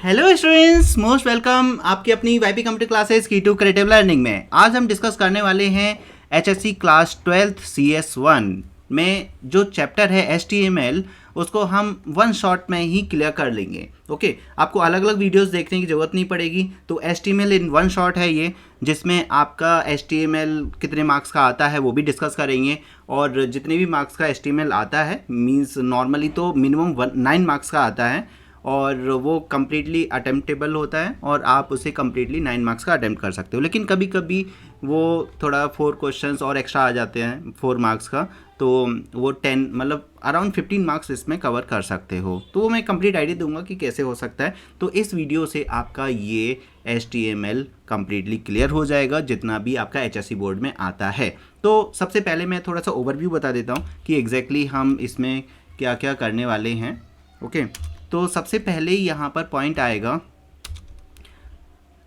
Hello students, most welcome आपकी अपनी YP computer classes की टू क्रिएटिव लर्निंग में। आज हम डिस्कस करने वाले हैं एचएससी क्लास 12th CS1 में जो चैप्टर है HTML, उसको हम वन शॉट में ही क्लियर कर लेंगे। ओके, आपको अलग अलग वीडियोस देखने की ज़रूरत नहीं पड़ेगी। तो HTML इन वन शॉट है ये, जिसमें आपका HTML कितने मार्क्स का आता है वो भी डिस्कस करेंगे। और जितने भी मार्क्स का HTML आता है, मींस नॉर्मली तो मिनिमम 9 मार्क्स का आता है और वो कम्प्लीटली अटेम्प्टेबल होता है और आप उसे कम्प्लीटली 9 मार्क्स का अटेम्प्ट कर सकते हो। लेकिन कभी कभी वो थोड़ा 4 क्वेश्चंस और एक्स्ट्रा आ जाते हैं 4 मार्क्स का, तो वो 10 मतलब अराउंड 15 मार्क्स इसमें कवर कर सकते हो। तो वो मैं कंप्लीट आइडिया दूंगा कि कैसे हो सकता है। तो इस वीडियो से आपका ये HTML कम्प्लीटली क्लियर हो जाएगा, जितना भी आपका HSC बोर्ड में आता है। तो सबसे पहले मैं थोड़ा सा ओवरव्यू बता देता हूँ कि एग्जैक्टली हम इसमें क्या क्या करने वाले हैं। ओके, तो सबसे पहले यहाँ पर पॉइंट आएगा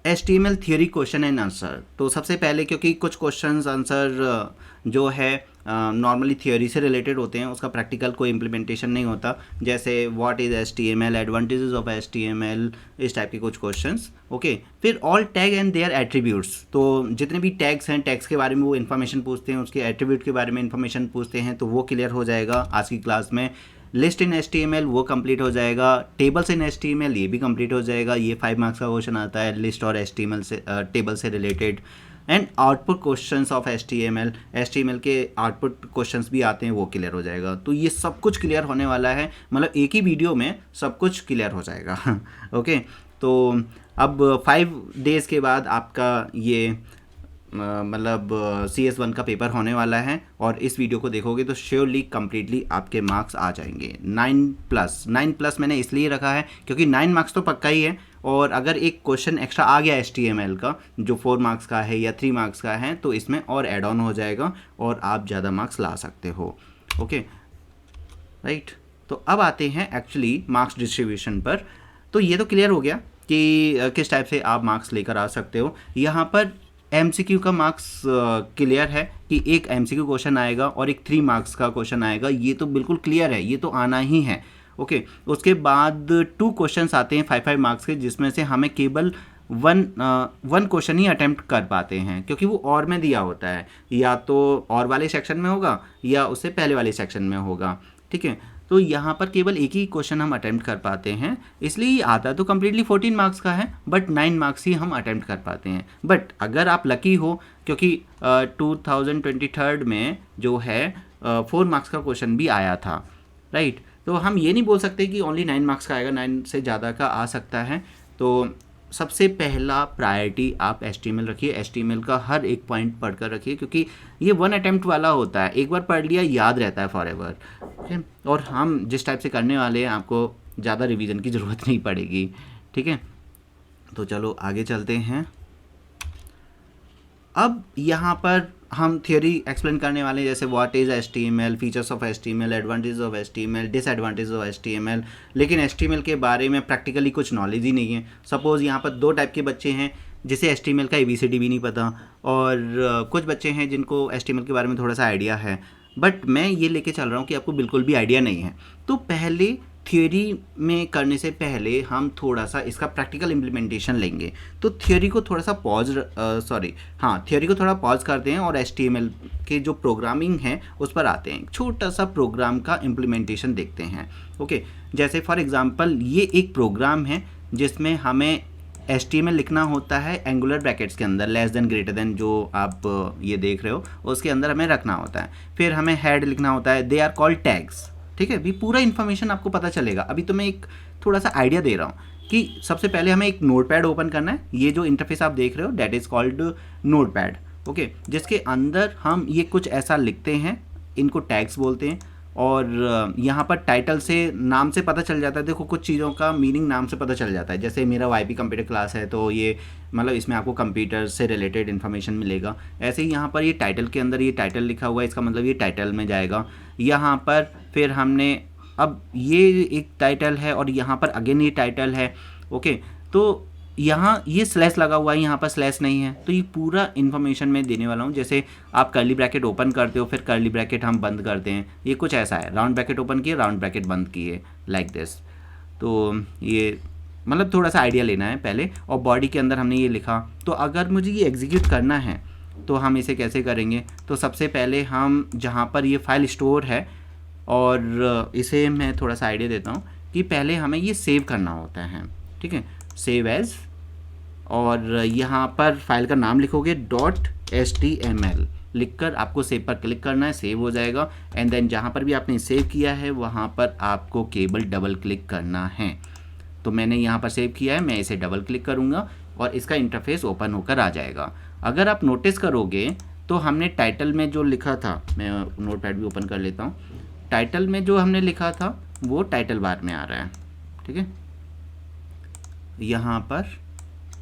HTML theory question and answer. तो सबसे पहले, क्योंकि कुछ क्वेश्चंस आंसर जो है नॉर्मली थियोरी से रिलेटेड होते हैं, उसका प्रैक्टिकल कोई इम्प्लीमेंटेशन नहीं होता, जैसे what is HTML, advantages of HTML, इस टाइप के कुछ क्वेश्चंस। ओके, फिर all tag and their attributes. तो जितने भी टैग्स हैं, टैग्स के बारे में वो इन्फॉर्मेशन पूछते हैं, उसके एट्रीब्यूट के बारे में इन्फॉर्मेशन पूछते हैं, तो वो क्लियर हो जाएगा आज की क्लास में। लिस्ट इन HTML वो कंप्लीट हो जाएगा। टेबल्स इन HTML ये भी कंप्लीट हो जाएगा। ये 5 मार्क्स का क्वेश्चन आता है लिस्ट और HTML से टेबल से related. And output questions of HTML के आउटपुट क्वेश्चंस भी आते हैं, वो क्लियर हो जाएगा। तो ये सब कुछ क्लियर होने वाला है, मतलब एक ही वीडियो में सब कुछ क्लियर हो जाएगा। ओके, तो अब 5 डेज़ के बाद आपका ये मतलब CS1 का पेपर होने वाला है, और इस वीडियो को देखोगे तो श्योरली कम्प्लीटली आपके मार्क्स आ जाएंगे 9+ मैंने इसलिए रखा है क्योंकि 9 मार्क्स तो पक्का ही है, और अगर एक क्वेश्चन एक्स्ट्रा आ गया HTML का जो 4 मार्क्स का है या 3 मार्क्स का है, तो इसमें और एड ऑन हो जाएगा और आप ज़्यादा मार्क्स ला सकते हो। ओके राइट, तो अब आते हैं एक्चुअली मार्क्स डिस्ट्रीब्यूशन पर। तो ये तो क्लियर हो गया कि किस टाइप से आप मार्क्स लेकर आ सकते हो। यहाँ पर MCQ का मार्क्स क्लियर है कि एक MCQ क्वेश्चन आएगा और एक 3 मार्क्स का क्वेश्चन आएगा, ये तो बिल्कुल क्लियर है, ये तो आना ही है। ओके, उसके बाद 2 क्वेश्चंस आते हैं 5-5 मार्क्स के, जिसमें से हमें केवल वन क्वेश्चन ही अटेम्प्ट कर पाते हैं, क्योंकि वो और में दिया होता है, या तो और वाले सेक्शन में होगा या उससे पहले वाले सेक्शन में होगा। ठीक है, तो यहाँ पर केवल एक ही क्वेश्चन हम अटेम्प्ट कर पाते हैं, इसलिए ये आता तो कम्प्लीटली 14 मार्क्स का है, बट 9 मार्क्स ही हम अटेम्प्ट कर पाते हैं। बट अगर आप लकी हो, क्योंकि 2023 में जो है 4 मार्क्स का क्वेश्चन भी आया था, राइट। तो हम ये नहीं बोल सकते कि ओनली 9 मार्क्स का आएगा, 9 से ज़्यादा का आ सकता है। तो सबसे पहला प्रायोरिटी आप HTML रखिए, HTML का हर एक पॉइंट पढ़कर रखिए, क्योंकि ये 1 अटेम्प्ट वाला होता है, एक बार पढ़ लिया याद रहता है फॉर एवर। और हम जिस टाइप से करने वाले हैं, आपको ज़्यादा रिवीजन की ज़रूरत नहीं पड़ेगी। ठीक है, तो चलो आगे चलते हैं। अब यहाँ पर हम थियोरी एक्सप्लेन करने वाले हैं, जैसे what is HTML, features of HTML, advantage of HTML, disadvantage of HTML। लेकिन HTML के बारे में प्रैक्टिकली कुछ नॉलेज ही नहीं है। सपोज़ यहाँ पर 2 टाइप के बच्चे हैं जिसे HTML का ABCD भी नहीं पता, और कुछ बच्चे हैं जिनको HTML के बारे में थोड़ा सा आइडिया है, बट मैं ये लेके चल रहा हूँ कि आपको बिल्कुल भी आइडिया नहीं है। तो पहले थ्योरी में करने से पहले हम थोड़ा सा इसका प्रैक्टिकल इम्प्लीमेंटेशन लेंगे। तो थ्योरी को थोड़ा सा थ्योरी को थोड़ा पॉज करते हैं और HTML के जो प्रोग्रामिंग है उस पर आते हैं। छोटा सा प्रोग्राम का इम्प्लीमेंटेशन देखते हैं। ओके, जैसे फॉर एग्जांपल ये एक प्रोग्राम है जिसमें हमें HTML लिखना होता है एंगुलर ब्रैकेट्स के अंदर, लेस देन ग्रेटर देन जो आप ये देख रहे हो उसके अंदर हमें रखना होता है। फिर हमें हेड लिखना होता है, दे आर कॉल्ड टैग्स। ठीक है, भी पूरा इन्फॉर्मेशन आपको पता चलेगा। अभी तो मैं एक थोड़ा सा आइडिया दे रहा हूँ कि सबसे पहले हमें एक नोटपैड ओपन करना है। ये जो इंटरफेस आप देख रहे हो that is called notepad. Okay, जिसके अंदर हम ये कुछ ऐसा लिखते हैं, इनको टैग्स बोलते हैं। और यहाँ पर टाइटल से, नाम से पता चल जाता है। देखो, कुछ चीज़ों का मीनिंग नाम से पता चल जाता है। जैसे मेरा वाईपी कंप्यूटर क्लास है, तो ये मतलब इसमें आपको कंप्यूटर से रिलेटेड इन्फॉर्मेशन मिलेगा। ऐसे ही यहाँ पर ये टाइटल के अंदर ये टाइटल लिखा हुआ है, इसका मतलब ये टाइटल में जाएगा। यहाँ पर फिर हमने, अब ये एक टाइटल है और यहाँ पर अगेन ये टाइटल है। ओके, तो यहाँ ये स्लैश लगा हुआ है, यहाँ पर स्लैश नहीं है, तो ये पूरा इन्फॉर्मेशन मैं देने वाला हूँ। जैसे आप कर्ली ब्रैकेट ओपन करते हो, फिर कर्ली ब्रैकेट हम बंद करते हैं, ये कुछ ऐसा है। राउंड ब्रैकेट ओपन किए, राउंड ब्रैकेट बंद किए, लाइक दिस। तो ये मतलब थोड़ा सा आइडिया लेना है पहले, और बॉडी के अंदर हमने ये लिखा। तो अगर मुझे ये एग्जीक्यूट करना है तो हम इसे कैसे करेंगे, तो सबसे पहले हम जहाँ पर ये फाइल स्टोर है, और इसे मैं थोड़ा सा आइडिया देता हूँ कि पहले हमें ये सेव करना होता है, ठीक है, सेव एज़, और यहाँ पर फाइल का नाम लिखोगे .html, लिखकर आपको सेव पर क्लिक करना है, सेव हो जाएगा। एंड देन जहाँ पर भी आपने सेव किया है वहाँ पर आपको केवल डबल क्लिक करना है। तो मैंने यहाँ पर सेव किया है, मैं इसे डबल क्लिक करूँगा और इसका इंटरफेस ओपन होकर आ जाएगा। अगर आप नोटिस करोगे तो हमने टाइटल में जो लिखा था, मैं नोटपैड भी ओपन कर लेता हूँ, टाइटल में जो हमने लिखा था वो टाइटल बार में आ रहा है, ठीक है, यहाँ पर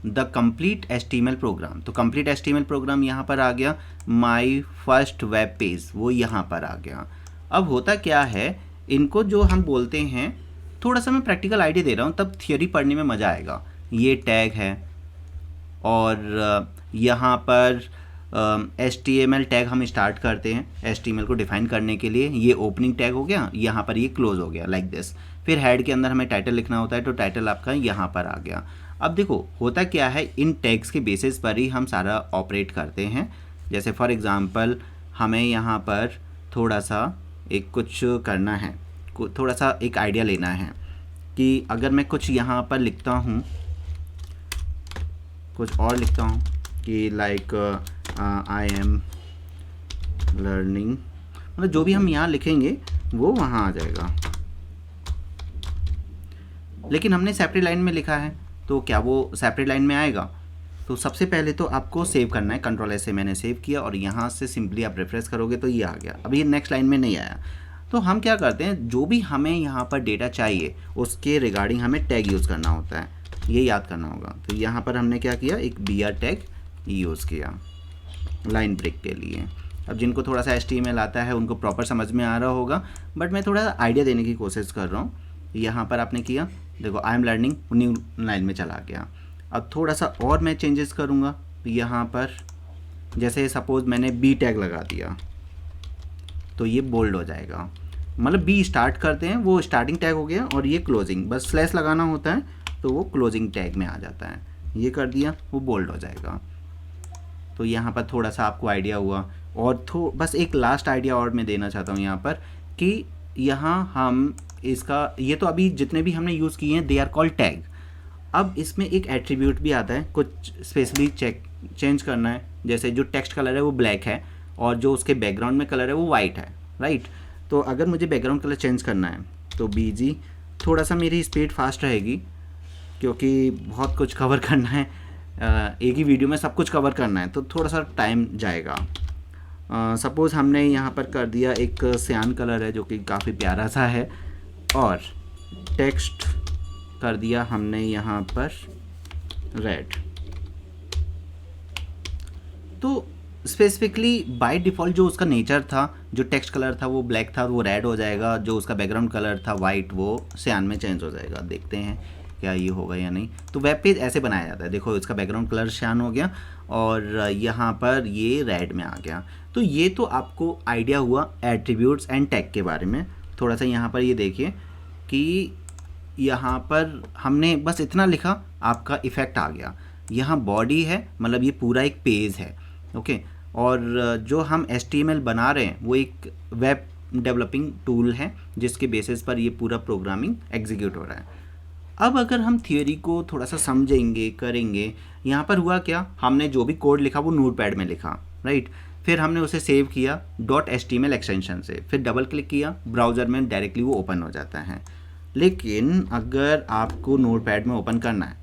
द कंप्लीट HTML प्रोग्राम। तो कंप्लीट HTML प्रोग्राम यहाँ पर आ गया, माई फर्स्ट वेब पेज वो यहाँ पर आ गया। अब होता क्या है, इनको जो हम बोलते हैं, थोड़ा सा मैं प्रैक्टिकल आइडिया दे रहा हूँ, तब थियोरी पढ़ने में मज़ा आएगा। ये टैग है, और यहाँ पर HTML टैग हम स्टार्ट करते हैं HTML को डिफाइन करने के लिए। ये ओपनिंग टैग हो गया, यहाँ पर ये क्लोज हो गया, लाइक दिस। फिर हेड के अंदर हमें टाइटल लिखना होता है, तो टाइटल आपका यहाँ पर आ गया। अब देखो होता क्या है, इन टैग्स के बेसिस पर ही हम सारा ऑपरेट करते हैं। जैसे फॉर एग्ज़ाम्पल हमें यहाँ पर थोड़ा सा एक कुछ करना है, थोड़ा सा एक आइडिया लेना है कि अगर मैं कुछ यहाँ पर लिखता हूँ, कुछ और लिखता हूँ कि लाइक आई एम लर्निंग, मतलब जो भी हम यहाँ लिखेंगे वो वहाँ आ जाएगा। लेकिन हमने सेपरेट लाइन में लिखा है, तो क्या वो सेपरेट लाइन में आएगा? तो सबसे पहले तो आपको सेव करना है, कंट्रोल से मैंने सेव किया और यहाँ से सिंपली आप रिफ्रेश करोगे तो ये आ गया। अभी ये नेक्स्ट लाइन में नहीं आया। तो हम क्या करते हैं, जो भी हमें यहाँ पर डेटा चाहिए उसके रिगार्डिंग हमें टैग यूज़ करना होता है, ये याद करना होगा। तो यहाँ पर हमने क्या किया, एक BR टैग यूज़ किया लाइन ब्रेक के लिए। अब जिनको थोड़ा सा HTML आता है उनको प्रॉपर समझ में आ रहा होगा, बट मैं थोड़ा आइडिया देने की कोशिश कर रहा हूँ। यहाँ पर आपने किया, देखो आई एम लर्निंग न्यू लाइन में चला गया। अब थोड़ा सा और मैं चेंजेस करूँगा, यहाँ पर जैसे सपोज़ मैंने B टैग लगा दिया तो ये बोल्ड हो जाएगा। मतलब B स्टार्ट करते हैं, वो स्टार्टिंग टैग हो गया, और ये क्लोजिंग, बस स्लैश लगाना होता है तो वो क्लोजिंग टैग में आ जाता है। ये कर दिया, वो बोल्ड हो जाएगा। तो यहाँ पर थोड़ा सा आपको आइडिया हुआ। और बस एक लास्ट आइडिया और मैं देना चाहता हूँ यहाँ पर, कि यहाँ हम इसका, ये तो अभी जितने भी हमने यूज़ किए हैं दे आर कॉल्ड टैग। अब इसमें एक एट्रीब्यूट भी आता है, कुछ स्पेशली चेंज करना है। जैसे जो टेक्स्ट कलर है वो ब्लैक है और जो उसके बैकग्राउंड में कलर है वो वाइट है, राइट। तो अगर मुझे बैकग्राउंड कलर चेंज करना है तो BG, थोड़ा सा मेरी स्पीड फास्ट रहेगी क्योंकि बहुत कुछ कवर करना है, एक ही वीडियो में सब कुछ कवर करना है, तो थोड़ा सा टाइम जाएगा। सपोज़ हमने यहाँ पर कर दिया एक सियान कलर है जो कि काफ़ी प्यारा सा है, और टेक्स्ट कर दिया हमने यहाँ पर रेड। तो स्पेसिफिकली बाय डिफ़ॉल्ट जो उसका नेचर था, जो टेक्स्ट कलर था वो ब्लैक था, वो रेड हो जाएगा। जो उसका बैकग्राउंड कलर था वाइट, वो सियान में चेंज हो जाएगा। देखते हैं क्या ये होगा या नहीं। तो वेब पेज ऐसे बनाया जाता है। देखो इसका बैकग्राउंड कलर सियान हो गया और यहाँ पर ये रेड में आ गया। तो ये तो आपको आइडिया हुआ एट्रीब्यूट्स एंड टैग के बारे में। थोड़ा सा यहाँ पर ये देखिए कि यहाँ पर हमने बस इतना लिखा, आपका इफ़ेक्ट आ गया। यहाँ बॉडी है, मतलब ये पूरा एक पेज है, ओके। और जो हम HTML बना रहे हैं वो एक वेब डेवलपिंग टूल है जिसके बेसिस पर ये पूरा प्रोग्रामिंग एग्जीक्यूट हो रहा है। अब अगर हम थियोरी को थोड़ा सा समझेंगे, करेंगे, यहाँ पर हुआ क्या, हमने जो भी कोड लिखा वो नोटपैड में लिखा, राइट। फिर हमने उसे सेव किया .html एक्सटेंशन से, फिर डबल क्लिक किया, ब्राउज़र में डायरेक्टली वो ओपन हो जाता है। लेकिन अगर आपको नोटपैड में ओपन करना है,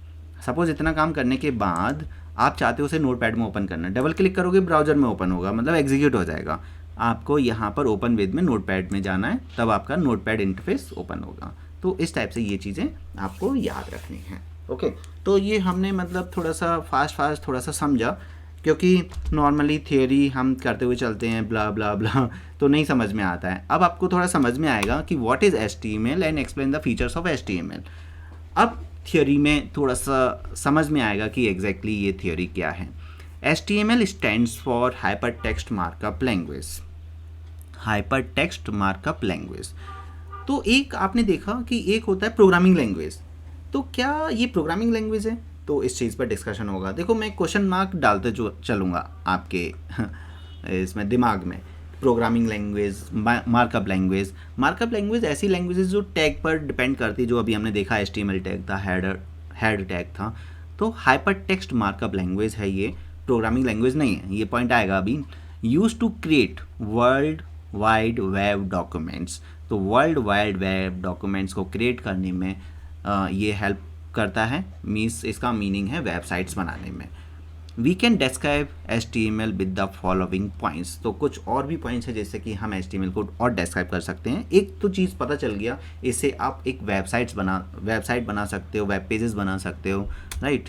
सपोज़ इतना काम करने के बाद आप चाहते हो उसे नोटपैड में ओपन करना है, डबल क्लिक करोगे ब्राउज़र में ओपन होगा, मतलब एग्जीक्यूट हो जाएगा। आपको यहाँ पर ओपन विद में नोटपैड में जाना है, तब आपका नोटपैड इंटरफेस ओपन होगा। तो इस टाइप से ये चीज़ें आपको याद रखनी हैं, ओके। तो ये हमने मतलब थोड़ा सा फास्ट थोड़ा सा समझा, क्योंकि नॉर्मली थियोरी हम करते हुए चलते हैं ब्ला ब्ला ब्ला, तो नहीं समझ में आता है। अब आपको थोड़ा समझ में आएगा कि what is HTML and explain the features of HTML। अब थियोरी में थोड़ा सा समझ में आएगा कि एग्जैक्टली ये थियोरी क्या है। HTML stands for hyper text markup language. Hyper text markup language, तो एक आपने देखा कि एक होता है प्रोग्रामिंग लैंग्वेज, तो क्या ये प्रोग्रामिंग लैंग्वेज है? तो इस चीज़ पर डिस्कशन होगा। देखो मैं क्वेश्चन मार्क डालते चलूँगा आपके इसमें दिमाग में। Programming language, markup language. Markup language ऐसी लैंग्वेजेस जो टैग पर डिपेंड करती, जो अभी हमने देखा HTML टैग था, हेड टैग था। तो हाइपर टेक्स्ट मार्कअप लैंग्वेज है ये, प्रोग्रामिंग लैंग्वेज नहीं है, ये पॉइंट आएगा अभी। Use to create world wide web documents. तो वर्ल्ड वाइड वेब डॉक्यूमेंट्स को क्रिएट करने में ये हेल्प करता है। मीन्स इसका मीनिंग है वेबसाइट्स बनाने में। We can describe HTML with the following points. तो कुछ और भी पॉइंट्स है जैसे कि हम HTML को और डिस्क्राइब कर सकते हैं। एक तो चीज़ पता चल गया, इससे आप एक वेबसाइट बना सकते हो, वेब पेजेस बना सकते हो, right.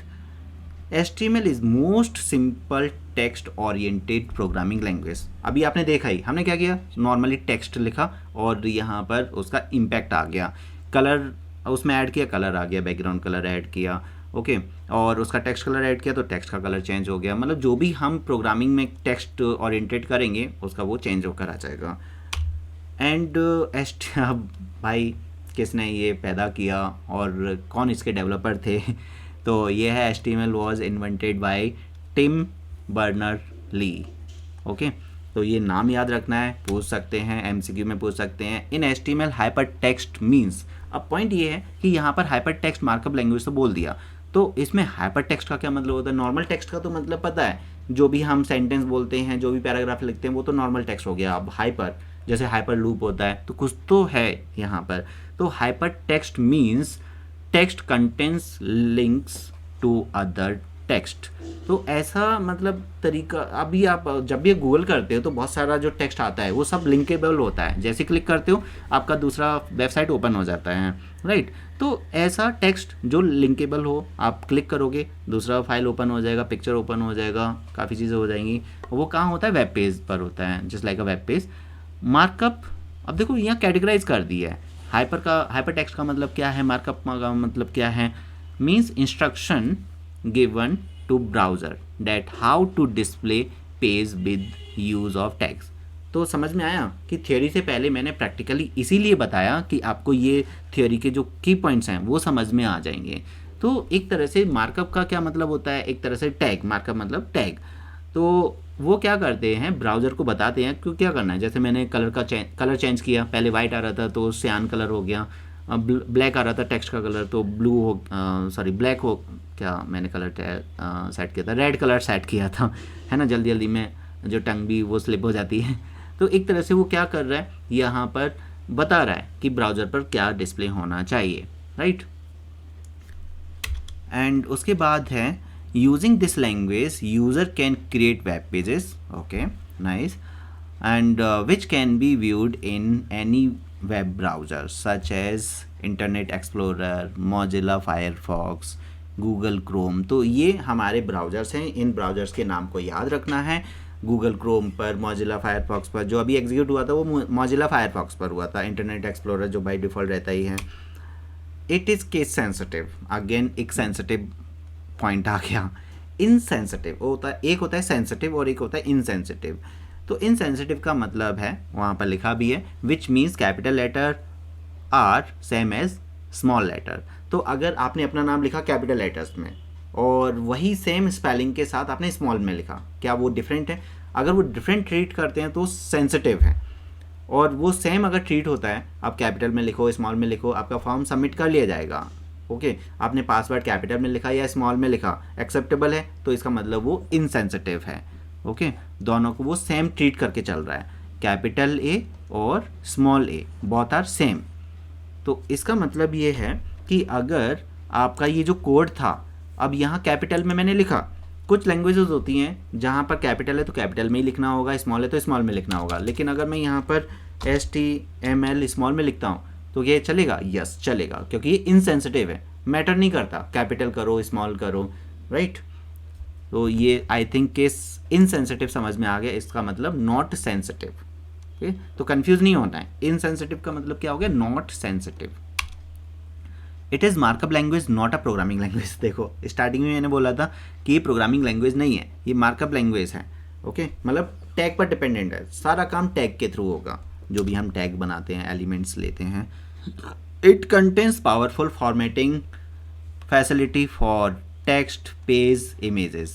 HTML is most simple text oriented programming language. अभी आपने देखा ही, हमने क्या किया, नॉर्मली टेक्स्ट लिखा और यहाँ पर उसका इम्पैक्ट आ गया, कलर उसमें ऐड किया, कलर आ गया, बैकग्राउंड कलर ऐड किया, ओके, और उसका टेक्स्ट कलर ऐड किया तो टेक्स्ट का कलर चेंज हो गया। मतलब जो भी हम प्रोग्रामिंग में टेक्स्ट ओरिएंटेड करेंगे उसका वो चेंज होकर आ जाएगा। एंड भाई किसने ये पैदा किया और कौन इसके डेवलपर थे? तो ये है HTML was invented by Tim Berners-Lee. Okay, तो ये नाम याद रखना है, पूछ सकते हैं, MCQ में पूछ सकते हैं। इन HTML हाइपर टेक्स्ट मीन्स, अब पॉइंट ये है कि यहाँ पर हाइपर टेक्स्ट मार्कअप लैंग्वेज तो बोल दिया, तो इसमें हाइपर टेक्स्ट का क्या मतलब होता है? नॉर्मल टेक्स्ट का तो मतलब पता है, जो भी हम सेंटेंस बोलते हैं, जो भी पैराग्राफ लिखते हैं वो तो नॉर्मल टेक्स्ट हो गया। अब हाइपर, जैसे हाइपर लूप होता है, तो कुछ तो है यहाँ पर। तो hypertext means text contents links to other text. तो ऐसा मतलब तरीका, अभी आप जब भी गूगल करते हो तो बहुत सारा जो टेक्स्ट आता है वो सब लिंकेबल होता है, जैसे क्लिक करते हो आपका दूसरा वेबसाइट ओपन हो जाता है, राइट। तो ऐसा टेक्स्ट जो लिंकेबल हो, आप क्लिक करोगे दूसरा फाइल ओपन हो जाएगा, पिक्चर ओपन हो जाएगा, काफ़ी चीज़ें हो जाएंगी। वो कहाँ होता है? वेब पेज पर होता है, just like a web page. Markup, अब देखो यहाँ कैटेगराइज कर दिया है। हाइपर टेक्स्ट का मतलब क्या है, मार्कअप का मतलब क्या है? Means instruction given to browser that how to display page with use of tags. तो समझ में आया कि थियोरी से पहले मैंने प्रैक्टिकली इसीलिए बताया कि आपको ये थियोरी के जो की पॉइंट्स हैं वो समझ में आ जाएंगे। तो एक तरह से मार्कअप का क्या मतलब होता है? एक तरह से टैग, मार्कअप मतलब टैग। तो वो क्या करते हैं, ब्राउज़र को बताते हैं क्यों क्या करना है। जैसे मैंने कलर चेंज किया, पहले वाइट आ रहा था तो सियान कलर हो गया, ब्लैक आ रहा था टेक्स्ट का कलर तो ब्लू हो, सॉरी ब्लैक हो, क्या मैंने कलर सेट किया था, रेड कलर सेट किया था, है ना। जल्दी जल्दी में जो टंग भी वो स्लिप हो जाती है। तो एक तरह से वो क्या कर रहा है, यहाँ पर बता रहा है कि ब्राउज़र पर क्या डिस्प्ले होना चाहिए, राइट। एंड उसके बाद है using this language user can create web pages, okay nice, and which can be viewed in any web browser such as Internet Explorer, Mozilla Firefox, Google Chrome. तो ये हमारे ब्राउज़र्स हैं, इन browsers के नाम को याद रखना है। गूगल क्रोम पर, मोजिला फायरफॉक्स पर, जो अभी एग्जीक्यूट हुआ था वो मोजिला फायरफॉक्स पर हुआ था, इंटरनेट एक्सप्लोरर जो बाय डिफ़ॉल्ट रहता ही है। It is case sensitive, again एक सेंसिटिव पॉइंट आ गया। इनसेंसिटिव होता है, एक होता है सेंसिटिव और एक होता है इनसेंसिटिव। तो इनसेंसिटिव का मतलब है, वहाँ पर लिखा भी है, which means capital letter are same as small letter. तो अगर आपने अपना नाम लिखा कैपिटल लेटर्स में और वही सेम स्पेलिंग के साथ आपने स्मॉल में लिखा, क्या वो डिफरेंट है? अगर वो डिफरेंट ट्रीट करते हैं तो सेंसिटिव है। और वो सेम अगर ट्रीट होता है, आप कैपिटल में लिखो, स्मॉल में लिखो, आपका फॉर्म सबमिट कर लिया जाएगा। ओके, आपने पासवर्ड कैपिटल में लिखा या स्मॉल में लिखा, एक्सेप्टेबल है, तो इसका मतलब वो इनसेंसिटिव है। ओके, दोनों को वो सेम ट्रीट करके चल रहा है, कैपिटल ए और small A both are same. तो इसका मतलब ये है कि अगर आपका ये जो कोड था, अब यहाँ कैपिटल में मैंने लिखा, कुछ लैंग्वेजेस होती हैं जहाँ पर कैपिटल है तो कैपिटल में ही लिखना होगा, स्मॉल है तो स्मॉल में लिखना होगा। लेकिन अगर मैं यहाँ पर HTML स्मॉल में लिखता हूँ तो ये चलेगा? यस चलेगा, क्योंकि ये इनसेंसिटिव है, मैटर नहीं करता कैपिटल करो स्मॉल करो, राइट। तो ये आई थिंक केस इनसेंसिटिव समझ में आ गया, इसका मतलब नॉट सेंसिटिव। ओके, तो कंफ्यूज नहीं होना है, इनसेंसिटिव का मतलब क्या हो गया? Not sensitive. It is markup language not a programming language. देखो स्टार्टिंग में मैंने बोला था कि ये प्रोग्रामिंग लैंग्वेज नहीं है, ये मार्कअप लैंग्वेज है। ओके, मतलब टैग पर डिपेंडेंट है, सारा काम टैग के थ्रू होगा, जो भी हम टैग बनाते हैं, एलिमेंट्स लेते हैं। It contains powerful formatting facility for text page images.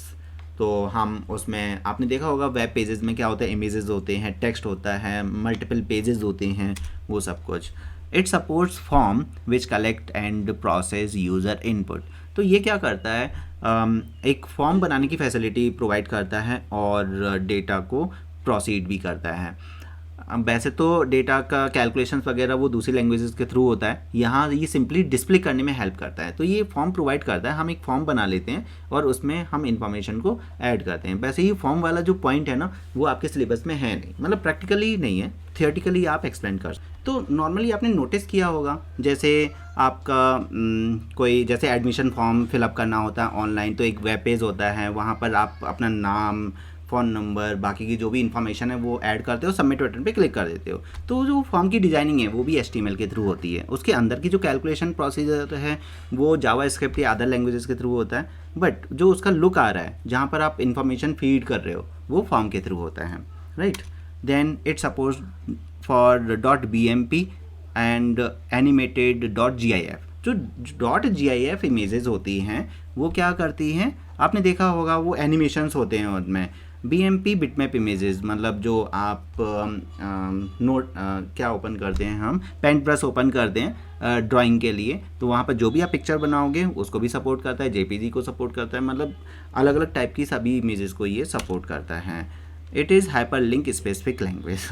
तो हम उसमें आपने देखा होगा वेब पेजेस में क्या होता है, इमेजेस होते हैं, टेक्स्ट होता है, मल्टीपल पेजेस होते हैं, वो सब कुछ। It supports form which collect and process user input. तो ये क्या करता है, एक फॉर्म बनाने की फैसिलिटी प्रोवाइड करता है और डेटा को प्रोसीड भी करता है। वैसे तो डेटा का कैलकुलेशंस वगैरह वो दूसरी लैंग्वेजेस के थ्रू होता है, यहाँ ये सिंपली डिस्प्ले करने में हेल्प करता है। तो ये फॉर्म प्रोवाइड करता है, हम एक फॉर्म बना लेते हैं और उसमें हम इंफॉर्मेशन को ऐड करते हैं। वैसे ये फॉर्म वाला जो पॉइंट है ना, वो आपके सिलेबस में है नहीं, मतलब प्रैक्टिकली नहीं है, थियोरेटिकली आप एक्सप्लेन कर। तो नॉर्मली आपने नोटिस किया होगा, जैसे आपका कोई जैसे एडमिशन फॉर्म फिलअप करना होता है ऑनलाइन, तो एक वेब पेज होता है, वहाँ पर आप अपना नाम, फ़ोन नंबर, बाकी की जो भी इन्फॉर्मेशन है वो ऐड करते हो, सबमिट बटन पे क्लिक कर देते हो। तो जो फॉर्म की डिज़ाइनिंग है वो भी HTML के थ्रू होती है। उसके अंदर की जो कैलकुलेशन प्रोसीजर है वो जावास्क्रिप्ट या अदर लैंग्वेजेस के थ्रू होता है, बट जो उसका लुक आ रहा है जहाँ पर आप इन्फॉर्मेशन फीड कर रहे हो वो फॉर्म के थ्रू होता है, right. Then it suppose for .bmp and animated .gif। जो .gif इमेजेस होती हैं वो क्या करती हैं, आपने देखा होगा वो एनिमेशंस होते हैं उनमें। BMP बिटमैप इमेजेस, मतलब जो आप नोट क्या ओपन करते हैं, हम पेंट ब्रश ओपन करते हैं ड्राइंग के लिए, तो वहाँ पर जो भी आप पिक्चर बनाओगे उसको भी सपोर्ट करता है, JPG को सपोर्ट करता है, मतलब अलग अलग टाइप की सभी इमेजेस को ये सपोर्ट करता है। It is hyper link specific language.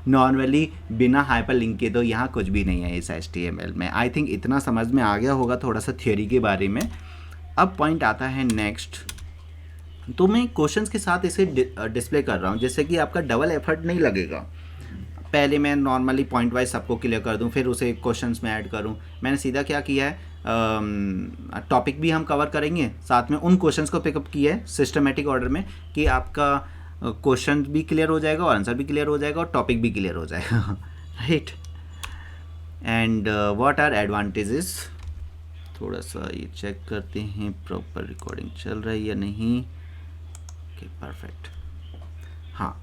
Normally बिना हाइपर लिंक के तो यहाँ कुछ भी नहीं है इस HTML में। आई थिंक इतना समझ में आ गया होगा थोड़ा सा थियोरी के बारे में। अब पॉइंट आता है नेक्स्ट। तो मैं क्वेश्चंस के साथ इसे डिस्प्ले कर रहा हूँ, जिससे कि आपका डबल एफर्ट नहीं लगेगा। पहले मैं नॉर्मली पॉइंट वाइज सबको क्लियर कर दूँ, फिर उसे क्वेश्चंस में ऐड करूँ। मैंने सीधा क्या किया है, टॉपिक भी हम कवर करेंगे, साथ में उन क्वेश्चंस को पिकअप किया है सिस्टमेटिक ऑर्डर में, कि आपका क्वेश्चन भी क्लियर हो जाएगा और आंसर भी क्लियर हो जाएगा और टॉपिक भी क्लियर हो जाएगा, right. And what are advantages, थोड़ा सा ये चेक करते हैं प्रॉपर रिकॉर्डिंग चल रहा है या नहीं। Okay, perfect. हाँ,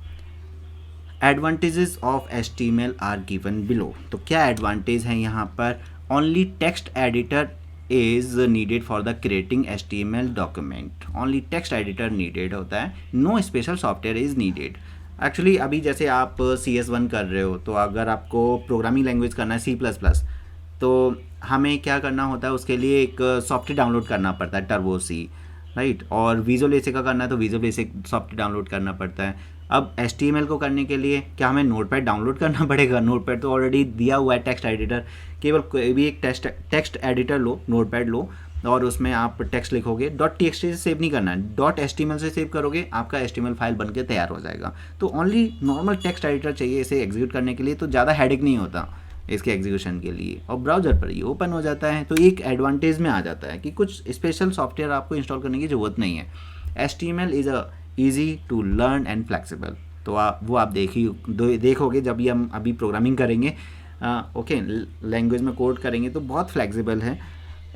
advantages of HTML are given below. तो क्या एडवांटेज है यहाँ पर, only text editor is needed for the creating HTML document. Only text editor needed होता है, no special software is needed. Actually अभी जैसे आप CS1 कर रहे हो, तो अगर आपको प्रोग्रामिंग लैंग्वेज करना है C++, तो हमें क्या करना होता है, उसके लिए एक सॉफ्टवेयर डाउनलोड करना पड़ता है, टर्बो-C, राइट। और विजुअल बेसिक का करना है तो विजुअल बेसिक सॉफ्टवेयर डाउनलोड करना पड़ता है। अब HTML को करने के लिए क्या हमें नोटपैड डाउनलोड करना पड़ेगा? नोटपैड तो ऑलरेडी दिया हुआ है टेक्स्ट एडिटर। केवल कोई भी एक टेक्स्ट एडिटर लो, नोटपैड लो, और उसमें आप टेक्स्ट लिखोगे। .txt से सेव नहीं करना है, .html से सेव करोगे, आपका HTML फाइल बन के तैयार हो जाएगा। तो ओनली नॉर्मल टेक्स्ट एडिटर चाहिए इसे एग्जीक्यूट करने के लिए, तो ज़्यादा हेडेक नहीं होता इसके एग्जीक्यूशन के लिए, और ब्राउज़र पर ये ओपन हो जाता है। तो एक एडवांटेज में आ जाता है कि कुछ स्पेशल सॉफ्टवेयर आपको इंस्टॉल करने की ज़रूरत नहीं है। HTML is a easy to learn and flexible. तो वो आप देखोगे जब ये हम अभी प्रोग्रामिंग करेंगे, ओके, लैंग्वेज में कोड करेंगे, तो बहुत फ्लेक्सिबल है।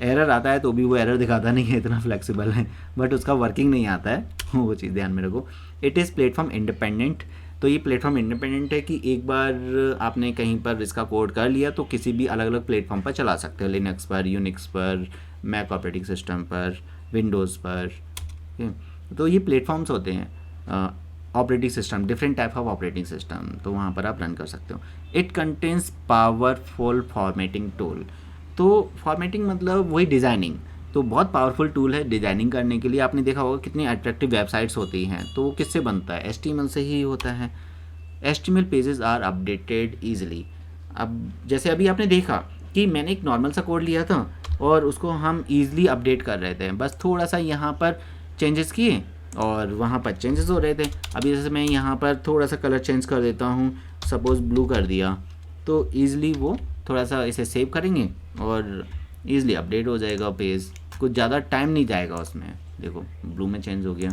एरर आता है तो भी वो एरर दिखाता नहीं है, इतना फ्लेक्सिबल है, बट उसका वर्किंग नहीं आता है, वो चीज़ ध्यान में रखो। It is platform independent. तो ये प्लेटफॉर्म इंडिपेंडेंट है कि एक बार आपने कहीं पर इसका कोड कर लिया तो किसी भी अलग अलग प्लेटफॉर्म पर चला सकते हो, लिनक्स पर, यूनिक्स पर, मैक ऑपरेटिंग सिस्टम पर, विंडोज़ पर। तो ये प्लेटफॉर्म्स होते हैं operating system, different type of operating system, तो वहाँ पर आप रन कर सकते हो। It contains powerful formatting tool. तो फॉर्मेटिंग मतलब वही डिज़ाइनिंग, तो बहुत पावरफुल टूल है डिज़ाइनिंग करने के लिए। आपने देखा होगा कितनी अट्रैक्टिव वेबसाइट्स होती हैं, तो वो किससे बनता है? HTML से ही होता है। HTML pages are updated easily. अब जैसे अभी आपने देखा कि मैंने एक नॉर्मल सा कोड लिया था और उसको हम ईजिली अपडेट कर रहे थे, बस थोड़ा सा यहाँ पर चेंजेस किए और वहाँ पर चेंजेस हो रहे थे। अभी जैसे मैं यहाँ पर थोड़ा सा कलर चेंज कर देता हूँ, सपोज़ ब्लू कर दिया, तो ईज़िली वो थोड़ा सा इसे सेव करेंगे और ईज़िली अपडेट हो जाएगा पेज। कुछ ज़्यादा टाइम नहीं जाएगा उसमें। देखो ब्लू में चेंज हो गया,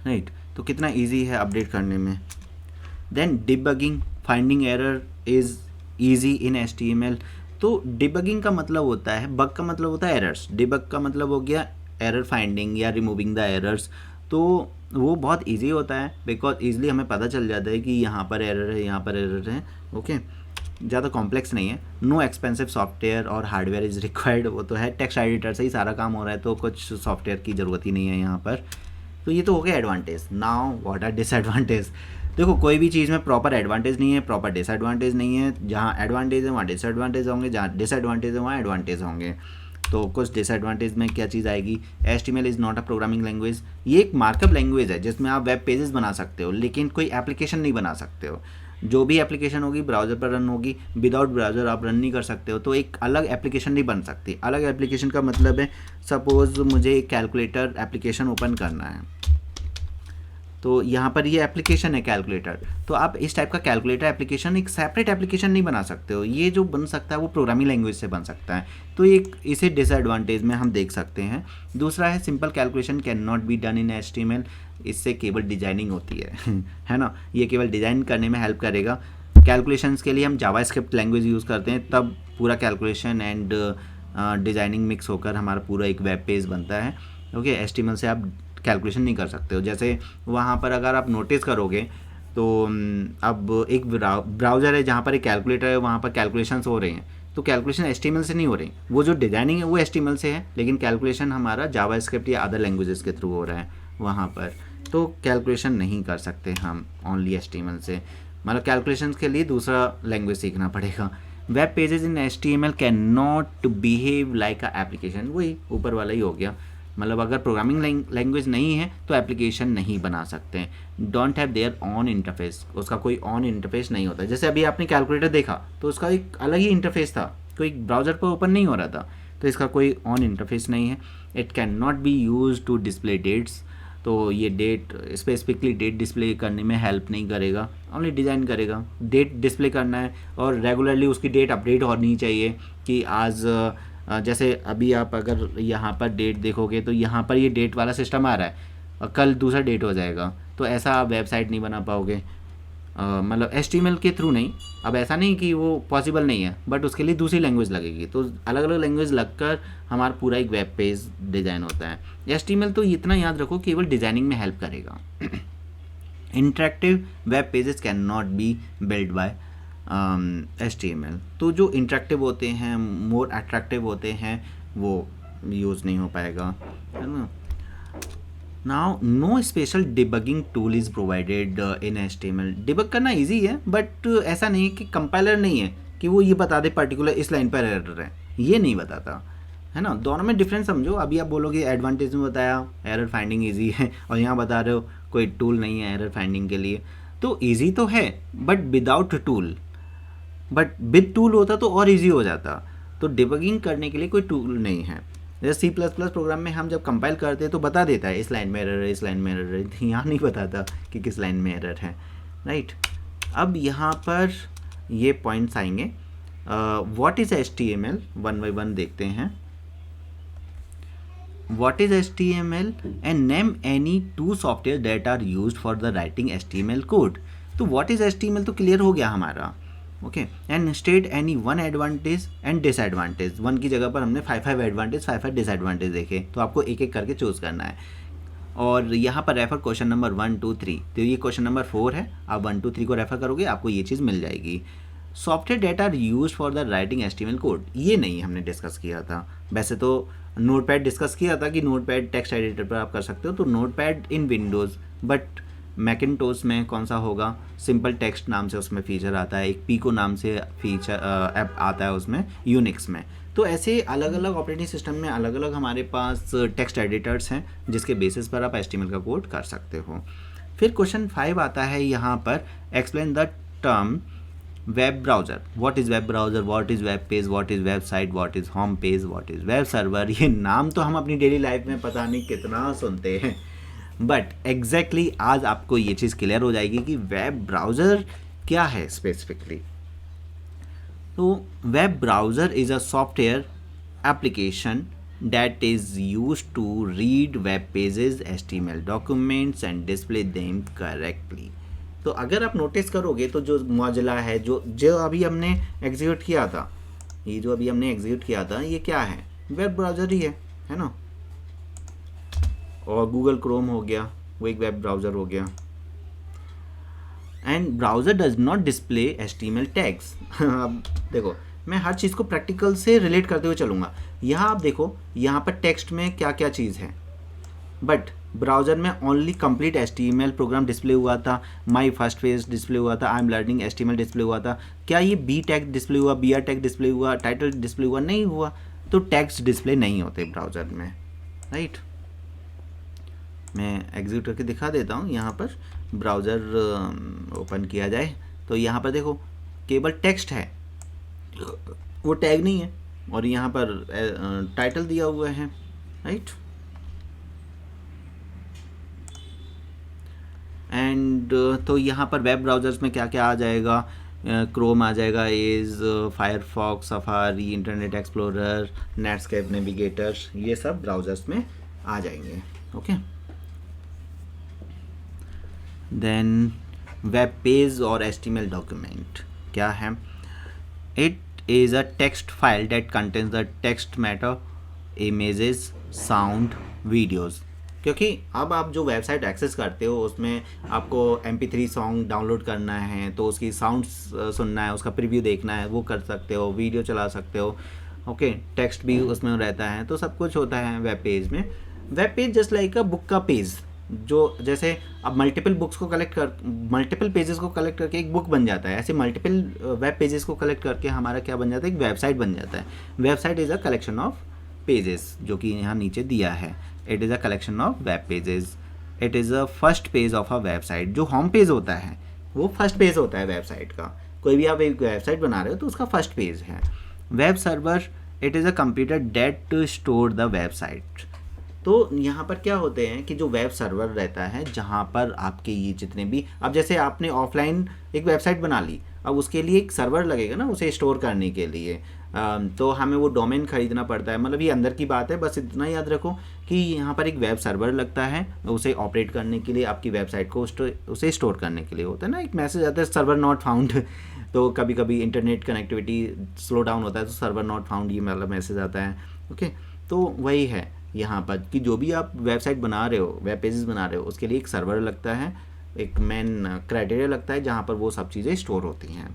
राइट। तो कितना इजी है अपडेट करने में। Then debugging, finding error is easy in HTML। तो डिबगिंग का मतलब होता है, बग का मतलब होता है एरर्स, डिबग का मतलब हो गया एरर फाइंडिंग या रिमूविंग द एरर्स। तो वो बहुत इजी होता है बिकॉज ईजिली हमें पता चल जाता है कि यहाँ पर एरर है, यहाँ पर एरर है, ओके। ज़्यादा कॉम्प्लेक्स नहीं है। नो एक्सपेंसिव सॉफ्टवेयर और हार्डवेयर इज़ रिक्वायर्ड, वो तो है, टेक्स्ट एडिटर से ही सारा काम हो रहा है, तो कुछ सॉफ्टवेयर की ज़रूरत ही नहीं है यहाँ पर। तो ये तो हो गया advantage. Now what are disadvantage. देखो कोई भी चीज़ में प्रॉपर एडवांटेज नहीं है, प्रॉपर डिसएडवांटेज नहीं है। जहाँ एडवांटेज है वहाँ डिसएडवांटेज होंगे, जहाँ डिसएडवांटेज है वहाँ एडवांटेज होंगे। तो कुछ डिसएडवांटेज में क्या चीज़ आएगी, HTML is not a programming language. ये एक मार्कअप लैंग्वेज है जिसमें आप वेब पेजेस बना सकते हो, लेकिन कोई एप्लीकेशन नहीं बना सकते हो। जो भी एप्लीकेशन होगी ब्राउज़र पर रन होगी, विदाउट ब्राउज़र आप रन नहीं कर सकते हो। तो एक अलग एप्लीकेशन नहीं बन सकती। अलग एप्लीकेशन का मतलब है, सपोज़ मुझे एक कैलकुलेटर एप्लीकेशन ओपन करना है, तो यहाँ पर ये एप्लीकेशन है कैलकुलेटर, तो आप इस टाइप का कैलकुलेटर एप्लीकेशन एक सेपरेट एप्लीकेशन नहीं बना सकते हो। ये जो बन सकता है वो प्रोग्रामिंग लैंग्वेज से बन सकता है। तो एक इसे डिसएडवांटेज में हम देख सकते हैं। दूसरा है simple calculation can not be done in HTML। इससे केवल डिजाइनिंग होती है है ना, ये केवल डिज़ाइन करने में हेल्प करेगा। कैलकुलेशंस के लिए हम जावास्क्रिप्ट लैंग्वेज यूज़ करते हैं, तब पूरा कैलकुलेशन एंड डिज़ाइनिंग मिक्स होकर हमारा पूरा एक वेब पेज बनता है। ओके, HTML से आप कैलकुलेशन नहीं कर सकते हो। जैसे वहाँ पर अगर आप नोटिस करोगे तो अब एक ब्राउज़र है जहाँ पर एक कैलकुलेटर है, वहाँ पर कैलकुलेशंस हो रहे हैं, तो कैलकुलेशन HTML से नहीं हो रही। वो जो डिज़ाइनिंग है वो HTML से है, लेकिन कैलकुलेशन हमारा जावास्क्रिप्ट या अदर लैंग्वेजेस के थ्रू हो रहा है वहाँ पर। तो कैलकुलेशन नहीं कर सकते हम ओनली HTML से, मतलब कैलकुलेशन के लिए दूसरा लैंग्वेज सीखना पड़ेगा। Web pages in HTML can not behave like a application, वही ऊपर वाला ही हो गया। मतलब अगर प्रोग्रामिंग लैंग्वेज नहीं है तो एप्लीकेशन नहीं बना सकते। Don't have their on interface, उसका कोई ऑन इंटरफेस नहीं होता। जैसे अभी आपने कैलकुलेटर देखा तो उसका एक अलग ही इंटरफेस था, कोई ब्राउज़र पर ओपन नहीं हो रहा था, तो इसका कोई ऑन इंटरफेस नहीं है। It can not be use to display dates, तो ये डेट स्पेसिफिकली डेट डिस्प्ले करने में हेल्प नहीं करेगा, ओनली डिज़ाइन करेगा। डेट डिस्प्ले करना है और रेगुलरली उसकी डेट अपडेट होनी चाहिए कि आज जैसे अभी आप अगर यहाँ पर डेट देखोगे तो यहाँ पर ये डेट वाला सिस्टम आ रहा है और कल दूसरा डेट हो जाएगा, तो ऐसा आप वेबसाइट नहीं बना पाओगे। मतलब HTML के थ्रू नहीं। अब ऐसा नहीं कि वो पॉसिबल नहीं है, बट उसके लिए दूसरी लैंग्वेज लगेगी, तो अलग अलग लैंग्वेज लगकर हमारा पूरा एक वेब पेज डिज़ाइन होता है। HTML तो इतना याद रखो केवल डिज़ाइनिंग में हेल्प करेगा। Interactive web pages can not be build by HTML। तो जो इंटरेक्टिव होते हैं, मोर अट्रैक्टिव होते हैं, वो यूज़ नहीं हो पाएगा, है ना। Now no special debugging tool is provided in HTML। Debug करना इजी है, बट ऐसा नहीं है कि कंपाइलर नहीं है कि वो ये बता दे पर्टिकुलर इस लाइन पर एरर है, ये नहीं बताता, है ना। दोनों में डिफरेंस समझो। अभी आप बोलोगे एडवांटेज में बताया एरर फाइंडिंग इजी है, और यहाँ बता रहे हो कोई टूल नहीं है एरर फाइंडिंग के लिए। तो ईजी तो है but without tool, but with tool होता तो और इजी हो जाता। तो डिबगिंग करने के लिए कोई टूल नहीं है। जैसे C++ प्रोग्राम में हम जब कंपाइल करते हैं तो बता देता है इस लाइन में एरर है, इस लाइन में एरर है, यहाँ नहीं बताता कि किस लाइन में एरर है, राइट। अब यहाँ पर ये पॉइंट्स आएंगे। What is HTML, one by one देखते हैं। What is HTML? And name any two software that are used for the writing HTML code. तो what is HTML तो क्लियर हो गया हमारा, okay. And state any one advantage and disadvantage. One की जगह पर हमने 5 एडवांटेज 5 डिसएडवांटेज देखे, तो आपको एक एक करके चूज़ करना है। और यहाँ पर रेफर क्वेश्चन नंबर 1, 2, 3, तो ये क्वेश्चन नंबर 4 है। आप 1, 2, 3 को रेफर करोगे आपको ये चीज़ मिल जाएगी। Software that are use for the writing HTML code, ये नहीं हमने डिस्कस किया था। वैसे तो नोटपैड डिस्कस किया था कि नोटपैड टेक्स्ट एडिटर पर आप कर सकते हो, तो Notepad in Windows, but Macintosh में कौन सा होगा, सिंपल टेक्स्ट नाम से उसमें फीचर आता है, एक पीको नाम से फीचर ऐप आता है उसमें यूनिक्स में। तो ऐसे अलग अलग ऑपरेटिंग सिस्टम में अलग अलग हमारे पास टेक्स्ट एडिटर्स हैं जिसके बेसिस पर आप HTML का कोड कर सकते हो। फिर क्वेश्चन 5 आता है यहाँ पर, explain the term web browser. What is web browser, what is web page, what is website, what is home page, what is web server. ये नाम तो हम अपनी डेली लाइफ में पता नहीं कितना सुनते हैं, बट एग्जैक्टली आज आपको ये चीज़ क्लियर हो जाएगी कि वेब ब्राउज़र क्या है स्पेसिफिकली। तो web browser is a software application that is used to read web pages, HTML documents and display them correctly। तो अगर आप नोटिस करोगे तो जो मौजिला है, जो अभी हमने एग्जीक्यूट किया था, ये जो अभी हमने एग्जीक्यूट किया था, ये क्या है, वेब ब्राउज़र ही है ना। और गूगल क्रोम हो गया, वो एक वेब ब्राउज़र हो गया। And browser does not display HTML tags. अब देखो मैं हर चीज़ को प्रैक्टिकल से रिलेट करते हुए चलूँगा। यहाँ आप देखो, यहाँ पर टेक्स्ट में क्या क्या चीज़ है, बट ब्राउज़र में only complete HTML program display हुआ था, माई फर्स्ट पेज डिस्प्ले हुआ था, I am learning HTML display हुआ था। क्या ये बी टैग डिस्प्ले हुआ, BR टैग डिस्प्ले हुआ, टाइटल डिस्प्ले हुआ? नहीं हुआ। तो टैग्स डिस्प्ले नहीं होते ब्राउज़र में, राइट। मैं एग्जीक्यूट करके दिखा देता हूँ। यहाँ पर ब्राउज़र ओपन किया जाए तो यहाँ पर देखो केवल टेक्स्ट है, वो टैग नहीं है, और यहाँ पर टाइटल दिया हुआ है, राइट। एंड तो यहाँ पर वेब ब्राउज़र्स में क्या क्या आ जाएगा, क्रोम आ जाएगा, Edge, Firefox, Safari, Internet Explorer, Netscape Navigator, ये सब ब्राउज़र्स में आ जाएंगे, ओके। देन वेब पेज और HTML डॉक्यूमेंट क्या है? It is a text file that contains the text matter, images, sound, videos. क्योंकि अब आप जो वेबसाइट एक्सेस करते हो उसमें आपको MP3 सॉन्ग डाउनलोड करना है, तो उसकी साउंड सुनना है, उसका प्रीव्यू देखना है, वो कर सकते हो, वीडियो चला सकते हो, ओके। टेक्स्ट भी उसमें रहता है, तो सब कुछ होता है वेब पेज में। Web page just like a book का पेज, जो जैसे अब मल्टीपल बुक्स को कलेक्ट कर, मल्टीपल पेजेस को कलेक्ट करके एक बुक बन जाता है, ऐसे मल्टीपल वेब पेजेस को कलेक्ट करके हमारा क्या बन जाता है, एक वेबसाइट बन जाता है। Website is a collection of pages, जो कि यहाँ नीचे दिया है। It is a collection of web pages. It is a first page of a website. जो होम पेज होता है वो फर्स्ट पेज होता है वेबसाइट का। कोई भी आप एक वेबसाइट बना रहे हो तो उसका फर्स्ट पेज है। Web server, it is a computer that store the website. तो यहाँ पर क्या होते हैं कि जो वेब सर्वर रहता है, जहाँ पर आपके ये जितने भी, अब जैसे आपने ऑफलाइन एक वेबसाइट बना ली, अब उसके लिए एक सर्वर लगेगा ना उसे स्टोर करने के लिए, तो हमें वो डोमेन खरीदना पड़ता है। मतलब ये अंदर की बात है, बस इतना याद रखो कि यहाँ पर एक वेब सर्वर लगता है उसे ऑपरेट करने के लिए, आपकी वेबसाइट को उसे स्टोर करने के लिए। होता है ना एक मैसेज आता है सर्वर नॉट फाउंड, तो कभी कभी इंटरनेट कनेक्टिविटी स्लो डाउन होता है तो सर्वर नॉट फाउंड ये मतलब मैसेज आता है, ओके। तो वही है यहाँ पर कि जो भी आप वेबसाइट बना रहे हो, वेब पेजेस बना रहे हो, उसके लिए एक सर्वर लगता है, एक मेन क्राइटेरिया लगता है जहाँ पर वो सब चीज़ें स्टोर होती हैं।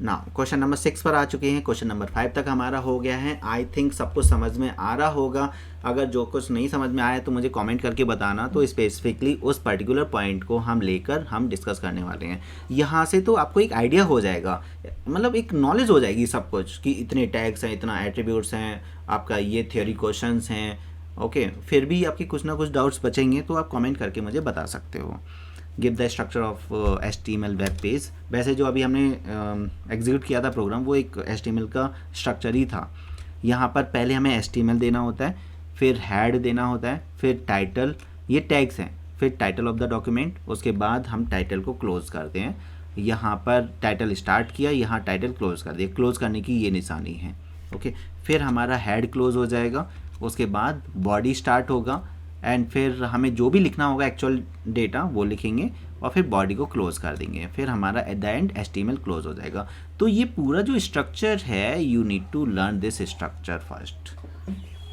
ना क्वेश्चन नंबर 6 पर आ चुके हैं। क्वेश्चन नंबर 5 तक हमारा हो गया है। आई थिंक सबको समझ में आ रहा होगा। अगर जो कुछ नहीं समझ में आया तो मुझे कमेंट करके बताना, तो स्पेसिफिकली उस पर्टिकुलर पॉइंट को हम लेकर हम डिस्कस करने वाले हैं। यहाँ से तो आपको एक आइडिया हो जाएगा, मतलब एक नॉलेज हो जाएगी सब कुछ, कि इतने टैग्स हैं, इतना एट्रीब्यूट्स हैं, आपका ये थ्योरी क्वेश्चंस हैं, ओके। फिर भी आपके कुछ ना कुछ डाउट्स बचेंगे तो आप कमेंट करके मुझे बता सकते हो। Give the structure of HTML web page. वैसे जो अभी हमने एग्जीक्यूट किया था प्रोग्राम, वो एक HTML का स्ट्रक्चर ही था। यहाँ पर पहले हमें HTML देना होता है, फिर हेड देना होता है, फिर टाइटल, ये टैग्स हैं, फिर टाइटल ऑफ द डॉक्यूमेंट, उसके बाद हम टाइटल को क्लोज करते हैं। यहाँ पर टाइटल स्टार्ट किया, यहाँ टाइटल क्लोज कर दिया, क्लोज करने की ये निशानी है, ओके। फिर हमारा हेड क्लोज हो जाएगा, उसके बाद बॉडी स्टार्ट होगा, एंड फिर हमें जो भी लिखना होगा एक्चुअल डेटा वो लिखेंगे, और फिर बॉडी को क्लोज कर देंगे, फिर हमारा at the end HTML close हो जाएगा। तो ये पूरा जो स्ट्रक्चर है, you need to learn this structure first.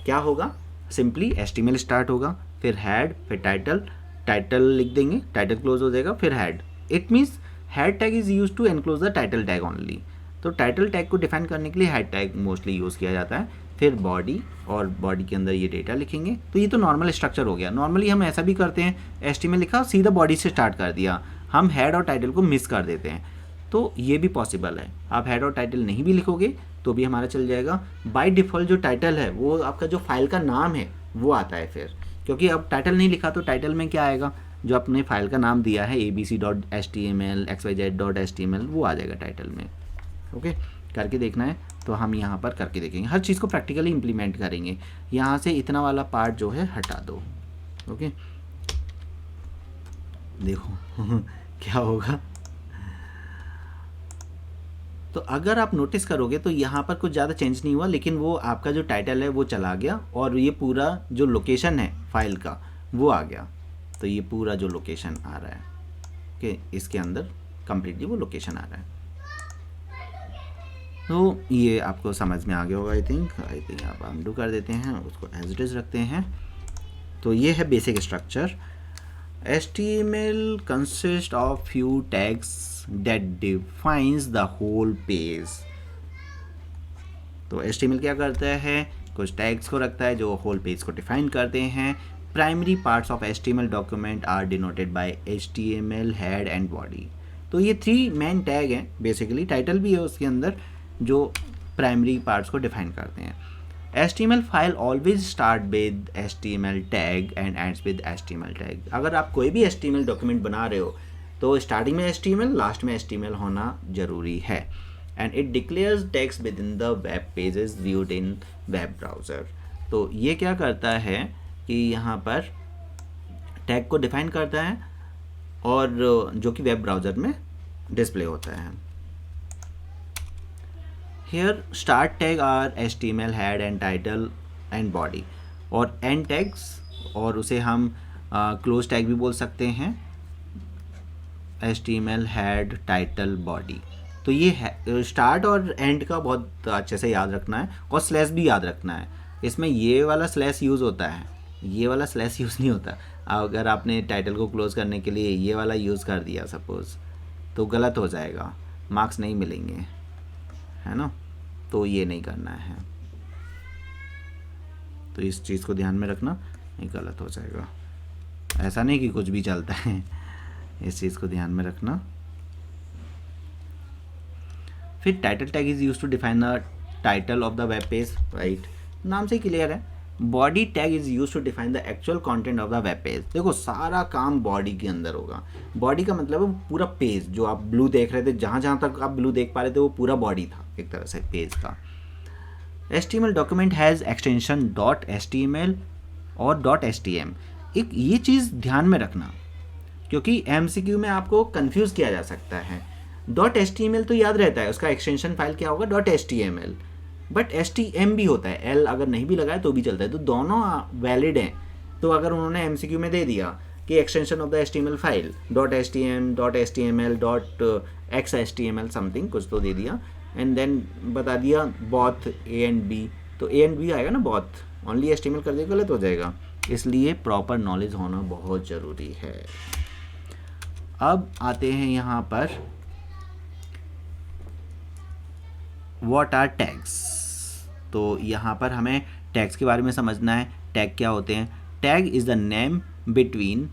क्या होगा, सिंपली HTML स्टार्ट होगा, फिर हेड, फिर टाइटल, टाइटल लिख देंगे, टाइटल क्लोज हो जाएगा, फिर head. It means head tag is use to enclose the title tag only. तो टाइटल टैग को डिफाइन करने के लिए हेड टैग मोस्टली यूज़ किया जाता है। फिर बॉडी, और बॉडी के अंदर ये डेटा लिखेंगे। तो ये तो नॉर्मल स्ट्रक्चर हो गया। नॉर्मली हम ऐसा भी करते हैं, HTML लिखा, सीधा बॉडी से स्टार्ट कर दिया, हम हेड और टाइटल को मिस कर देते हैं। तो ये भी पॉसिबल है। आप हेड और टाइटल नहीं भी लिखोगे तो भी हमारा चल जाएगा। बाय डिफ़ॉल्ट जो टाइटल है वो आपका जो फाइल का नाम है वो आता है फिर, क्योंकि अब टाइटल नहीं लिखा तो टाइटल में क्या आएगा, जो अपने फाइल का नाम दिया है abc.html xyz.html, वो आ जाएगा टाइटल में, ओके। करके देखना है तो हम यहाँ पर करके देखेंगे, हर चीज़ को प्रैक्टिकली इम्प्लीमेंट करेंगे। यहाँ से इतना वाला पार्ट जो है हटा दो, ओके। देखो क्या होगा। तो अगर आप नोटिस करोगे तो यहाँ पर कुछ ज़्यादा चेंज नहीं हुआ, लेकिन वो आपका जो टाइटल है वो चला गया, और ये पूरा जो लोकेशन है फाइल का वो आ गया। तो ये पूरा जो लोकेशन आ रहा है, ओके, इसके अंदर कंप्लीटली वो लोकेशन आ रहा है। तो ये आपको समझ में आ गया होगा। आई थिंक आप अनडू कर देते हैं, उसको एज इट इज़ रखते हैं। तो ये है basic structure. HTML consists of few tags that defines the whole page। तो HTML क्या करता है, कुछ टैग्स को रखता है जो होल पेज को डिफाइन करते हैं। Primary parts of HTML document are denoted by HTML head and body. तो ये 3 मेन टैग हैं, बेसिकली टाइटल भी है उसके अंदर, जो प्राइमरी पार्ट्स को डिफाइन करते हैं। HTML file always start with HTML tag and ends with HTML tag. अगर आप कोई भी HTML डॉक्यूमेंट बना रहे हो तो स्टार्टिंग में HTML, लास्ट में HTML होना ज़रूरी है। And it declares text with in the web pages viewed in web browser. तो ये क्या करता है कि यहाँ पर टैग को डिफाइन करता है और जो कि वेब ब्राउज़र में डिस्प्ले होता है। Here start tag are HTML head and title and body, और end tags, और उसे हम close tag भी बोल सकते हैं, HTML head title body। तो ये स्टार्ट और एंड का बहुत अच्छे से याद रखना है, और स्लैश भी याद रखना है। इसमें ये वाला स्लैश यूज़ होता है, ये वाला स्लैश यूज़ नहीं होता। अगर आपने टाइटल को क्लोज करने के लिए ये वाला यूज़ कर दिया सपोज़, तो गलत हो जाएगा, मार्क्स नहीं मिलेंगे, है ना। तो ये नहीं करना है, तो इस चीज़ को ध्यान में रखना, नहीं गलत हो जाएगा। ऐसा नहीं कि कुछ भी चलता है, इस चीज़ को ध्यान में रखना। फिर title tag is use to define the title of the web page, right, नाम से क्लियर है। Body tag is use to define the actual content of the web page. देखो सारा काम बॉडी के अंदर होगा। बॉडी का मतलब है पूरा पेज, जो आप ब्लू देख रहे थे, जहाँ जहाँ तक आप ब्लू देख पा रहे थे वो पूरा बॉडी था एक तरह से पेज का। HTML document has extension .html और .htm। एक ये चीज़ ध्यान में रखना, क्योंकि MCQ में आपको कंफ्यूज किया जा सकता है। .html तो याद रहता है, उसका एक्सटेंशन फाइल क्या होगा, .html, बट HTM भी होता है, L अगर नहीं भी लगाए तो भी चलता है, तो दोनों वैलिड हैं। तो अगर उन्होंने MCQ में दे दिया कि extension of the HTML file .htm, .html, .xhtml something कुछ तो दे दिया, एंड देन बता दिया both A and B, तो A and B आएगा ना, both ओनली HTML कर देगा, गलत हो जाएगा। इसलिए प्रॉपर नॉलेज होना बहुत ज़रूरी है। अब आते हैं यहाँ पर व्हाट आर टैग्स। तो यहाँ पर हमें टैग्स के बारे में समझना है। टैग क्या होते हैं? Tag is the name between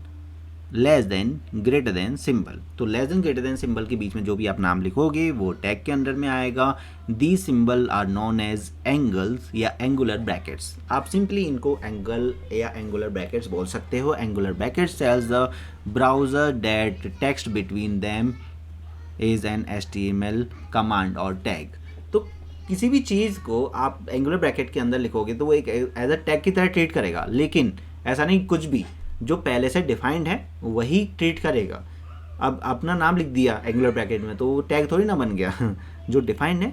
less than greater than symbol. तो less than greater than symbol के बीच में जो भी आप नाम लिखोगे वो टैग के अंडर में आएगा। The symbol are known as angles या एंगुलर ब्रैकेट्स। आप सिंपली इनको एंगल या एंगुलर ब्रैकेट्स बोल सकते हो। Angular brackets tells the browser that text between them is an HTML command और टैग। तो किसी भी चीज़ को आप एंगुलर ब्रैकेट के अंदर लिखोगे तो वो एक एज अ टैग की तरह ट्रीट करेगा, लेकिन ऐसा नहीं, कुछ भी जो पहले से डिफाइंड है वही ट्रीट करेगा। अब अपना नाम लिख दिया एंगुलर ब्रैकेट में तो वो टैग थोड़ी ना बन गया जो डिफाइंड है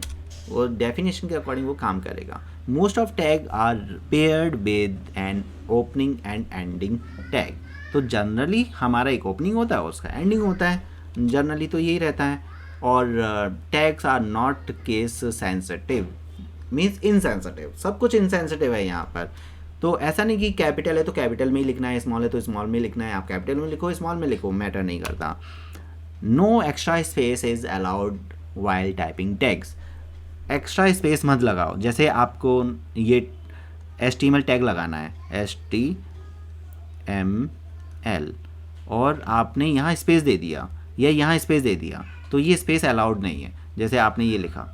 वो डेफिनेशन के अकॉर्डिंग वो काम करेगा। Most of tag are paired with an opening and ending tag. तो जनरली हमारा एक ओपनिंग होता है, उसका एंडिंग होता है, जनरली तो यही रहता है। और tags are not case sensitive, means insensitive. सब कुछ इनसेंसिटिव है यहाँ पर। तो ऐसा नहीं कि कैपिटल है तो कैपिटल में ही लिखना है, स्मॉल है तो स्मॉल में लिखना है। आप कैपिटल में लिखो, स्मॉल में लिखो, मैटर नहीं करता। No extra space is allowed while typing tags. Extra space मत लगाओ। जैसे आपको ये HTML टैग लगाना है HTML और आपने यहाँ स्पेस दे दिया या यहाँ स्पेस दे दिया, तो ये स्पेस अलाउड नहीं है। जैसे आपने ये लिखा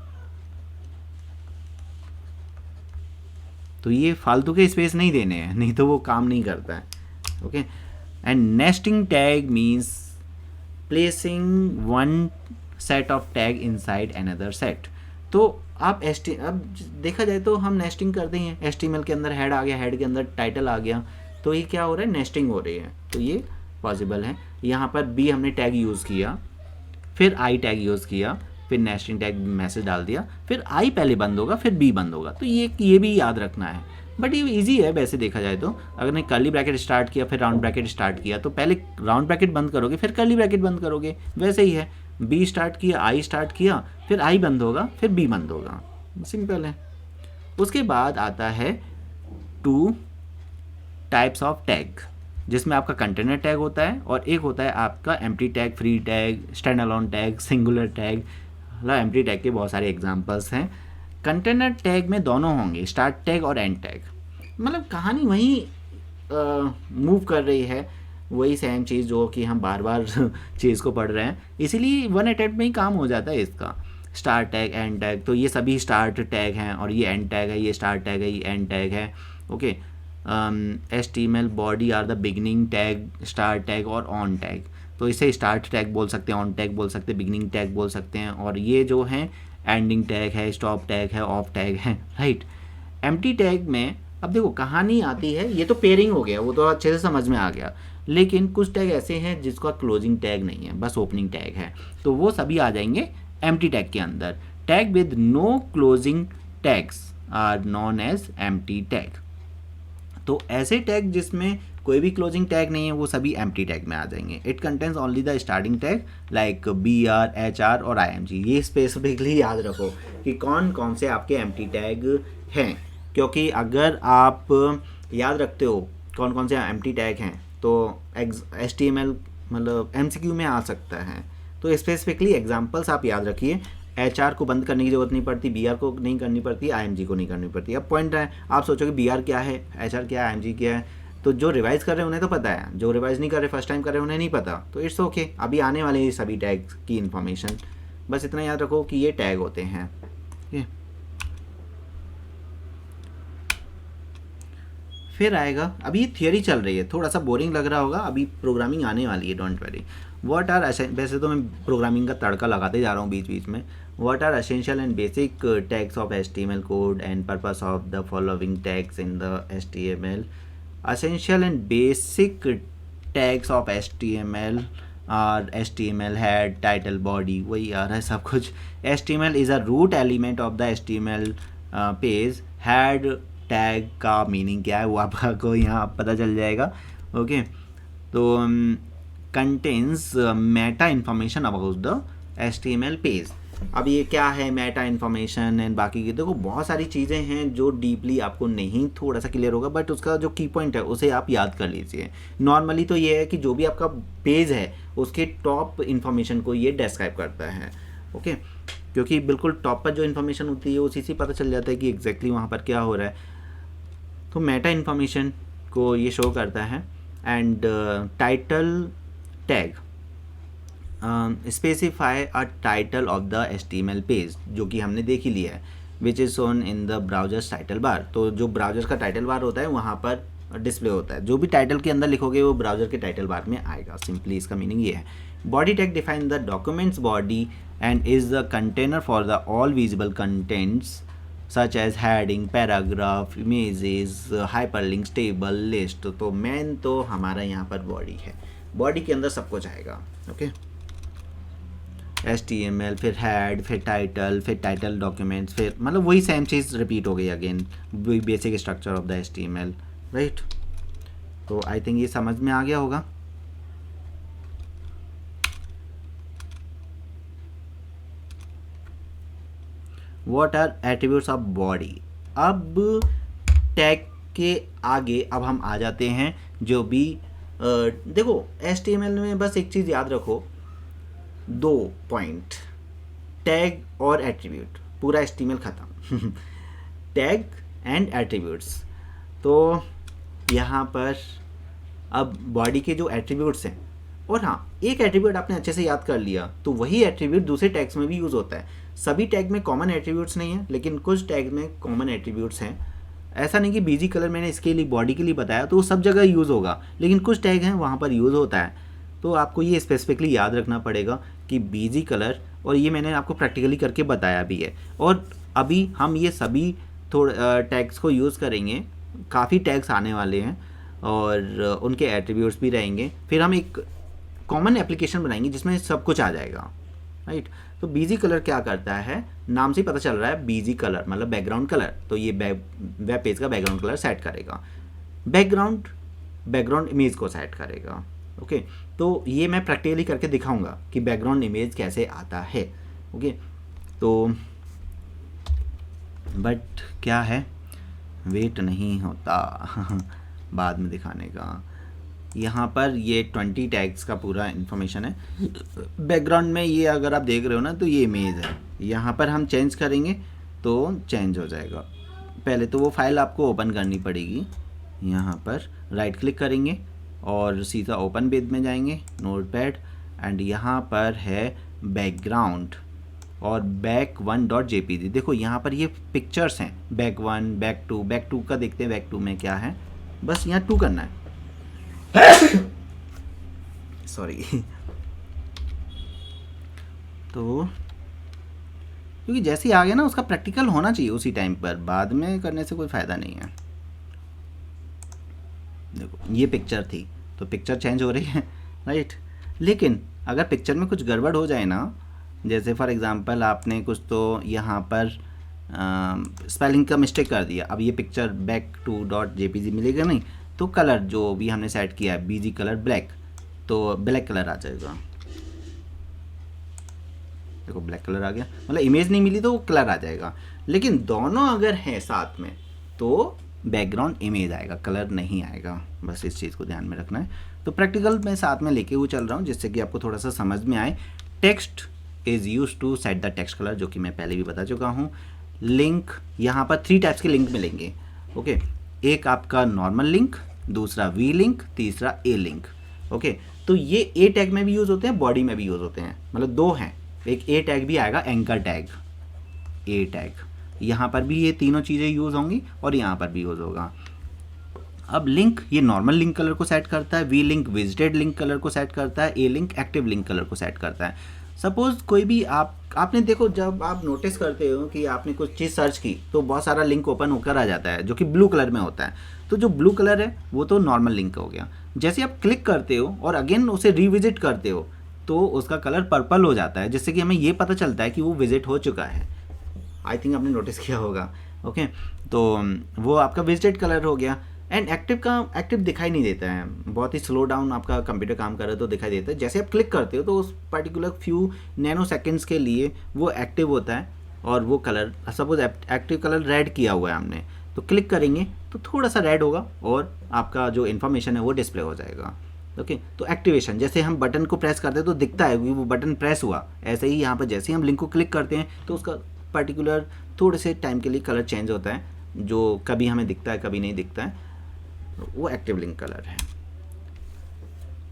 तो ये फालतू के स्पेस नहीं देने हैं, नहीं तो वो काम नहीं करता है। Okay. And nesting tag means placing one set of tag inside another set. तो आप अब देखा जाए तो हम नेस्टिंग करते हैं। HTML के अंदर हेड आ गया, हेड के अंदर टाइटल आ गया, तो ये क्या हो रहा है, नेस्टिंग हो रही है। तो ये पॉसिबल है। यहाँ पर B हमने टैग यूज़ किया, फिर I टैग यूज़ किया, फिर नेस्टिंग टैग मैसेज डाल दिया, फिर I पहले बंद होगा फिर B बंद होगा। तो ये भी याद रखना है। बट ये इजी है वैसे देखा जाए तो। अगर ने कर्ली ब्रैकेट स्टार्ट किया फिर राउंड ब्रैकेट स्टार्ट किया, तो पहले राउंड ब्रैकेट बंद करोगे फिर कर्ली ब्रैकेट बंद करोगे, वैसे ही है। B स्टार्ट किया, I स्टार्ट किया, फिर I बंद होगा, फिर B बंद होगा, सिंपल है। उसके बाद आता है 2 टाइप्स ऑफ टैग। जिसमें आपका कंटेनर टैग होता है और एक होता है आपका empty tag, free tag, stand alone tag, singular tag. मतलब एम्प्टी टैग के बहुत सारे एग्जांपल्स हैं। कंटेनर टैग में दोनों होंगे, स्टार्ट टैग और एंड टैग। मतलब कहानी वही मूव कर रही है, वही सेम चीज़ जो कि हम बार बार चीज़ को पढ़ रहे हैं, इसीलिए वन अटैम्प्ट में ही काम हो जाता है इसका। स्टार्ट टैग, एंड टैग, तो ये सभी स्टार्ट टैग हैं और ये एंड टैग है, ये स्टार्ट टैग है, ये एंड टैग है। Okay, HTML body are the beginning tag, start tag और ऑन टैग। तो इसे स्टार्ट टैग बोल सकते हैं, ऑन टैग बोल सकते हैं, बिगनिंग टैग बोल सकते हैं, और ये जो है एंडिंग टैग है, स्टॉप टैग है, ऑफ टैग है, राइट। एम्प्टी टैग में अब देखो कहानी आती है, ये तो पेयरिंग हो गया, वो तो अच्छे से समझ में आ गया, लेकिन कुछ टैग ऐसे हैं जिसका क्लोजिंग टैग नहीं है, बस ओपनिंग टैग है, तो वो सभी आ जाएंगे एम्प्टी टैग के अंदर। Tag with no closing tags are known as empty tag. तो ऐसे टैग जिसमें कोई भी क्लोजिंग टैग नहीं है वो सभी एम्प्टी टैग में आ जाएंगे। It contains only the starting tag like BR, HR और IMG। ये स्पेसिफिकली याद रखो कि कौन कौन से आपके एम्प्टी टैग हैं, क्योंकि अगर आप याद रखते हो कौन कौन से एम्प्टी टैग हैं तो HTML मतलब MCQ में आ सकता है। तो स्पेसिफिकली एग्जाम्पल्स आप याद रखिए। HR को बंद करने की जरूरत नहीं पड़ती, BR को नहीं करनी पड़ती, IMG को नहीं करनी पड़ती। अब पॉइंट है, आप सोचोगे BR क्या है, HR क्या है, IMG क्या है, तो जो रिवाइज कर रहे हैं उन्हें तो पता है, जो रिवाइज नहीं कर रहे, फर्स्ट टाइम कर रहे हैं, उन्हें नहीं पता, तो इट्स ओके। अभी आने वाले ये सभी टैग की इन्फॉर्मेशन बस इतना याद रखो कि ये टैग होते हैं। फिर आएगा, अभी थियरी चल रही है, थोड़ा सा बोरिंग लग रहा होगा, अभी प्रोग्रामिंग आने वाली है, डोंट वरी। व्हाट आर, वैसे तो मैं प्रोग्रामिंग का तड़का लगाते जा रहा हूँ बीच बीच में। What are essential and basic tags of HTML code and purpose of the following tags in the HTML। Essential and basic tags of HTML और HTML हेड, टाइटल, बॉडी, वही आ रहा है सब कुछ। HTML is a root element of the HTML page. Head tag का meaning क्या है वो आपको यहाँ पता चल जाएगा। ओके, तो contains Meta information about the HTML page. अब ये क्या है मेटा इन्फॉर्मेशन एंड बाकी की, देखो बहुत सारी चीज़ें हैं जो डीपली आपको नहीं थोड़ा सा क्लियर होगा, बट उसका जो की पॉइंट है उसे आप याद कर लीजिए। नॉर्मली तो ये है कि जो भी आपका पेज है उसके टॉप इन्फॉर्मेशन को ये डिस्क्राइब करता है। ओके, क्योंकि बिल्कुल टॉप पर जो इन्फॉर्मेशन होती है उसी से पता चल जाता है कि एग्जैक्टली वहाँ पर क्या हो रहा है। तो मेटा इन्फॉर्मेशन को ये शो करता है। And title tag specify a title of the HTML page, जो कि हमने देख ही लिया है, which is shown in the browsers title bar. तो जो ब्राउजर का टाइटल बार होता है वहाँ पर डिस्प्ले होता है, जो भी टाइटल के अंदर लिखोगे वो ब्राउजर के टाइटल बार में आएगा। सिंपली इसका मीनिंग ये है। Body tag define the documents body and is the container for the all visible contents such as heading, paragraph, images, hyperlinks, table, list. तो मेन तो हमारा यहाँ पर बॉडी है, बॉडी के अंदर सब कुछ आएगा। ओके, HTML, फिर हेड, फिर टाइटल डॉक्यूमेंट्स, फिर मतलब वही सेम चीज़ रिपीट हो गई अगेन, वही basic structure of the HTML, right. तो आई थिंक ये समझ में आ गया होगा। What are attributes of body. अब टैग के आगे अब हम आ जाते हैं जो भी देखो HTML में बस एक चीज़ याद रखो, 2 पॉइंट, टैग और एट्रीब्यूट, पूरा HTML ख़त्म। Tag and attributes. तो यहाँ पर अब बॉडी के जो एट्रीब्यूट्स हैं, और हाँ एक एट्रीब्यूट आपने अच्छे से याद कर लिया तो वही एट्रीब्यूट दूसरे टैग्स में भी यूज़ होता है। सभी टैग में कॉमन एट्रीब्यूट्स नहीं है, लेकिन कुछ टैग में कॉमन एट्रीब्यूट्स हैं। ऐसा नहीं कि बीजी कलर मैंने इसके लिए बॉडी के लिए बताया तो वो सब जगह यूज़ होगा, लेकिन कुछ टैग हैं वहाँ पर यूज़ होता है। तो आपको ये स्पेसिफिकली याद रखना पड़ेगा कि बीजी कलर, और ये मैंने आपको प्रैक्टिकली करके बताया भी है। और अभी हम ये सभी टैग्स को यूज़ करेंगे, काफ़ी टैग्स आने वाले हैं और उनके एट्रीब्यूट्स भी रहेंगे। फिर हम एक कॉमन एप्लीकेशन बनाएंगे जिसमें सब कुछ आ जाएगा, राइट। तो बीजी कलर क्या करता है, नाम से ही पता चल रहा है, बीजी कलर मतलब बैकग्राउंड कलर। तो ये वेब पेज का बैकग्राउंड कलर सेट करेगा, बैकग्राउंड इमेज को सेट करेगा। ओके, तो ये मैं प्रैक्टिकली करके दिखाऊंगा कि बैकग्राउंड इमेज कैसे आता है। ओके, तो बट क्या है, वेट नहीं होता बाद में दिखाने का। यहाँ पर ये 20 टैग्स का पूरा इन्फॉर्मेशन है। बैकग्राउंड में ये अगर आप देख रहे हो ना तो ये इमेज है, यहाँ पर हम चेंज करेंगे तो चेंज हो जाएगा। पहले तो वो फाइल आपको ओपन करनी पड़ेगी, यहाँ पर राइट क्लिक करेंगे और सीधा ओपन पेज में जाएंगे, नोटपैड, एंड यहाँ पर है बैकग्राउंड और back1.jpg। देखो यहाँ पर ये पिक्चर्स हैं, back1, back2, back2 का देखते हैं back2 में क्या है, बस यहाँ 2 करना है। सॉरी तो क्योंकि जैसे ही आ गया ना उसका प्रैक्टिकल होना चाहिए उसी टाइम पर, बाद में करने से कोई फ़ायदा नहीं है। देखो ये पिक्चर थी तो पिक्चर चेंज हो रही है, राइट। लेकिन अगर पिक्चर में कुछ गड़बड़ हो जाए ना, जैसे फॉर एग्ज़ाम्पल आपने कुछ तो यहाँ पर स्पेलिंग का मिस्टेक कर दिया, अब ये पिक्चर back2.jpg मिलेगा नहीं, तो कलर जो भी हमने सेट किया है बीजी कलर ब्लैक, तो ब्लैक कलर आ जाएगा। देखो ब्लैक कलर आ गया, मतलब इमेज नहीं मिली तो वो कलर आ जाएगा। लेकिन दोनों अगर हैं साथ में तो बैकग्राउंड इमेज आएगा, कलर नहीं आएगा, बस इस चीज़ को ध्यान में रखना है। तो प्रैक्टिकल मैं साथ में लेके हुए चल रहा हूँ जिससे कि आपको थोड़ा सा समझ में आए। Text is use to set the text colour, जो कि मैं पहले भी बता चुका हूँ। लिंक, यहाँ पर 3 टाइप्स के लिंक मिलेंगे, ओके। एक आपका नॉर्मल लिंक, दूसरा वी लिंक, तीसरा ए लिंक, ओके। तो ये ए टैग में भी यूज़ होते हैं, बॉडी में भी यूज़ होते हैं, मतलब 2 हैं। एक ए टैग भी आएगा, एंकर टैग, ए टैग, यहाँ पर भी ये तीनों चीज़ें यूज़ होंगी और यहाँ पर भी यूज़ होगा। अब लिंक ये नॉर्मल लिंक कलर को सेट करता है, V link visited link colour को सेट करता है, A link active link colour को सेट करता है। सपोज़ कोई भी आपने देखो, जब आप नोटिस करते हो कि आपने कुछ चीज़ सर्च की तो बहुत सारा लिंक ओपन होकर आ जाता है जो कि ब्लू कलर में होता है, तो जो ब्लू कलर है वो तो नॉर्मल लिंक हो गया। जैसे आप क्लिक करते हो और अगेन उसे रिविजिट करते हो तो उसका कलर पर्पल हो जाता है, जिससे कि हमें ये पता चलता है कि वो विजिट हो चुका है। आई थिंक आपने नोटिस किया होगा, ओके। तो वो आपका विजिटेड कलर हो गया। एंड एक्टिव दिखाई नहीं देता है, बहुत ही स्लो डाउन आपका कंप्यूटर काम कर रहा है तो दिखाई देता है। जैसे आप क्लिक करते हो तो उस पर्टिकुलर फ्यू नैनो सेकेंड्स के लिए वो एक्टिव होता है और वो colour, suppose active colour red किया हुआ है हमने, तो क्लिक करेंगे तो थोड़ा सा रेड होगा और आपका जो इन्फॉर्मेशन है वो डिस्प्ले हो जाएगा, ओके। तो एक्टिवेशन, जैसे हम बटन को प्रेस करते हैं तो दिखता है कि वो बटन प्रेस हुआ, ऐसे ही यहाँ पर जैसे ही हम लिंक को क्लिक करते हैं तो उसका पर्टिकुलर थोड़े से टाइम के लिए कलर चेंज होता है, जो कभी हमें दिखता है कभी नहीं दिखता है, वो एक्टिव लिंक कलर है।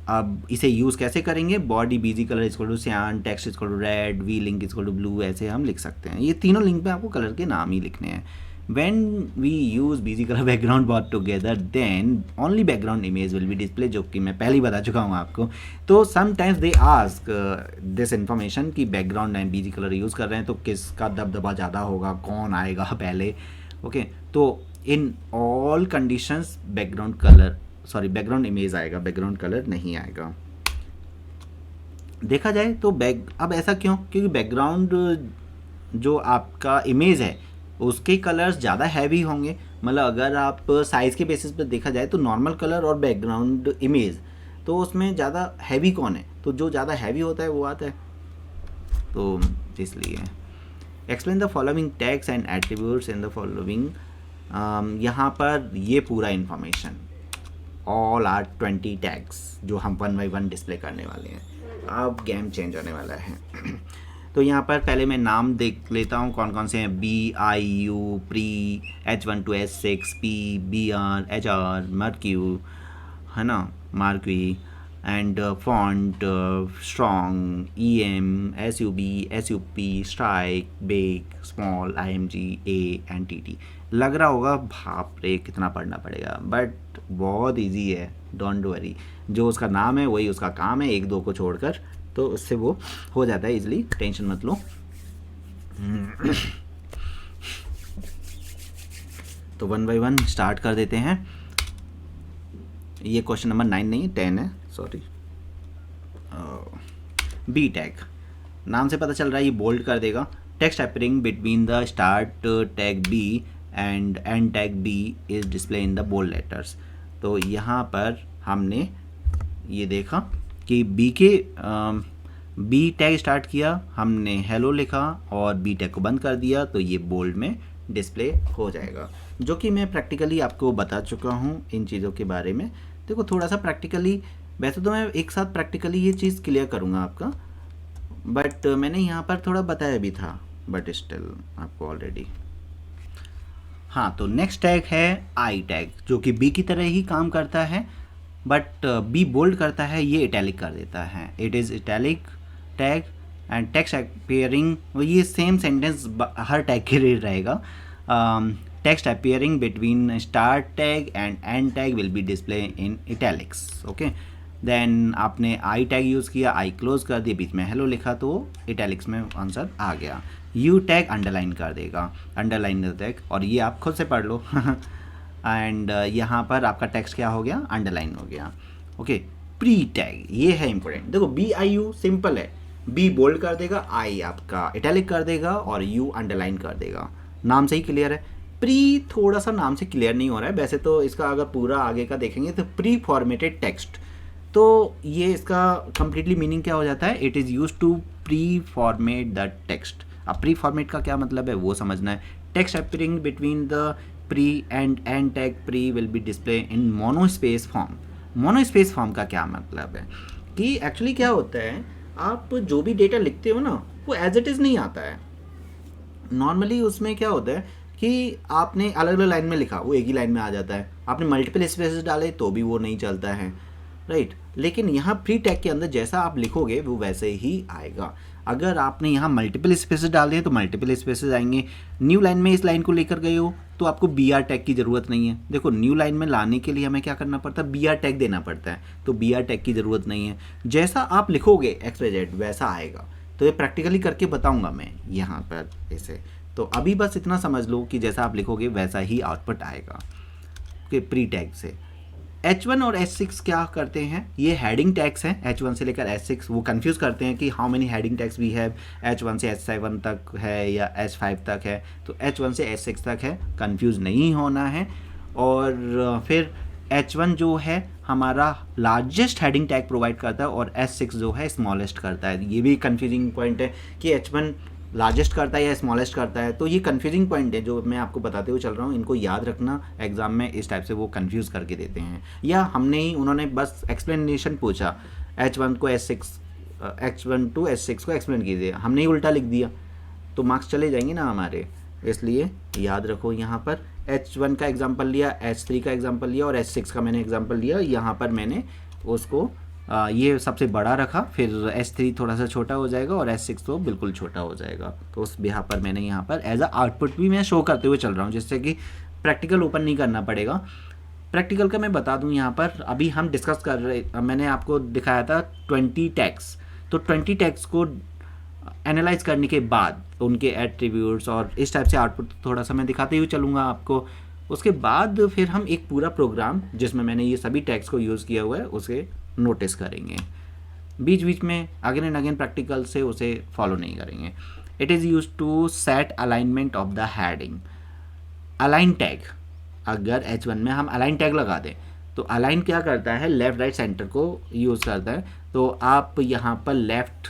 अब इसे यूज़ कैसे करेंगे, body BG colour equal to cyan, text equal to red, V link equal to blue, ऐसे हम लिख सकते हैं। ये तीनों लिंक पे आपको कलर के नाम ही लिखने हैं। When we use busy color background both together, then only background image will be displayed, जो कि मैं पहले ही बता चुका हूँ आपको। तो sometimes they ask this information कि background and busy color use कर रहे हैं तो किसका दबदबा ज़्यादा होगा, कौन आएगा पहले, ओके। तो in all conditions background image आएगा, background color नहीं आएगा। देखा जाए तो अब ऐसा क्यों, क्योंकि बैकग्राउंड जो आपका इमेज है उसके कलर्स ज़्यादा हैवी होंगे। मतलब अगर आप साइज़ के बेसिस पर देखा जाए तो नॉर्मल कलर और बैकग्राउंड इमेज, तो उसमें ज़्यादा हैवी कौन है, तो जो ज़्यादा हैवी होता है वो आता है, तो इसलिए explain the following tags and attributes in the following. यहाँ पर ये पूरा इन्फॉर्मेशन, ऑल आर 20 टैग्स जो हम 1 by 1 डिस्प्ले करने वाले हैं। अब गेम चेंज होने वाला है। तो यहाँ पर पहले मैं नाम देख लेता हूँ कौन कौन से हैं। BIU, pre, H1 to H6, P, BR, HR, marquee, है ना, marquee, and font, strong, EM, SUB, SUP, strike, big, small, IMG, A and TT। लग रहा होगा बाप रे कितना पढ़ना पड़ेगा, बट बहुत इजी है, डोंट वरी। जो उसका नाम है वही उसका काम है, 1-2 को छोड़कर, तो उससे वो हो जाता है इजीली, टेंशन मत लो। तो 1 by 1 स्टार्ट कर देते हैं। ये क्वेश्चन नंबर 9 नहीं 10 है, सॉरी। बी टैग, नाम से पता चल रहा है ये बोल्ड कर देगा। Text appearing between the start tag B and end tag B is display in the bold letters. तो यहाँ पर हमने ये देखा कि बी टैग स्टार्ट किया, हमने हेलो लिखा और बी टैग को बंद कर दिया, तो ये बोल्ड में डिस्प्ले हो जाएगा, जो कि मैं प्रैक्टिकली आपको बता चुका हूँ इन चीज़ों के बारे में। देखो थोड़ा सा प्रैक्टिकली, वैसे तो मैं एक साथ प्रैक्टिकली ये चीज़ क्लियर करूँगा आपका, बट मैंने यहाँ पर थोड़ा बताया भी था, बट स्टिल आपको ऑलरेडी। हाँ, तो नेक्स्ट टैग है आई टैग, जो कि बी की तरह ही काम करता है, बट बी बोल्ड करता है, ये इटैलिक कर देता है। It is italic tag and text appearing, ये सेम सेंटेंस हर टैग के लिए रहेगा। Text appearing between start tag and end tag will be display in italics. Okay, then आपने आई टैग यूज़ किया, आई क्लोज कर दिया, बीच में हेलो लिखा तो इटैलिक्स में आंसर आ गया। यू टैग अंडरलाइन कर देगा, अंडरलाइन टैग, और ये आप खुद से पढ़ लो एंड यहाँ पर आपका टेक्स्ट क्या हो गया, अंडरलाइन हो गया। ओके, प्री टैग ये है इंपॉर्टेंट। देखो बी आई यू सिंपल है, बी बोल्ड कर देगा, आई आपका इटैलिक कर देगा और यू अंडरलाइन कर देगा। नाम से ही क्लियर है। प्री थोड़ा सा नाम से क्लियर नहीं हो रहा है, वैसे तो इसका अगर पूरा आगे का देखेंगे तो प्री फॉर्मेटेड टेक्स्ट, तो ये इसका कंप्लीटली मीनिंग क्या हो जाता है, it is use to preformat the text. अब प्री फॉर्मेट का क्या मतलब है वो समझना है। Text appearing between the pre end tag pre will be display in monospace form. Monospace form का क्या मतलब है कि एक्चुअली क्या होता है, आप जो भी डेटा लिखते हो ना वो एज इट इज़ नहीं आता है। नॉर्मली उसमें क्या होता है कि आपने अलग अलग लाइन में लिखा, वो एक ही लाइन में आ जाता है। आपने मल्टीपल स्पेसेस डाले तो भी वो नहीं चलता है, राइट। लेकिन यहाँ प्री टैग के अंदर जैसा आप लिखोगे वो वैसे ही आएगा। अगर आपने यहाँ मल्टीपल स्पेसेस डाल दिए तो मल्टीपल स्पेसेस आएंगे। न्यू लाइन में इस लाइन को लेकर गए हो तो आपको बी आर टैग की ज़रूरत नहीं है। देखो न्यू लाइन में लाने के लिए हमें क्या करना पड़ता है, बी आर टैग देना पड़ता है, तो बी आर टैग की ज़रूरत नहीं है। जैसा आप लिखोगे एक्स वाई जेड वैसा आएगा। तो ये प्रैक्टिकली करके बताऊँगा मैं यहाँ पर इसे। तो अभी बस इतना समझ लो कि जैसा आप लिखोगे वैसा ही आउटपुट आएगा कि प्री टैग से। H1 और H6 क्या करते हैं, ये हेडिंग टैग्स हैं। H1 से लेकर H6 वो कंफ्यूज करते हैं कि how many heading tags we have, H1 से H7 तक है या H5 तक है, तो H1 से H6 तक है, कंफ्यूज नहीं होना है। और फिर H1 जो है हमारा लार्जेस्ट हेडिंग टैग प्रोवाइड करता है और H6 जो है स्मॉलेस्ट करता है। ये भी कंफ्यूजिंग पॉइंट है कि H1 लार्जेस्ट करता है या स्मॉलेस्ट करता है, तो ये कंफ्यूजिंग पॉइंट है जो मैं आपको बताते हुए चल रहा हूँ। इनको याद रखना, एग्जाम में इस टाइप से वो कंफ्यूज करके देते हैं। या हमने ही, उन्होंने बस एक्सप्लेनेशन पूछा, H1 को H6, H1 टू H6 को एक्सप्लेन कीजिए, हमने ही उल्टा लिख दिया तो मार्क्स चले जाएंगे ना हमारे। इसलिए याद रखो, यहाँ पर H1 का एग्जाम्पल लिया, H3 का एग्जाम्पल लिया और H6 का मैंने एग्जाम्पल लिया। यहाँ पर मैंने उसको ये सबसे बड़ा रखा, फिर S3 थोड़ा सा छोटा हो जाएगा और S6 तो बिल्कुल छोटा हो जाएगा। तो उस बिहार पर मैंने यहाँ पर एज अ आउटपुट भी मैं शो करते हुए चल रहा हूँ, जिससे कि प्रैक्टिकल ओपन नहीं करना पड़ेगा। प्रैक्टिकल का मैं बता दूँ यहाँ पर, अभी हम डिस्कस कर रहे, मैंने आपको दिखाया था 20 टैग्स। तो 20 टैग्स को एनालाइज करने के बाद उनके एट्रीब्यूट्स और इस टाइप से आउटपुट थोड़ा सा मैं दिखाते हुए चलूँगा आपको। उसके बाद फिर हम एक पूरा प्रोग्राम जिसमें मैंने ये सभी टैग्स को यूज़ किया हुआ है उसे नोटिस करेंगे। बीच बीच में अगेन एंड अगेन प्रैक्टिकल से उसे फॉलो नहीं करेंगे। It is use to set alignment of the heading. Align tag, अगर H1 में हम अलाइन टैग लगा दें तो अलाइन क्या करता है, लेफ़्ट राइट सेंटर को यूज़ करता है। तो आप यहाँ पर लेफ़्ट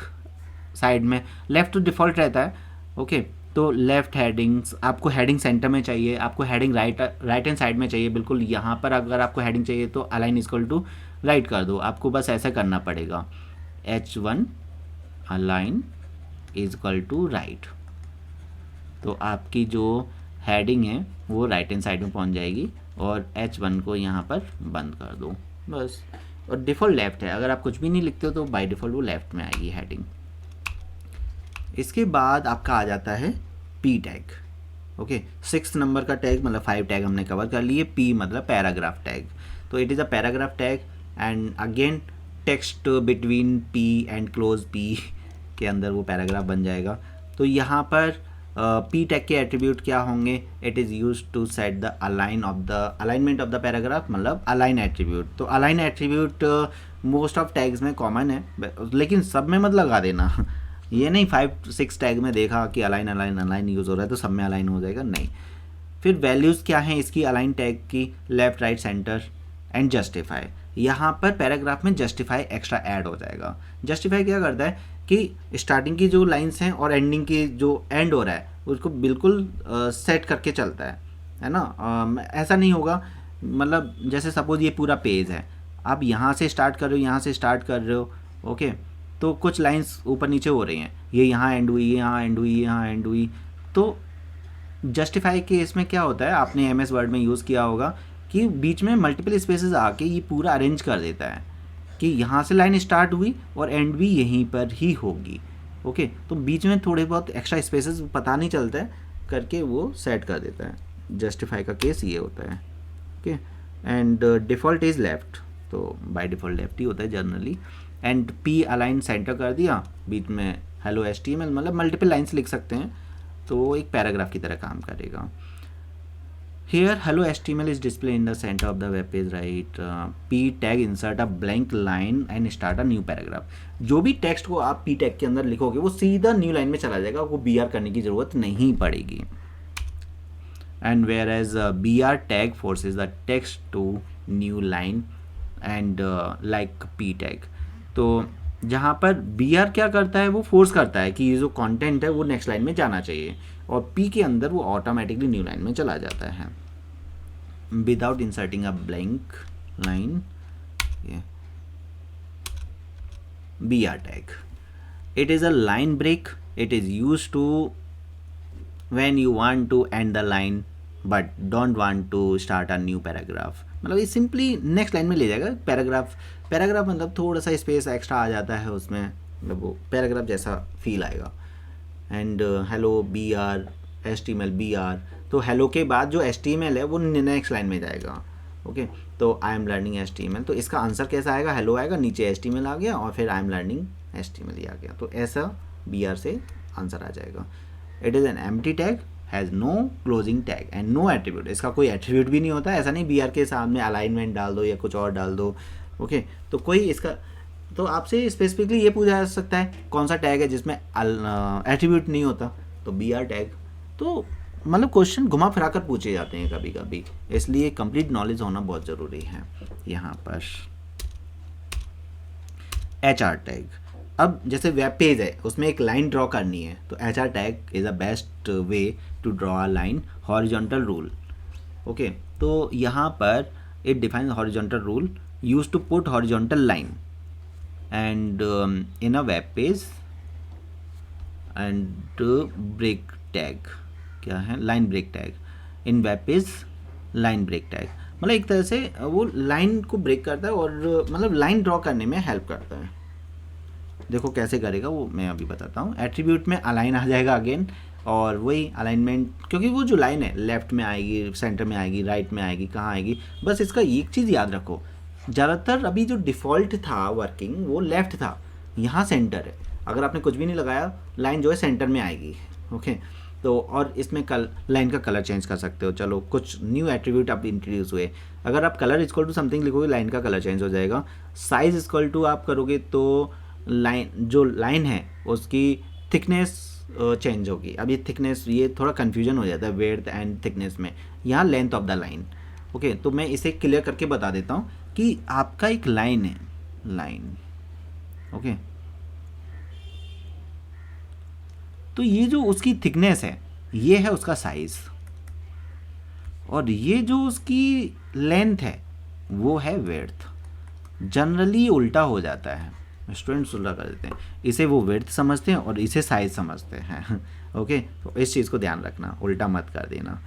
साइड में, लेफ़्ट तो डिफ़ॉल्ट रहता है, ओके। तो लेफ़्ट हेडिंग्स आपको हेडिंग सेंटर में चाहिए, आपको हेडिंग राइट हैंड साइड में चाहिए बिल्कुल। यहाँ पर अगर आपको हेडिंग चाहिए तो अलाइन इक्वल टू राइट कर दो, आपको बस ऐसा करना पड़ेगा, H1 align equal to right. तो आपकी जो हेडिंग है वो राइट हैंड साइड में पहुंच जाएगी और H1 को यहाँ पर बंद कर दो बस। और डिफ़ॉल्ट लेफ़्ट है, अगर आप कुछ भी नहीं लिखते हो तो बाय डिफ़ॉल्ट वो लेफ़्ट में आएगी हेडिंग। इसके बाद आपका आ जाता है P टैग, ओके। 6 नंबर का टैग, मतलब 5 टैग हमने कवर कर लिए। P मतलब पैराग्राफ टैग, तो it is a paragraph tag and again text between P and close P के अंदर वो पैराग्राफ बन जाएगा। तो यहाँ पर P टैग के एट्रीब्यूट क्या होंगे, it is use to set the alignment of the paragraph, मतलब अलाइन एट्रीब्यूट। तो align attribute most of tags में कॉमन है, लेकिन सब में मत लगा देना। ये नहीं 5-6 टैग में देखा कि अलाइन यूज़ हो रहा है तो सब में अलाइन हो जाएगा, नहीं। फिर वैल्यूज़ क्या हैं इसकी अलाइन टैग की, left right centre and justify. यहाँ पर पैराग्राफ में जस्टिफाई एक्स्ट्रा ऐड हो जाएगा। जस्टिफाई क्या करता है कि स्टार्टिंग की जो लाइंस हैं और एंडिंग की जो एंड हो रहा है उसको बिल्कुल सेट करके चलता है ना। ऐसा नहीं होगा, मतलब जैसे सपोज ये पूरा पेज है आप यहाँ से स्टार्ट कर रहे हो, यहाँ से स्टार्ट कर रहे हो, ओके, तो कुछ लाइंस ऊपर नीचे हो रही हैं, ये यहाँ एंड हुई, ये यहाँ एंड हुई, ये यहाँ एंड हुई। तो जस्टिफाई के इसमें क्या होता है, आपने एम एस वर्ड में यूज़ किया होगा कि बीच में मल्टीपल स्पेसेस आके ये पूरा अरेंज कर देता है कि यहाँ से लाइन स्टार्ट हुई और एंड भी यहीं पर ही होगी, ओके। तो बीच में थोड़े बहुत एक्स्ट्रा स्पेसेस पता नहीं चलता है करके वो सेट कर देता है। जस्टिफाई का केस ये होता है, okay. And default is left, तो बाय डिफ़ॉल्ट लेफ्ट ही होता है generally. And P align centre कर दिया, बीच में हेलो HTML, मतलब मल्टीपल लाइन्स लिख सकते हैं, तो एक पैराग्राफ की तरह काम करेगा। Here hello HTML is displayed in the center of the web page, right? P tag insert a blank line and start a new paragraph. जो भी टेक्स्ट को आप P tag के अंदर लिखोगे वो सीधा न्यू लाइन में चला जाएगा, आपको BR करने की ज़रूरत नहीं पड़ेगी। And whereas BR tag forces the text to new line and like P tag, तो जहाँ पर BR क्या करता है, वो फोर्स करता है कि ये जो कंटेंट है वो नेक्स्ट लाइन में जाना चाहिए, और P के अंदर वो ऑटोमेटिकली न्यू लाइन में चला जाता है without inserting a blank line. BR tag, it is a line break, it is use to when you want to end the line but don't want to start a new paragraph. मतलब ये simply next line में ले जाएगा। Paragraph मतलब थोड़ा सा space extra आ जाता है उसमें, मतलब वो पैराग्राफ जैसा फील आएगा। And hello BR HTML BR, तो हेलो के बाद जो HTML है वो नेक्स्ट लाइन में जाएगा, ओके। तो आई एम लर्निंग HTML, तो इसका आंसर कैसा आएगा, हेलो आएगा, नीचे HTML आ गया और फिर आई एम लर्निंग HTML ही आ गया, तो ऐसा BR से आंसर आ जाएगा। It is an empty tag, has no closing tag and no attribute, इसका कोई एट्रीब्यूट भी नहीं होता, ऐसा नहीं BR के सामने अलाइनमेंट डाल दो या कुछ और डाल दो, ओके। तो कोई इसका, तो आपसे स्पेसिफिकली ये पूछा जा सकता है कौन सा टैग है जिसमें एट्रीब्यूट नहीं होता, तो BR टैग। तो मतलब क्वेश्चन घुमा फिरा कर पूछे जाते हैं कभी कभी, इसलिए कंप्लीट नॉलेज होना बहुत ज़रूरी है यहाँ पर। HR टैग, अब जैसे वेब पेज है उसमें एक लाइन ड्रॉ करनी है, तो HR tag is a best way to draw a line horizontal rule, okay. तो यहाँ पर it defines horizontal rule use to put horizontal line and in a web page and break tag, क्या है, line break tag in web page, line break tag मतलब एक तरह से वो लाइन को ब्रेक करता है और मतलब लाइन ड्रॉ करने में हेल्प करता है। देखो कैसे करेगा वो मैं अभी बताता हूँ। एट्रीब्यूट में अलाइन आ जाएगा अगेन, और वही अलाइनमेंट, क्योंकि वो जो लाइन है लेफ्ट में आएगी, सेंटर में आएगी, राइट में आएगी, कहाँ आएगी, बस इसका एक चीज़ याद रखो, ज़्यादातर अभी जो डिफ़ॉल्ट था वर्किंग वो लेफ़्ट था, यहाँ सेंटर है, अगर आपने कुछ भी नहीं लगाया लाइन जो है सेंटर में आएगी, ओके। तो और इसमें लाइन का कलर चेंज कर सकते हो, चलो कुछ न्यू एट्रीब्यूट अब इंट्रोड्यूस हुए, अगर आप कलर इक्वल टू समथिंग लिखोगे लाइन का कलर चेंज हो जाएगा। साइज़ इक्वल टू आप करोगे तो लाइन है उसकी थिकनेस चेंज होगी। अब ये थिकनेस, ये थोड़ा कन्फ्यूजन हो जाता है विड्थ एंड थिकनेस में, यहाँ length of the line, okay. तो मैं इसे क्लियर करके बता देता हूँ कि आपका एक लाइन है, लाइन, ओके। तो ये जो उसकी थिकनेस है ये है उसका साइज, और ये जो उसकी लेंथ है वो है विड्थ। जनरली उल्टा हो जाता है, स्टूडेंट्स उल्टा कर देते हैं, इसे वो विड्थ समझते हैं और इसे साइज समझते हैं, ओके। तो इस चीज़ को ध्यान रखना, उल्टा मत कर देना।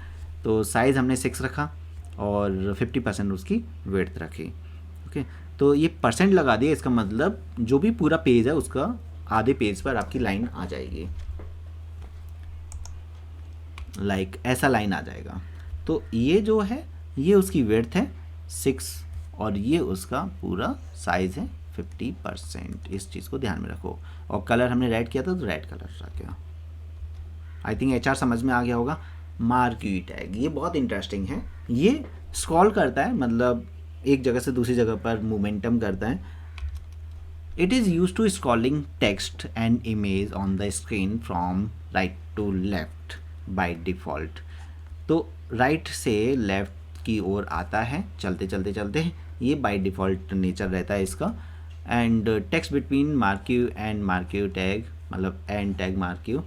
तो साइज़ हमने 6 रखा और 50% उसकी विड्थ रखी, ओके। तो ये परसेंट लगा दिया, इसका मतलब जो भी पूरा पेज है उसका आधे पेज पर आपकी लाइन आ जाएगी, लाइक ऐसा लाइन आ जाएगा। तो ये जो है ये उसकी विड्थ है 6 और ये उसका पूरा साइज़ है 50%। इस चीज़ को ध्यान में रखो। और कलर हमने रेड किया था तो रेड कलर रखा। आई थिंक HR समझ में आ गया होगा। मार्क्यू टैग ये बहुत इंटरेस्टिंग है, ये स्क्रॉल करता है, मतलब एक जगह से दूसरी जगह पर मोमेंटम करता है। It is use to scrolling text and image on the screen from right to left by default. तो राइट से लेफ़्ट की ओर आता है चलते चलते चलते, ये बाय डिफ़ॉल्ट नेचर रहता है इसका। And text between marquee and marquee tag, मतलब end tag marquee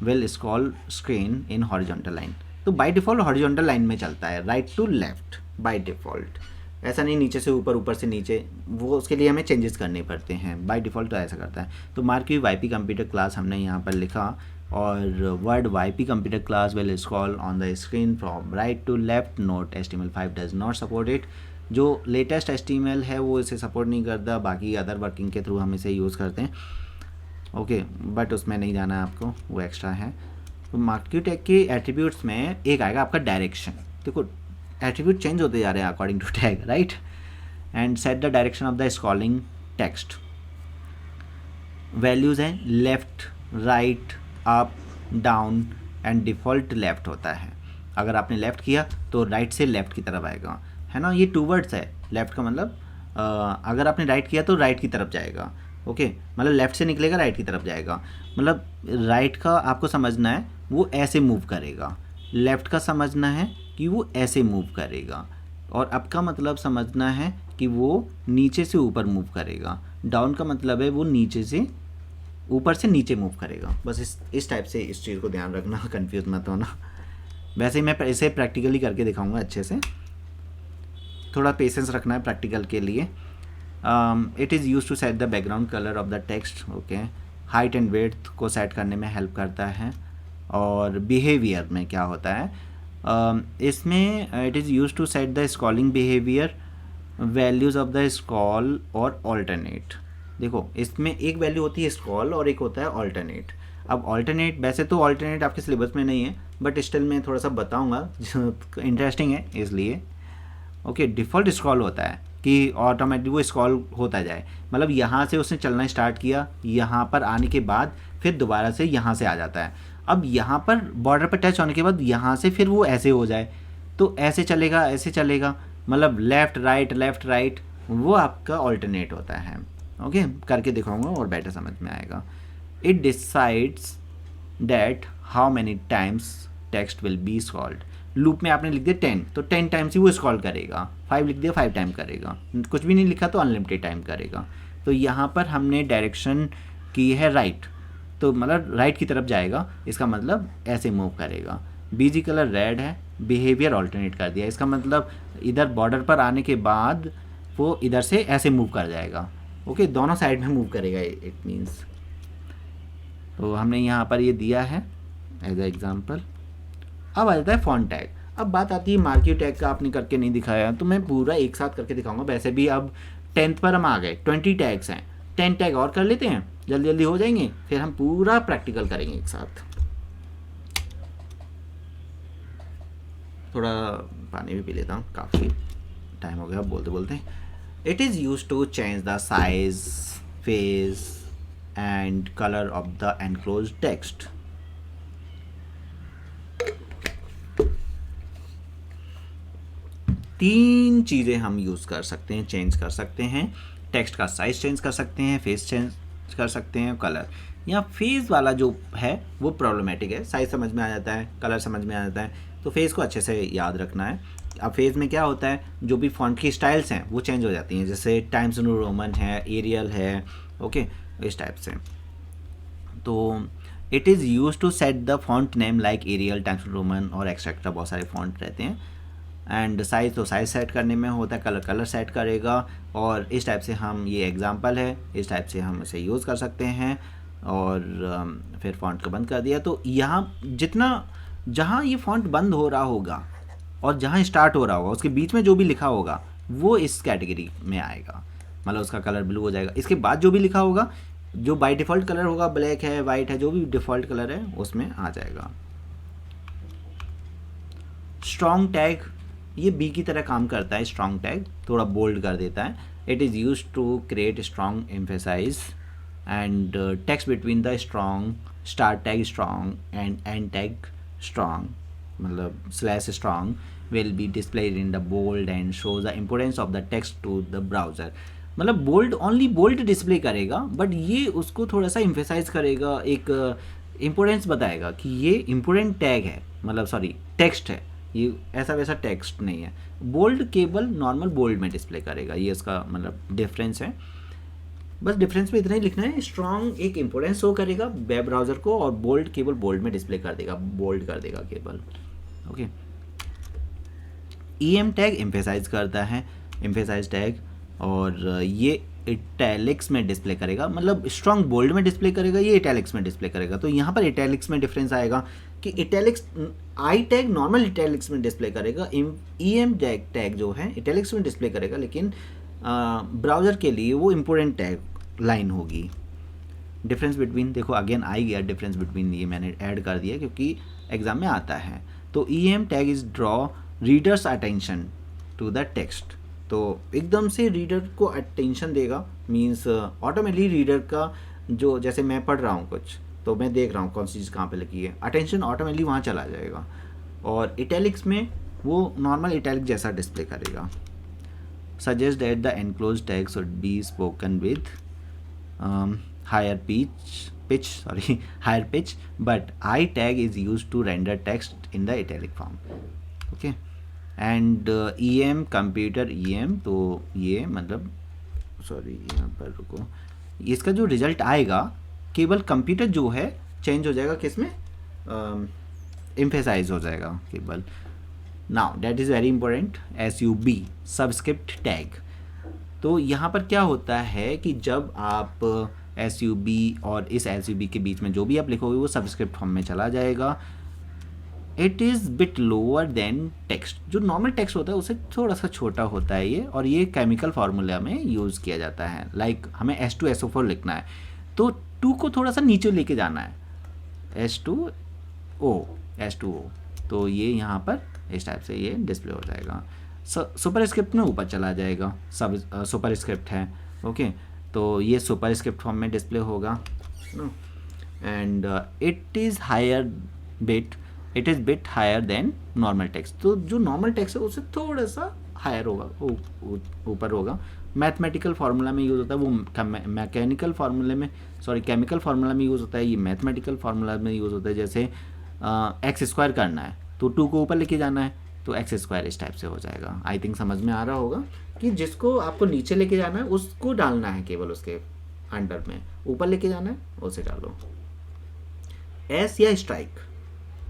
will scroll screen in horizontal line. तो बाय डिफ़ॉल्ट हॉरिजॉन्टल लाइन में चलता है, right to left by default. ऐसा नहीं नीचे से ऊपर, ऊपर से नीचे, वो उसके लिए हमें चेंजेस करने पड़ते हैं। बाय डिफ़ॉल्ट तो ऐसा करता है। तो मार्क वाईपी कंप्यूटर क्लास हमने यहाँ पर लिखा, और word Y P computer class will scroll on the screen from right to left, note HTML5 does not support it. जो लेटेस्ट HTML है वो इसे सपोर्ट नहीं करता, बाकी अदर वर्किंग के थ्रू हम इसे यूज़ करते हैं। ओके, बट उसमें नहीं जाना है आपको, वो एक्स्ट्रा है। तो मार्केट टैग के एट्रीब्यूट्स में एक आएगा आपका डायरेक्शन। देखो एट्रीब्यूट चेंज होते जा रहे हैं according to tag, right. And set the direction of the scrolling text. Values हैं left, right, up, down and default left होता है। अगर आपने लेफ़्ट किया तो राइट से लेफ़्ट की तरफ आएगा, है ना। ये 2 वर्ड्स है। लेफ़्ट का मतलब अगर आपने राइट किया तो राइट की तरफ जाएगा, ओके, मतलब लेफ़्ट से निकलेगा राइट की तरफ जाएगा। मतलब राइट का आपको समझना है वो ऐसे मूव करेगा, लेफ़्ट का समझना है कि वो ऐसे मूव करेगा, और अप का मतलब समझना है कि वो नीचे से ऊपर मूव करेगा। डाउन का मतलब है वो नीचे से ऊपर से नीचे मूव करेगा। बस इस टाइप से इस चीज़ को ध्यान रखना, कंफ्यूज मत होना। वैसे ही मैं इसे प्रैक्टिकली करके दिखाऊंगा अच्छे से, थोड़ा पेशेंस रखना है प्रैक्टिकल के लिए। It is use to set the background colour of the text, okay. Height and width को सेट करने में हेल्प करता है। और बिहेवियर में क्या होता है, इसमें it is use to set the scrolling behaviour, values of the scroll और ऑल्टरनेट। देखो इसमें एक वैल्यू होती है स्क्रॉल और एक होता है ऑल्टरनेट। अब ऑल्टरनेट, वैसे तो ऑल्टरनेट आपके सिलेबस में नहीं है, बट स्टिल मैं थोड़ा सा बताऊंगा, इंटरेस्टिंग है इसलिए। ओके, डिफ़ॉल्ट स्क्रॉल होता है कि ऑटोमेटिक वो स्क्रॉल होता जाए, मतलब यहाँ से उसने चलना स्टार्ट किया, यहाँ पर आने के बाद फिर दोबारा से यहाँ से आ जाता है। अब यहाँ पर बॉर्डर पर टच होने के बाद यहाँ से फिर वो ऐसे हो जाए, तो ऐसे चलेगा, ऐसे चलेगा, मतलब लेफ़्ट राइट, वो आपका ऑल्टरनेट होता है। ओके, करके दिखाऊंगा और बेटर समझ में आएगा। It decides that how many times text will be scrolled. Loop में आपने लिख दिया 10, तो 10 टाइम्स ही वो स्क्रॉल करेगा। 5 लिख दिया 5 टाइम करेगा, कुछ भी नहीं लिखा तो अनलिमिटेड टाइम करेगा। तो यहाँ पर हमने डायरेक्शन की है राइट, तो मतलब राइट की तरफ जाएगा, इसका मतलब ऐसे मूव करेगा। बीजी कलर रेड है, बिहेवियर ऑल्टरनेट कर दिया, इसका मतलब इधर बॉर्डर पर आने के बाद वो इधर से ऐसे मूव कर जाएगा, ओके, दोनों साइड में मूव करेगा, इट मीन्स। तो हमने यहाँ पर ये दिया है एज ए एग्जाम्पल। अब आ जाता है फॉन्ट टैग। अब बात आती है मार्क्यू टैग का, आपने करके नहीं दिखाया तो मैं पूरा एक साथ करके दिखाऊंगा। वैसे भी अब 10th पर हम आ गए, 20 टैग्स हैं, 10 टैग और कर लेते हैं, जल्दी जल्दी हो जाएंगे, फिर हम पूरा प्रैक्टिकल करेंगे एक साथ। थोड़ा पानी भी पी लेता हूँ, काफ़ी टाइम हो गया बोलते बोलते। It is use to change the size, face and colour of the enclose text. तीन चीज़ें हम यूज़ कर सकते हैं, चेंज कर सकते हैं। टेक्स्ट का साइज़ चेंज कर सकते हैं, फेस चेंज कर सकते हैं, कलर। यहाँ फेस वाला जो है वो प्रॉब्लमेटिक है, साइज़ समझ में आ जाता है, कलर समझ में आ जाता है, तो फेस को अच्छे से याद रखना है। अब फेस में क्या होता है, जो भी फॉन्ट की स्टाइल्स हैं वो चेंज हो जाती हैं, जैसे टाइम्स न्यू रोमन है, एरियल है, ओके, इस टाइप से। तो it is use to set the font name like Arial, Times New Roman और एक्सेट्रा, बहुत सारे फॉन्ट रहते हैं। एंड साइज़ तो साइज़ सेट करने में होता है, कलर कलर सेट करेगा, और इस टाइप से हम, ये एग्जांपल है, इस टाइप से हम इसे यूज़ कर सकते हैं। और फिर फॉन्ट को बंद कर दिया। तो यहाँ जितना, जहाँ ये फॉन्ट बंद हो रहा होगा और जहाँ स्टार्ट हो रहा होगा उसके बीच में जो भी लिखा होगा वो इस कैटेगरी में आएगा, मतलब उसका कलर ब्लू हो जाएगा। इसके बाद जो भी लिखा होगा, जो बाय डिफ़ॉल्ट कलर होगा, ब्लैक है, वाइट है, जो भी डिफ़ॉल्ट कलर है उसमें आ जाएगा। स्ट्रॉन्ग टैग, ये बी की तरह काम करता है। स्ट्रॉन्ग टैग थोड़ा बोल्ड कर देता है। It is use to create strong emphasise and text between the strong, start tag strong and end tag strong, मतलब slash strong will be displayed in the bold and show the importance of the text to the browser. मतलब bold, only bold display करेगा, but ये उसको थोड़ा सा emphasise करेगा, एक importance बताएगा कि ये इम्पोर्टेंट टैग है, मतलब सॉरी टेक्स्ट है, ये ऐसा वैसा टेक्स्ट नहीं है। बोल्ड केवल नॉर्मल बोल्ड में डिस्प्ले करेगा, ये इसका मतलब डिफरेंस है। बस डिफरेंस में इतना ही लिखना है, स्ट्रॉन्ग एक इंपोर्टेंस शो करेगा वेब ब्राउज़र को, और बोल्ड केवल बोल्ड में डिस्प्ले कर देगा, बोल्ड कर देगा केवल, ओके। EM टैग एम्फेसाइज करता है, एम्फेसाइज टैग, और ये इटैलिक्स में डिस्प्ले करेगा, मतलब स्ट्रॉन्ग बोल्ड में डिस्प्ले करेगा, ये इटैलिक्स में डिस्प्ले करेगा। तो यहाँ पर इटैलिक्स में डिफरेंस आएगा कि italics I tag normal italics में डिस्प्ले करेगा, ई एम टैग जो है इटैलिक्स में डिस्प्ले करेगा, लेकिन ब्राउज़र के लिए वो इम्पोर्टेंट टैग लाइन होगी। डिफरेंस बिटवीन, देखो अगेन आई गया डिफरेंस बिटवीन, ये मैंने ऐड कर दिया क्योंकि एग्जाम में आता है। तो E M tag is draw readers attention to the text, तो एकदम से रीडर को अटेंशन देगा, मीन्स ऑटोमेटिकली रीडर का जो, जैसे मैं पढ़ रहा हूँ कुछ तो मैं देख रहा हूँ कौन सी चीज़ कहाँ पे लिखी है, अटेंशन ऑटोमेटिकली वहाँ चला जाएगा। और इटैलिक्स में वो नॉर्मल इटैलिक जैसा डिस्प्ले करेगा। Suggest that the enclose tag should be spoken with higher pitch, but I tag is used to render text in the italic form. Okay, and EM computer EM, तो ये मतलब sorry यहाँ पर रुको, इसका जो रिजल्ट आएगा केवल कंप्यूटर जो है चेंज हो जाएगा, किसमें एम्फेसाइज हो जाएगा केवल। Now that is very important, SUB subscript tag. तो यहाँ पर क्या होता है कि जब आप SUB और इस SUB के बीच में जो भी आप लिखोगे वो सबस्क्रिप्ट फॉर्म में चला जाएगा। It is bit lower than text, जो नॉर्मल टेक्स्ट होता है उससे थोड़ा सा छोटा होता है ये, और ये केमिकल फार्मूला में यूज़ किया जाता है। लाइक हमें H2SO4 लिखना है तो 2 को थोड़ा सा नीचे लेके जाना है, H2O, तो ये यहाँ पर इस टाइप से ये डिस्प्ले हो जाएगा। सुपर स्क्रिप्ट में ऊपर चला जाएगा, सब सुपर स्क्रिप्ट है। ओके, तो ये सुपर स्क्रिप्ट फॉर्म में डिस्प्ले होगा। And it is bit higher than normal text, तो जो नॉर्मल टेक्स्ट है उससे थोड़ा सा हायर होगा, ऊपर होगा। मैथमेटिकल फार्मूला में यूज़ होता है वो, मैकेनिकल फार्मूले में, सॉरी केमिकल फार्मूला में यूज़ होता है, ये मैथमेटिकल फार्मूला में यूज़ होता है। जैसे x² करना है तो 2 को ऊपर लेके जाना है तो x² इस टाइप से हो जाएगा। आई थिंक समझ में आ रहा होगा कि जिसको आपको नीचे लेके जाना है उसको डालना है केवल उसके अंडर में, ऊपर लेके जाना है उसे डालो। एस या स्ट्राइक,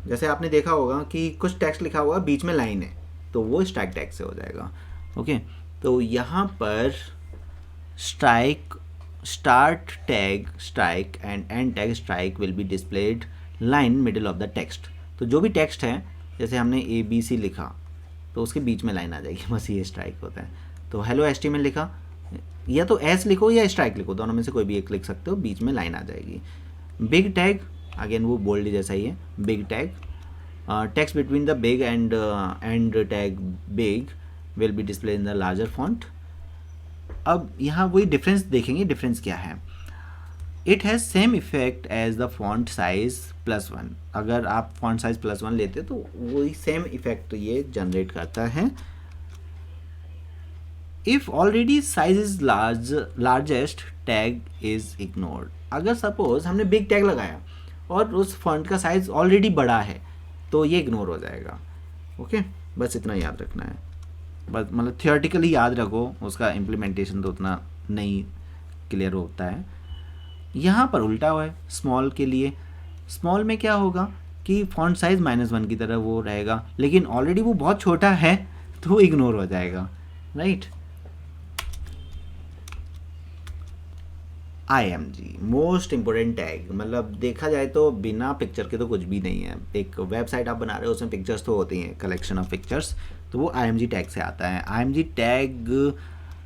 जैसे आपने देखा होगा कि कुछ टेक्स्ट लिखा हुआ बीच में लाइन है तो वो स्ट्राइक टैग से हो जाएगा। ओके, तो यहाँ पर strike, start tag strike and end tag strike will be displayed line middle of the text. तो जो भी टेक्स्ट है, जैसे हमने ABC लिखा तो उसके बीच में लाइन आ जाएगी, बस ये स्ट्राइक होता है। तो हेलो HTML लिखा, या तो S लिखो या स्ट्राइक लिखो, दोनों में से कोई भी एक लिख सकते हो, बीच में लाइन आ जाएगी। बिग टैग, अगेन वो बोल्ड जैसा ही है, big tag, text between the big and tag big will be display in the larger font. अब यहाँ वही डिफरेंस देखेंगे, डिफरेंस क्या है। It has same effect as the font size +1, अगर आप फॉन्ट साइज +1 लेते तो वही सेम इफेक्ट ये जनरेट करता है। If already size is largest tag is ignored, अगर सपोज हमने बिग टैग लगाया और उस फॉन्ट का साइज ऑलरेडी बड़ा है तो ये इग्नोर हो जाएगा। ओके, बस इतना याद रखना है, बस मतलब थियोरेटिकली याद रखो, उसका इम्प्लीमेंटेशन तो उतना नहीं क्लियर होता है। यहाँ पर उल्टा हुआ है स्मॉल के लिए। स्मॉल में क्या होगा कि फॉन्ट साइज -1 की तरह वो रहेगा, लेकिन ऑलरेडी वो बहुत छोटा है तो इग्नोर हो जाएगा, right. IMG most important tag, मतलब देखा जाए तो बिना पिक्चर के तो कुछ भी नहीं है। एक वेबसाइट आप बना रहे हो उसमें पिक्चर्स तो होती हैं, कलेक्शन ऑफ पिक्चर्स, तो वो IMG टैग से आता है। IMG tag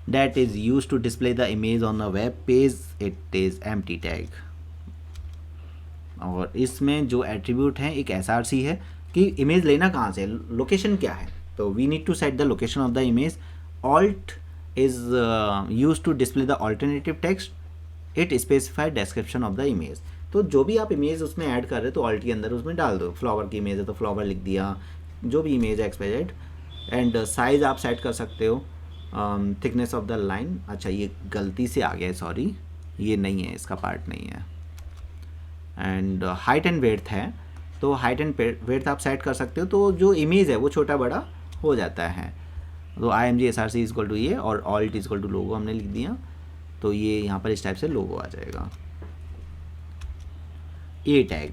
that is used to display the image on a web page, it is empty tag। और इसमें जो एट्रीब्यूट है एक SRC है कि इमेज लेना कहाँ से, लोकेशन क्या है, तो we need to set the location of the image. Alt is use to display the alternative text, it specify description of the image. तो जो भी आप इमेज उसमें ऐड कर रहे हो तो ऑल्ट के अंदर उसमें डाल दो। फ्लावर की इमेज है तो फ्लावर लिख दिया, जो भी इमेज है XYZ। एंड साइज आप सेट कर सकते हो, थिकनेस ऑफ द लाइन, अच्छा ये गलती से आ गया है, सॉरी ये नहीं है, इसका पार्ट नहीं है। एंड हाइट एंड वेड्थ है, तो हाइट एंड वेड्थ आप सेट कर सकते हो, तो जो इमेज है वो छोटा बड़ा हो जाता है। तो IMG SRC इक्वल टू ये, और ऑल्ट इक्वल टू लोगो हमने लिख दिया, तो ये यहाँ पर इस टाइप से लोगो आ जाएगा। A टैग,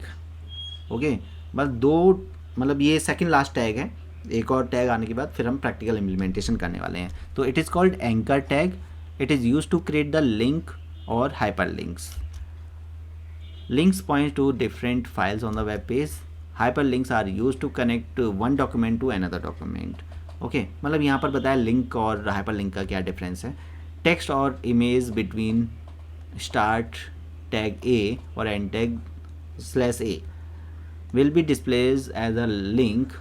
ओके, बस दो, मतलब ये सेकंड लास्ट टैग है, एक और टैग आने के बाद फिर हम प्रैक्टिकल इम्प्लीमेंटेशन करने वाले हैं। तो it is called anchor tag, it is use to create the link और hyperlinks. Links point to different files on the web page. Hyperlinks are used to connect one document to another document. Okay मतलब यहाँ पर बताया link और hyperlink का क्या difference है। Text और इमेज बिटवीन स्टार्ट टैग ए और and tag /a will be displayed as a link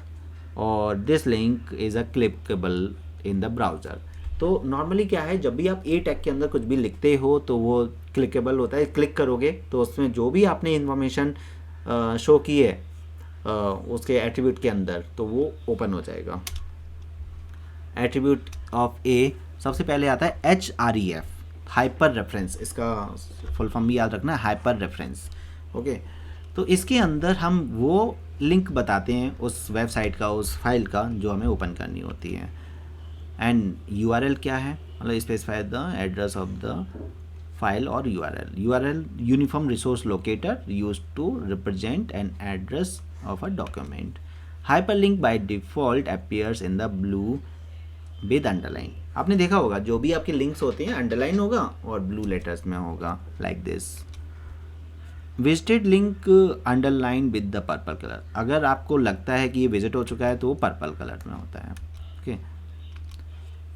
और this link is a clickable in the browser। तो नॉर्मली क्या है, जब भी आप ए टैग के अंदर कुछ भी लिखते हो तो वो क्लिकेबल होता है। क्लिक करोगे तो उसमें जो भी आपने इन्फॉर्मेशन शो की है उसके एट्रीब्यूट के अंदर तो वो ओपन हो जाएगा। एट्रीब्यूट ऑफ ए सबसे पहले आता है HREF, हाइपर रेफरेंस। इसका फुल फॉर्म भी याद रखना है, हाइपर रेफरेंस। ओके तो इसके अंदर हम वो लिंक बताते हैं उस वेबसाइट का, उस फाइल का जो हमें ओपन करनी होती है। एंड URL क्या है, मतलब specify the address of the file और URL uniform resource locator use to represent an address of a document. Hyperlink by default appears in the blue with underline. आपने देखा होगा जो भी आपके लिंक्स होते हैं अंडरलाइन होगा और ब्लू लेटर्स में होगा, like this. Visited link underline with the purple colour. अगर आपको लगता है कि ये विजिट हो चुका है तो वो पर्पल कलर में होता है। ओके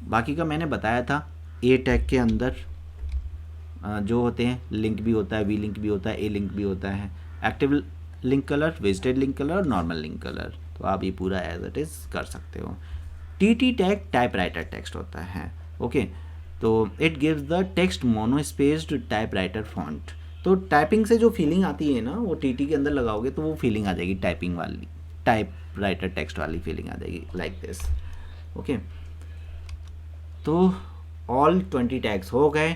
बाकी का मैंने बताया था। ए टैग के अंदर जो होते हैं लिंक भी होता है, वी लिंक भी होता है, ए लिंक भी होता है, active link colour, visited link colour और नॉर्मल लिंक कलर। तो आप ये पूरा एज इट इज़ कर सकते हो। TT टैग टाइपराइटर टेक्स्ट होता है। ओके तो it gives the text monospaced typewriter font. तो टाइपिंग से जो फीलिंग आती है ना वो TT के अंदर लगाओगे तो वो फीलिंग आ जाएगी, टाइपिंग वाली, टाइपराइटर टेक्स्ट वाली फीलिंग आ जाएगी, लाइक दिस। ओके तो ऑल 20 टैग्स हो गए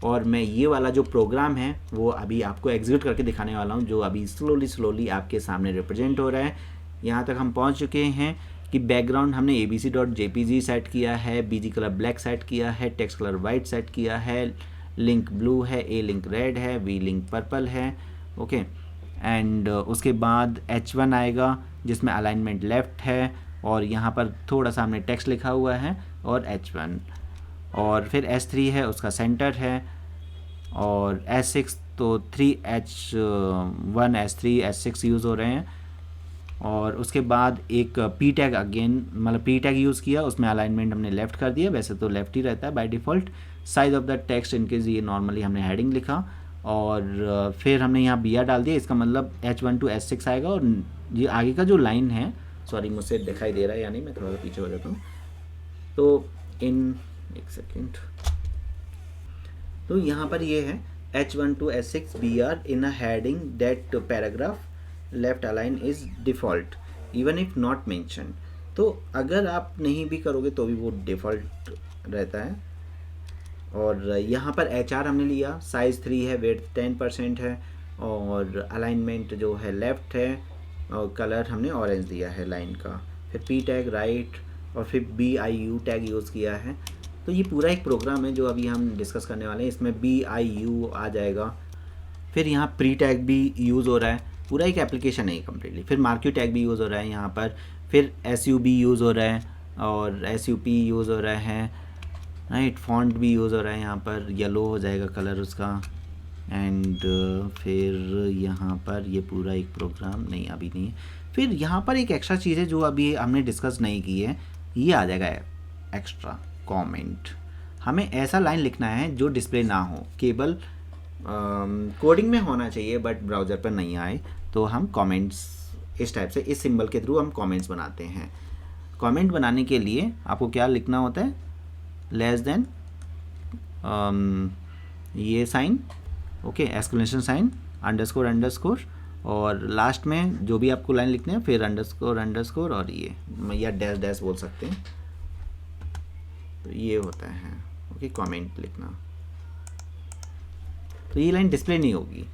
और मैं ये वाला जो प्रोग्राम है वो अभी आपको एग्जीक्यूट करके दिखाने वाला हूँ, जो अभी स्लोली आपके सामने रिप्रेजेंट हो रहा है। यहाँ तक हम पहुँच चुके हैं कि बैकग्राउंड हमने abc.jpg सेट किया है, BG कलर ब्लैक सेट किया है, टेक्स्ट कलर वाइट सेट किया है, लिंक ब्लू है, ए लिंक रेड है, वी लिंक पर्पल है। ओके एंड उसके बाद H1 आएगा जिसमें अलाइनमेंट लेफ्ट है और यहाँ पर थोड़ा सा हमने टेक्स्ट लिखा हुआ है और H1। और फिर S3 है उसका सेंटर है और S6 तो 3H1 S3 S6 यूज़ हो रहे हैं। और उसके बाद एक P टैग अगेन मतलब P टैग यूज़ किया, उसमें अलाइनमेंट हमने लेफ़्ट कर दिया, वैसे तो लेफ़्ट ही रहता है by default. Size of the text in case ये नॉर्मली हमने हेडिंग लिखा और फिर हमने यहाँ BR डाल दिया, इसका मतलब H1 to S6 आएगा। और ये आगे का जो लाइन है, सॉरी मुझसे दिखाई दे रहा है या नहीं, मैं थोड़ा सा पीछे हो जाता हूँ। तो एक सेकेंड, तो यहाँ पर ये है H1 to S6 BR in a heading that paragraph left align is default even if not mentioned। तो अगर आप नहीं भी करोगे तो भी वो डिफ़ॉल्ट रहता है। और यहाँ पर HR हमने लिया, साइज़ 3 है, वेट 10% है और अलाइनमेंट जो है लेफ़्ट है और कलर हमने ऑरेंज दिया है लाइन का। फिर P टैग राइट और फिर BIU टैग यूज़ किया है। तो ये पूरा एक प्रोग्राम है जो अभी हम डिस्कस करने वाले हैं, इसमें BIU आ जाएगा। फिर यहाँ प्री टैग भी यूज़ हो रहा है, पूरा एक एप्लीकेशन है कम्प्लीटली। फिर मार्क्यू टैग भी यूज़ हो रहा है यहाँ पर, फिर SUB यूज़ हो रहा है और SUP यूज़ हो रहा है, राइट। फॉन्ट भी यूज़ हो रहा है, यहाँ पर येलो हो जाएगा कलर उसका। एंड फिर यहाँ पर ये पूरा एक प्रोग्राम नहीं, अभी नहीं है। फिर यहाँ पर एक एक्स्ट्रा चीज़ है जो अभी हमने डिस्कस नहीं की है, ये आ जाएगा एक्स्ट्रा कमेंट। हमें ऐसा लाइन लिखना है जो डिस्प्ले ना हो, केवल कोडिंग में होना चाहिए बट ब्राउज़र पर नहीं आए। तो हम कमेंट्स इस टाइप से, इस सिंबल के थ्रू हम कमेंट्स बनाते हैं। कमेंट बनाने के लिए आपको क्या लिखना होता है, लेस देन ये sign, okay, exclamation sign, underscore underscore और लास्ट में जो भी आपको लाइन लिखने हैं फिर अंडरस्कोर अंडरस्कोर और ये या डैश डैश बोल सकते हैं। तो ये होता है ओके कमेंट लिखना। तो ये लाइन डिस्प्ले नहीं होगी।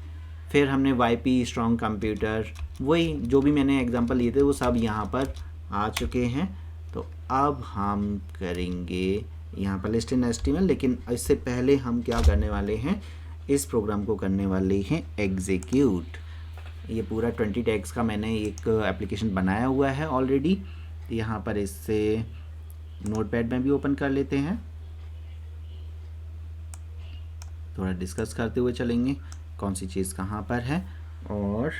फिर हमने YP स्ट्रॉन्ग कंप्यूटर, वही जो भी मैंने एग्जांपल लिए थे वो सब यहाँ पर आ चुके हैं। तो अब हम करेंगे यहाँ पर लिस्ट इन HTML, लेकिन इससे पहले हम क्या करने वाले हैं, इस प्रोग्राम को करने वाले हैं एग्जीक्यूट। ये पूरा 20 टैग्स का मैंने एक एप्लीकेशन बनाया हुआ है ऑलरेडी, यहाँ पर इससे नोटपैड में भी ओपन कर लेते हैं, थोड़ा डिस्कस करते हुए चलेंगे कौन सी चीज़ कहाँ पर है, और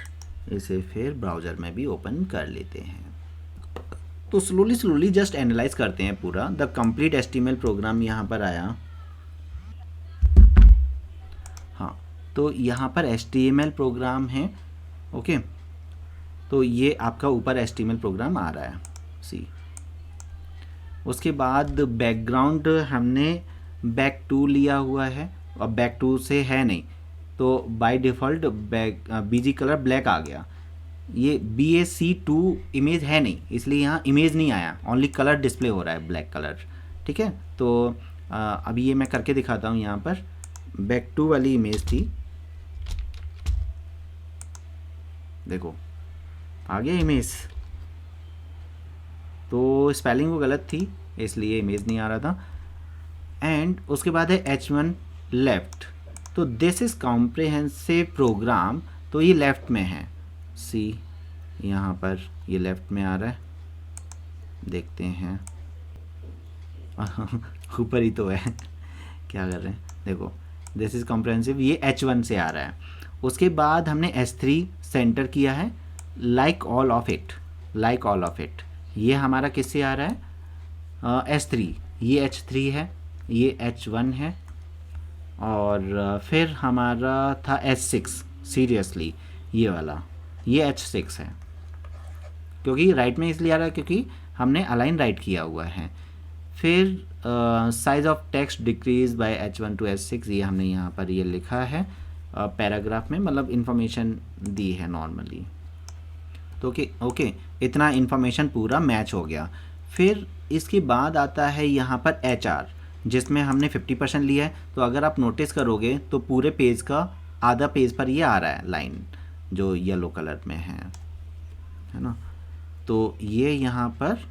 इसे फिर ब्राउज़र में भी ओपन कर लेते हैं। तो स्लोली जस्ट एनालाइज करते हैं पूरा। द कंप्लीट HTML प्रोग्राम यहाँ पर आया। हाँ, तो यहाँ पर HTML प्रोग्राम है। ओके, तो ये आपका ऊपर HTML प्रोग्राम आ रहा है, सी। उसके बाद बैकग्राउंड हमने बैक टू लिया हुआ है, और बैक टू से है नहीं, तो by default BG colour black आ गया। ये BAC2 इमेज है नहीं, इसलिए यहाँ इमेज नहीं आया, ओनली कलर डिस्प्ले हो रहा है, ब्लैक कलर। ठीक है, तो अभी ये मैं करके दिखाता हूँ। यहाँ पर बैक टू वाली इमेज थी, देखो आ गया इमेज, तो स्पेलिंग वो गलत थी इसलिए इमेज नहीं आ रहा था। एंड उसके बाद है H1 लेफ़्ट, तो दिस इज़ कॉम्प्रिहेंसिव प्रोग्राम, तो ये लेफ़्ट में है, सी यहाँ पर ये लेफ़्ट में आ रहा है, देखते हैं ऊपर ही तो है क्या कर रहे हैं, देखो दिस इज़ कॉम्प्रिहेंसिव, ये H1 से आ रहा है। उसके बाद हमने S3 सेंटर किया है, like all of it, like all of it, ये हमारा किससे आ रहा है, S3, ये H3 है, ये H1 है, और फिर हमारा था S6, सीरियसली ये वाला, ये H6 है, क्योंकि राइट में इसलिए आ रहा है क्योंकि हमने अलाइन राइट किया हुआ है। फिर size of text decrease by H1 to H6, ये हमने यहाँ पर ये लिखा है पैराग्राफ में, मतलब इन्फॉर्मेशन दी है नॉर्मली। तो ओके, इतना इन्फॉर्मेशन पूरा मैच हो गया। फिर इसके बाद आता है यहाँ पर HR, जिसमें हमने 50% लिया है। तो अगर आप नोटिस करोगे तो पूरे पेज का आधा पेज पर ये आ रहा है लाइन, जो येलो कलर में है ना। तो ये यहाँ पर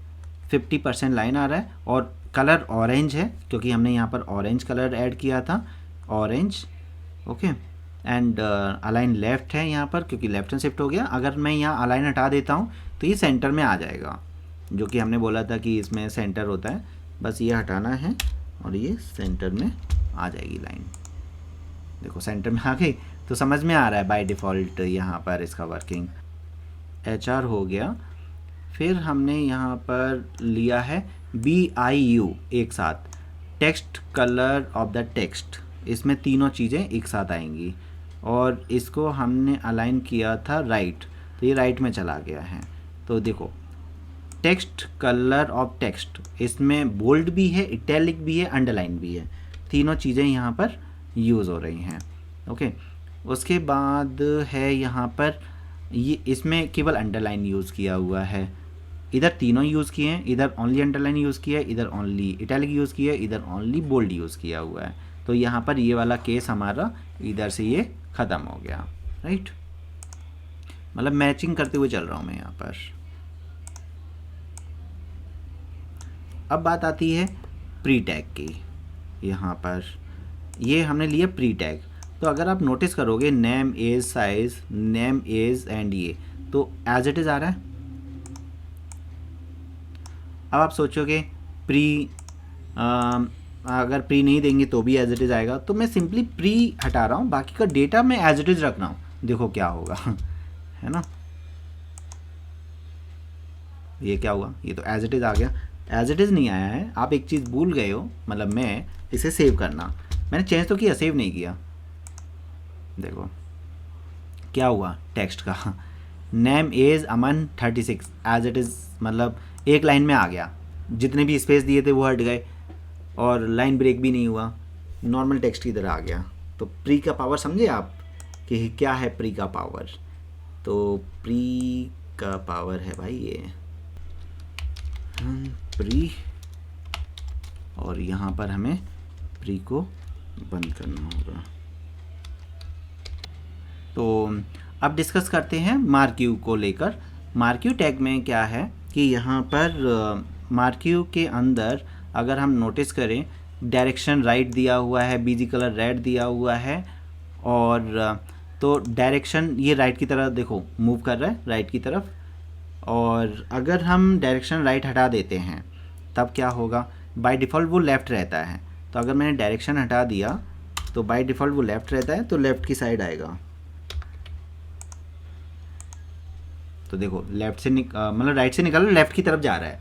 50% लाइन आ रहा है, और कलर ऑरेंज है क्योंकि हमने यहाँ पर ऑरेंज कलर ऐड किया था, orange. Okay, and align left है यहाँ पर क्योंकि लेफ्ट हैंड शिफ्ट हो गया। अगर मैं यहाँ अलाइन हटा देता हूँ तो ये सेंटर में आ जाएगा, जो कि हमने बोला था कि इसमें सेंटर होता है, बस ये हटाना है और ये सेंटर में आ जाएगी लाइन। देखो सेंटर में आ गई, तो समझ में आ रहा है बाय डिफ़ॉल्ट यहाँ पर इसका वर्किंग। HR हो गया। फिर हमने यहाँ पर लिया है BIU एक साथ, text colour of the text, इसमें तीनों चीज़ें एक साथ आएंगी, और इसको हमने अलाइन किया था राइट, तो ये राइट में चला गया है। तो देखो टेक्स्ट कलर ऑफ टेक्स्ट, इसमें बोल्ड भी है, इटैलिक भी है, अंडरलाइन भी है, तीनों चीज़ें यहाँ पर यूज़ हो रही हैं। ओके, उसके बाद है यहाँ पर ये, इसमें केवल अंडरलाइन यूज़ किया हुआ है, इधर तीनों यूज़ किए हैं, इधर ओनली अंडरलाइन यूज़ किया है, इधर ओनली इटैलिक यूज़ किया है, इधर ओनली बोल्ड यूज़ किया हुआ है। तो यहाँ पर ये वाला केस हमारा इधर से ये ख़त्म हो गया, राइट। मतलब मैचिंग करते हुए चल रहा हूँ मैं यहाँ पर। अब बात आती है प्री टैग की। यहाँ पर ये हमने लिया प्री टैग, तो अगर आप नोटिस करोगे name as size, name as and ये तो एज इट इज़ आ रहा है। अब आप सोचोगे प्री, अगर प्री नहीं देंगे तो भी एज इट इज़ आएगा, तो मैं सिंपली प्री हटा रहा हूँ, बाकी का डेटा मैं एज इट इज़ रख रहा हूँ, देखो क्या होगा है ना। ये क्या हुआ, ये तो एज इट इज़ आ गया, एज इट इज़ नहीं आया है। आप एक चीज़ भूल गए हो, मतलब मैं इसे सेव करना, मैंने चेंज तो किया, सेव नहीं किया। देखो क्या हुआ टेक्स्ट का, name as Aman 36 as it is, मतलब एक लाइन में आ गया, जितने भी स्पेस दिए थे वो हट गए, और लाइन ब्रेक भी नहीं हुआ, नॉर्मल टेक्स्ट की तरह आ गया। तो प्री का पावर समझे आप कि क्या है प्री का पावर। तो प्री का पावर है भाई ये प्री, और यहाँ पर हमें प्री को बंद करना होगा। तो अब डिस्कस करते हैं मार्क्यू को लेकर। मार्क्यू टैग में क्या है कि यहाँ पर मार्क्यू के अंदर अगर हम नोटिस करें, डायरेक्शन राइट दिया हुआ है, बीजी कलर रेड दिया हुआ है, और तो डायरेक्शन ये राइट की तरफ देखो मूव कर रहा है, राइट की तरफ, और अगर हम डायरेक्शन राइट हटा देते हैं तब क्या होगा, बाय डिफ़ॉल्ट वो लेफ़्ट रहता है। तो अगर मैंने डायरेक्शन हटा दिया तो बाय डिफ़ॉल्ट वो लेफ़्ट रहता है, तो लेफ़्ट की साइड आएगा। तो देखो लेफ़्ट से मतलब राइट से निकालो, लेफ़्ट की तरफ जा रहा है,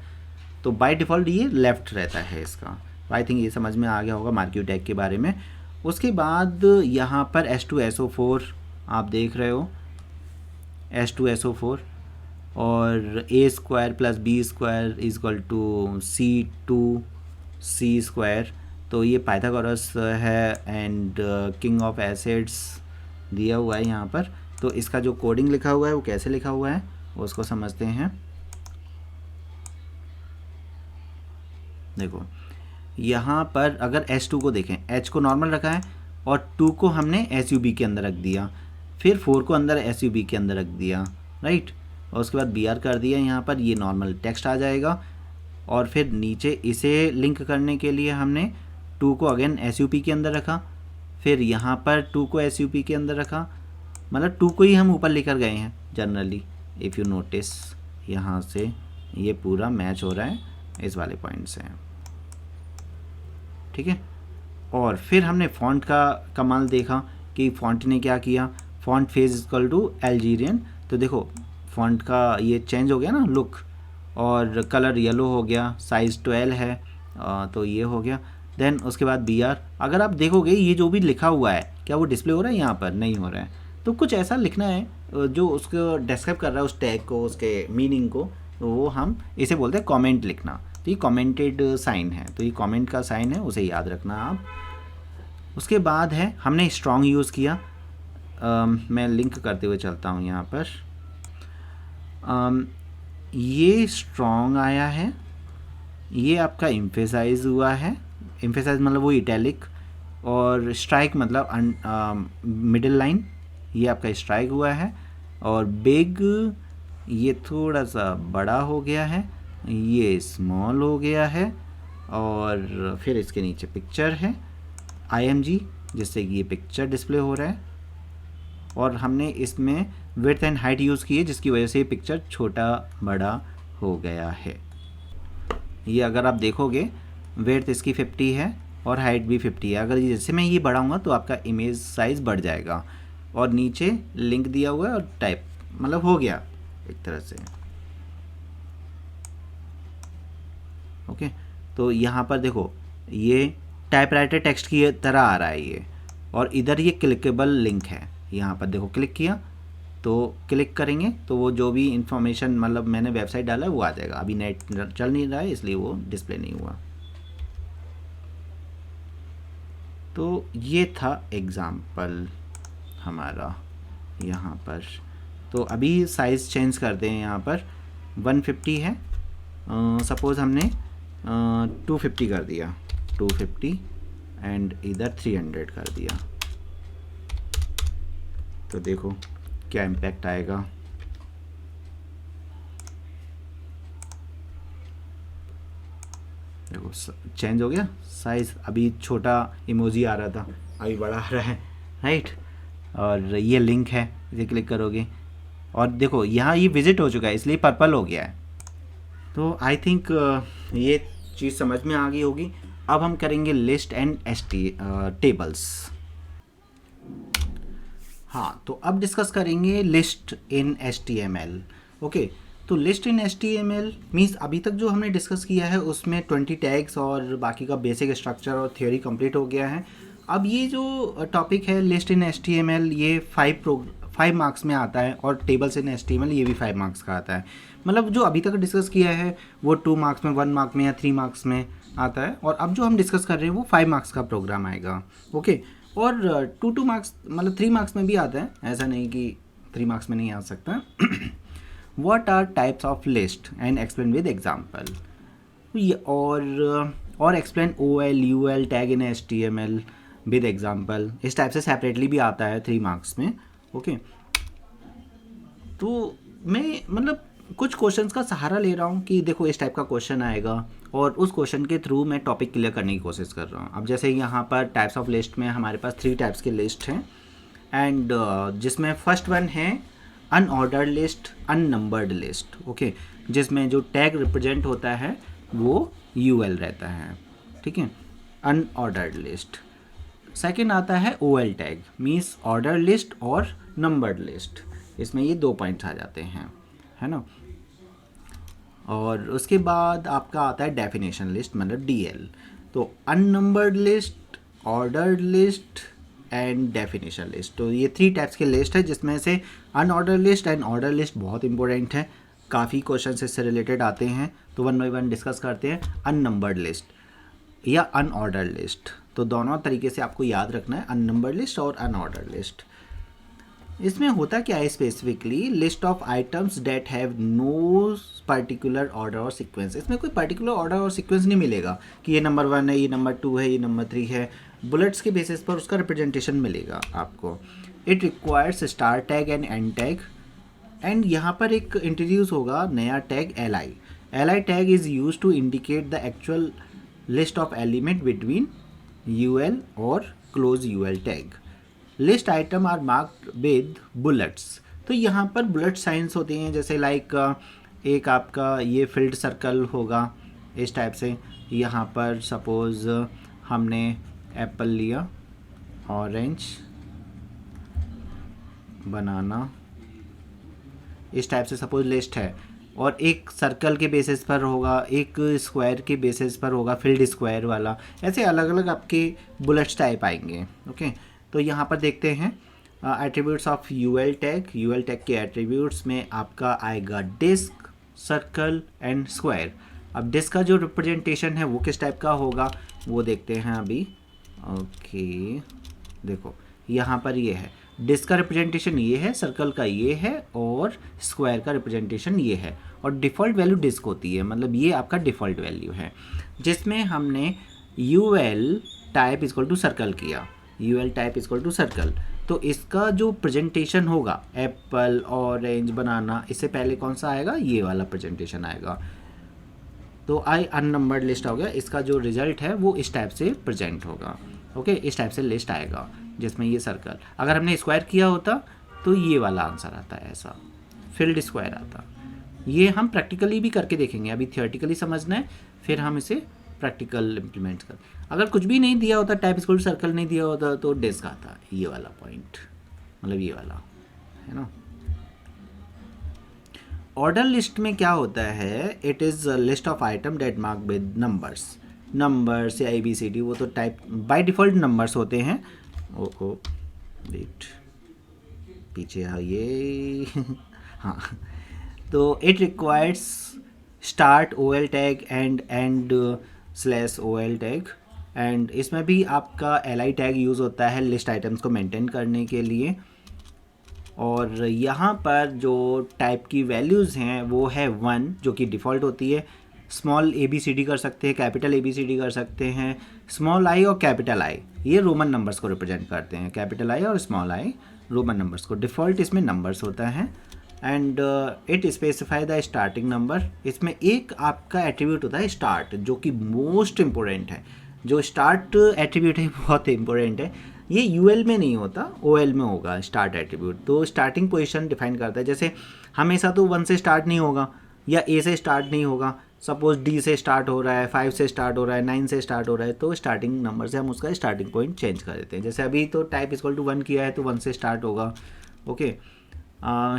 तो बाय डिफ़ॉल्ट ये लेफ़्ट रहता है इसका। आई थिंक ये समझ में आ गया होगा मार्क्यू टैग के बारे में। उसके बाद यहाँ पर H2SO4 आप देख रहे हो, H2SO4 और A² + B² = C2C²। तो ये पाइथागोरस है एंड किंग ऑफ एसिड्स दिया हुआ है यहाँ पर। तो इसका जो कोडिंग लिखा हुआ है वो कैसे लिखा हुआ है उसको समझते हैं। देखो यहाँ पर अगर H2 को देखें, H को नॉर्मल रखा है और 2 को हमने SUB के अंदर रख दिया, फिर 4 को अंदर SUB के अंदर रख दिया, राइट। और उसके बाद BR कर दिया, यहाँ पर ये नॉर्मल टेक्स्ट आ जाएगा। और फिर नीचे इसे लिंक करने के लिए हमने 2 को अगेन SUP के अंदर रखा, फिर यहाँ पर 2 को SUP के अंदर रखा, मतलब 2 को ही हम ऊपर लेकर गए हैं जनरली। इफ़ यू नोटिस यहाँ से ये पूरा मैच हो रहा है इस वाले पॉइंट से, ठीक है। और फिर हमने फ़ॉन्ट का कमाल देखा कि फ़ॉन्ट ने क्या किया, फ़ॉन्ट फेस = अल्जीरियन। तो देखो फ़ॉन्ट का ये चेंज हो गया ना लुक, और कलर येलो हो गया, साइज़ 12 है, तो ये हो गया। देन उसके बाद BR, अगर आप देखोगे ये जो भी लिखा हुआ है क्या वो डिस्प्ले हो रहा है, यहाँ पर नहीं हो रहा है। तो कुछ ऐसा लिखना है जो उसको डिस्क्राइब कर रहा है, उस टैग को, उसके मीनिंग को, तो वो हम इसे बोलते हैं कमेंट लिखना। तो ये कमेंटेड साइन है, तो ये कमेंट का साइन है, उसे याद रखना आप। उसके बाद है हमने स्ट्रॉन्ग यूज़ किया। मैं लिंक करते हुए चलता हूँ यहाँ पर। ये स्ट्रॉन्ग आया है, ये आपका एम्फेसाइज हुआ है, एम्फेसाइज मतलब वो इटैलिक, और स्ट्राइक मतलब मिडिल लाइन, ये आपका स्ट्राइक हुआ है। और बिग ये थोड़ा सा बड़ा हो गया है, ये स्मॉल हो गया है। और फिर इसके नीचे पिक्चर है IMG, जिससे कि ये पिक्चर डिस्प्ले हो रहा है। और हमने इसमें विड्थ एंड हाइट यूज़ की है, जिसकी वजह से ये पिक्चर छोटा बड़ा हो गया है। ये अगर आप देखोगे विड्थ इसकी 50 है और हाइट भी 50 है। अगर जैसे मैं ये बढ़ाऊँगा तो आपका इमेज साइज़ बढ़ जाएगा। और नीचे लिंक दिया हुआ है और टाइप, मतलब हो गया एक तरह से, ओके। तो यहाँ पर देखो ये टाइपराइटर टेक्स्ट की तरह आ रहा है ये, और इधर ये क्लिकेबल लिंक है। यहाँ पर देखो क्लिक किया तो क्लिक करेंगे तो वो जो भी इंफॉर्मेशन मतलब मैंने वेबसाइट डाला है वो आ जाएगा। अभी नेट चल नहीं रहा है इसलिए वो डिस्प्ले नहीं हुआ। तो ये था एग्ज़ाम्पल हमारा यहाँ पर। तो अभी साइज़ चेंज करते हैं, यहाँ पर 150 है, सपोज़ हमने 250 कर दिया, 250 एंड इधर 300 कर दिया। तो देखो क्या इम्पैक्ट आएगा। देखो चेंज हो गया साइज़, अभी छोटा इमोजी आ रहा था अभी बड़ा आ रहा है, राइट। और ये लिंक है, इसे क्लिक करोगे और देखो यहाँ ये विजिट हो चुका है इसलिए पर्पल हो गया है। तो आई थिंक ये चीज़ समझ में आ गई होगी। अब हम करेंगे लिस्ट एंड टेबल्स। हाँ, तो अब डिस्कस करेंगे लिस्ट इन HTML। ओके, तो लिस्ट इन HTML मीन्स अभी तक जो हमने डिस्कस किया है उसमें 20 टैग्स और बाकी का बेसिक स्ट्रक्चर और थ्योरी कंप्लीट हो गया है। अब ये जो टॉपिक है लिस्ट इन HTML ये 5 मार्क्स में आता है, और टेबल्स इन HTML ये भी 5 मार्क्स का आता है। मतलब जो अभी तक डिस्कस किया है वो 2 मार्क्स में, 1 मार्क में या 3 मार्क्स में आता है, और अब जो हम डिस्कस कर रहे हैं वो 5 मार्क्स का प्रोग्राम आएगा। ओके, और 2 मार्क्स मतलब 3 मार्क्स में भी आता है, ऐसा नहीं कि 3 मार्क्स में नहीं आ सकता। What are types of list and explain with example। और explain OL UL tag in HTML with example, इस टाइप से सेपरेटली भी आता है 3 मार्क्स में। ओके, तो मैं मतलब कुछ क्वेश्चंस का सहारा ले रहा हूँ कि देखो इस टाइप का क्वेश्चन आएगा, और उस क्वेश्चन के थ्रू मैं टॉपिक क्लियर करने की कोशिश कर रहा हूँ। अब जैसे यहाँ पर टाइप्स ऑफ लिस्ट में हमारे पास 3 टाइप्स की लिस्ट हैं, एंड जिसमें फर्स्ट वन है unordered list, unnumbered list, okay, जिसमें जो टैग रिप्रेजेंट होता है वो यूएल रहता है, ठीक है, अनऑर्डर्ड लिस्ट। सेकंड आता है O L tag, means order list और नंबर्ड लिस्ट, इसमें ये 2 पॉइंट्स आ जाते हैं, है ना। और उसके बाद आपका आता है डेफिनेशन लिस्ट, मतलब डीएल। तो unnumbered list, ordered list and definition list, तो ये 3 टाइप्स के लिस्ट है, जिसमें से unordered list and order list बहुत इंपॉर्टेंट है, काफ़ी क्वेश्चन इससे रिलेटेड आते हैं, तो 1 बाय 1 डिस्कस करते हैं। अननंबर्ड लिस्ट या अनऑर्डर लिस्ट, तो दोनों तरीके से आपको याद रखना है, अननंबर्ड लिस्ट और अनऑर्डर लिस्ट। इसमें होता क्या है specifically, list of items that have no particular order और सीक्वेंस। इसमें कोई पर्टिकुलर ऑर्डर और सीक्वेंस नहीं मिलेगा कि ये नंबर 1 है, ये नंबर 2 है, ये नंबर 3 है, बुलेट्स के बेसिस पर उसका रिप्रेजेंटेशन मिलेगा आपको। It requires start tag and end tag, and यहाँ पर एक इंट्रोड्यूस होगा नया tag L I tag is use to indicate the actual list of element between UL और close UL tag. List item are marked with bullets, तो यहाँ पर bullet science होती हैं, जैसे लाइक एक आपका ये फील्ड सर्कल होगा इस टाइप से, यहाँ पर सपोज हमने एप्पल लिया, ऑरेंज, बनाना, इस टाइप से सपोज लिस्ट है, और एक सर्कल के बेसिस पर होगा, एक स्क्वायर के बेसिस पर होगा, फील्ड स्क्वायर वाला, ऐसे अलग अलग आपके बुलेट्स टाइप आएंगे, ओके। तो यहाँ पर देखते हैं attributes of U L tag. U L tag के एट्रीब्यूट्स में आपका आएगा डिस्क, सर्कल एंड स्क्वायर। अब डिस्क का जो रिप्रेजेंटेशन है वो किस टाइप का होगा वो देखते हैं अभी, ओके। देखो यहाँ पर ये है, डिस्क का रिप्रेजेंटेशन ये है, सर्कल का ये है, और स्क्वायर का रिप्रेजेंटेशन ये है, और डिफ़ॉल्ट वैल्यू डिस्क होती है, मतलब ये आपका डिफ़ॉल्ट वैल्यू है, जिसमें हमने UL type equal to circle किया, UL type equal to circle. तो इसका जो प्रेजेंटेशन होगा एप्पल, ऑरेंज, बनाना, इससे पहले कौन सा आएगा, ये वाला प्रेजेंटेशन आएगा। तो आई अननंबर्ड लिस्ट हो गया, इसका जो रिजल्ट है वो इस टाइप से प्रेजेंट होगा, ओके, इस टाइप से लिस्ट आएगा, जिसमें ये सर्कल, अगर हमने स्क्वायर किया होता तो ये वाला आंसर आता है, ऐसा फील्ड स्क्वायर आता। ये हम प्रैक्टिकली भी करके देखेंगे, अभी थियोरेटिकली समझना है, फिर हम इसे प्रैक्टिकल इम्प्लीमेंट कर। अगर कुछ भी नहीं दिया होता, टाइप इक्वल टू सर्कल नहीं दिया होता, तो डिस्क आता, ये वाला पॉइंट, मतलब ये वाला, है ना। ऑर्डर लिस्ट में क्या होता है, it is list of item that mark with numbers या ABCD, वो तो टाइप बाय डिफ़ॉल्ट नंबर्स होते हैं। ओ वेट, पीछे ये हाँ, तो it requires start OL tag and slash OL tag, and इसमें भी आपका LI टैग यूज़ होता है लिस्ट आइटम्स को मेंटेन करने के लिए। और यहाँ पर जो टाइप की वैल्यूज़ हैं वो है 1, जो कि डिफ़ॉल्ट होती है, स्मॉल ABCD कर सकते हैं, कैपिटल ABCD कर सकते हैं, स्मॉल I और कैपिटल I ये रोमन नंबर्स को रिप्रेजेंट करते हैं, कैपिटल I और स्मॉल I रोमन नंबर्स को, डिफ़ॉल्ट इसमें नंबर्स होता है। And it specify the starting number, इसमें एक आपका एट्रीब्यूट होता है स्टार्ट, जो कि मोस्ट इम्पोर्टेंट है, जो स्टार्ट एट्रीब्यूट है बहुत इंपॉर्टेंट है, ये यूएल में नहीं होता, OL में होगा स्टार्ट एट्रीब्यूट। तो स्टार्टिंग पोजीशन डिफाइन करता है, जैसे हमेशा तो 1 से स्टार्ट नहीं होगा या A से स्टार्ट नहीं होगा, सपोज D से स्टार्ट हो रहा है, 5 से स्टार्ट हो रहा है, 9 से स्टार्ट हो रहा है, तो स्टार्टिंग नंबर से हम उसका स्टार्टिंग पॉइंट चेंज कर देते हैं। जैसे अभी तो टाइप इक्वल टू 1 किया है तो 1 से स्टार्ट होगा, okay.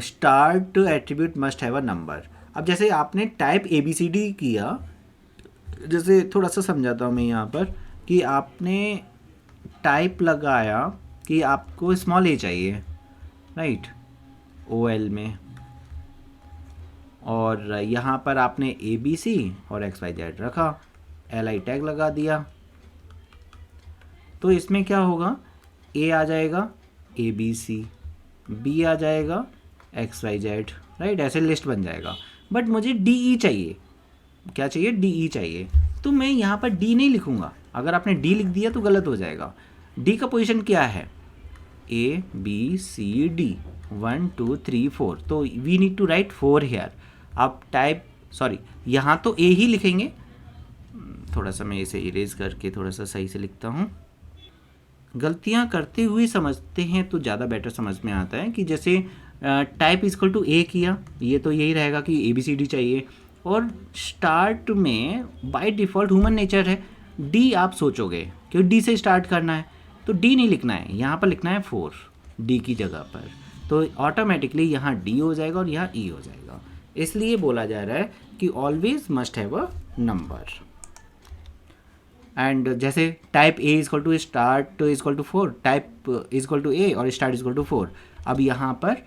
Start attribute must have a number. अब जैसे आपने टाइप ABCD किया, जैसे थोड़ा सा समझाता हूँ मैं यहाँ पर, कि आपने टाइप लगाया कि आपको स्मॉल A चाहिए, राइट, OL में, और यहाँ पर आपने ABC और XYZ रखा, LI टैग लगा दिया, तो इसमें क्या होगा, A आ जाएगा ABC, B आ जाएगा XYZ, राइट, ऐसे लिस्ट बन जाएगा। बट मुझे DE चाहिए, क्या चाहिए, DE चाहिए, तो मैं यहाँ पर D नहीं लिखूँगा, अगर आपने D लिख दिया तो गलत हो जाएगा। D का पोजीशन क्या है, ABCD 1 2 3 4, तो we need to write 4 here. आप टाइप यहाँ तो A ही लिखेंगे, थोड़ा सा मैं इसे इरेज करके थोड़ा सा सही से लिखता हूँ। गलतियाँ करते हुए समझते हैं तो ज़्यादा बेटर समझ में आता है, कि जैसे टाइप इक्वल टू ए किया, ये तो यही रहेगा कि ABCD चाहिए। और स्टार्ट में बाय डिफ़ॉल्ट ह्यूमन नेचर है डी आप सोचोगे क्योंकि डी से स्टार्ट करना है, तो डी नहीं लिखना है, यहाँ पर लिखना है 4 डी की जगह पर, तो ऑटोमेटिकली यहाँ डी हो जाएगा और यहाँ ई हो जाएगा। इसलिए बोला जा रहा है कि always must have a number. And जैसे type A equal to start equal to 4, type equal to A और स्टार्ट इजक्वल टू 4। अब यहाँ पर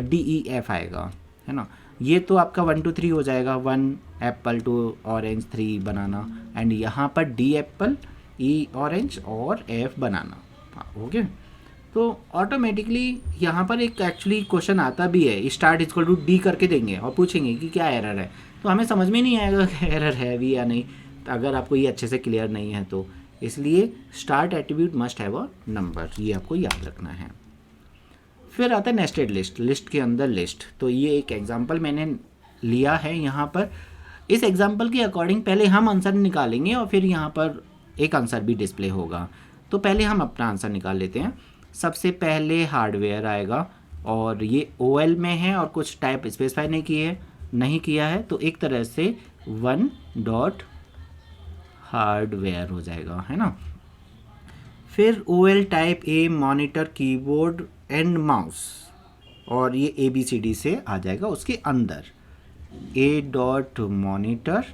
DEF आएगा, है ना। ये तो आपका 1 2 3 हो जाएगा, 1 एप्पल 2 ऑरेंज 3 बनाना, एंड यहाँ पर D एप्पल, E ऑरेंज और F बनाना। ओके, तो ऑटोमेटिकली यहाँ पर एक एक्चुअली क्वेश्चन आता भी है, स्टार्ट इजक्वल टू डी करके देंगे और पूछेंगे कि क्या एरर है, तो हमें समझ में नहीं आएगा कि एरर है भी या नहीं, तो अगर आपको ये अच्छे से क्लियर नहीं है तो। इसलिए start attribute must have a number, ये आपको याद रखना है। फिर आता है नेस्टेड लिस्ट, लिस्ट के अंदर लिस्ट। तो ये एक एग्जांपल मैंने लिया है यहाँ पर। इस एग्जांपल के अकॉर्डिंग पहले हम आंसर निकालेंगे और फिर यहाँ पर एक आंसर भी डिस्प्ले होगा। तो पहले हम अपना आंसर निकाल लेते हैं। सबसे पहले हार्डवेयर आएगा और ये OL में है और कुछ टाइप स्पेसिफाई नहीं किया है, तो एक तरह से 1 डॉट हार्डवेयर हो जाएगा, है ना। फिर OL type A monitor keyboard and mouse, और ये ABCD से आ जाएगा उसके अंदर। A dot monitor,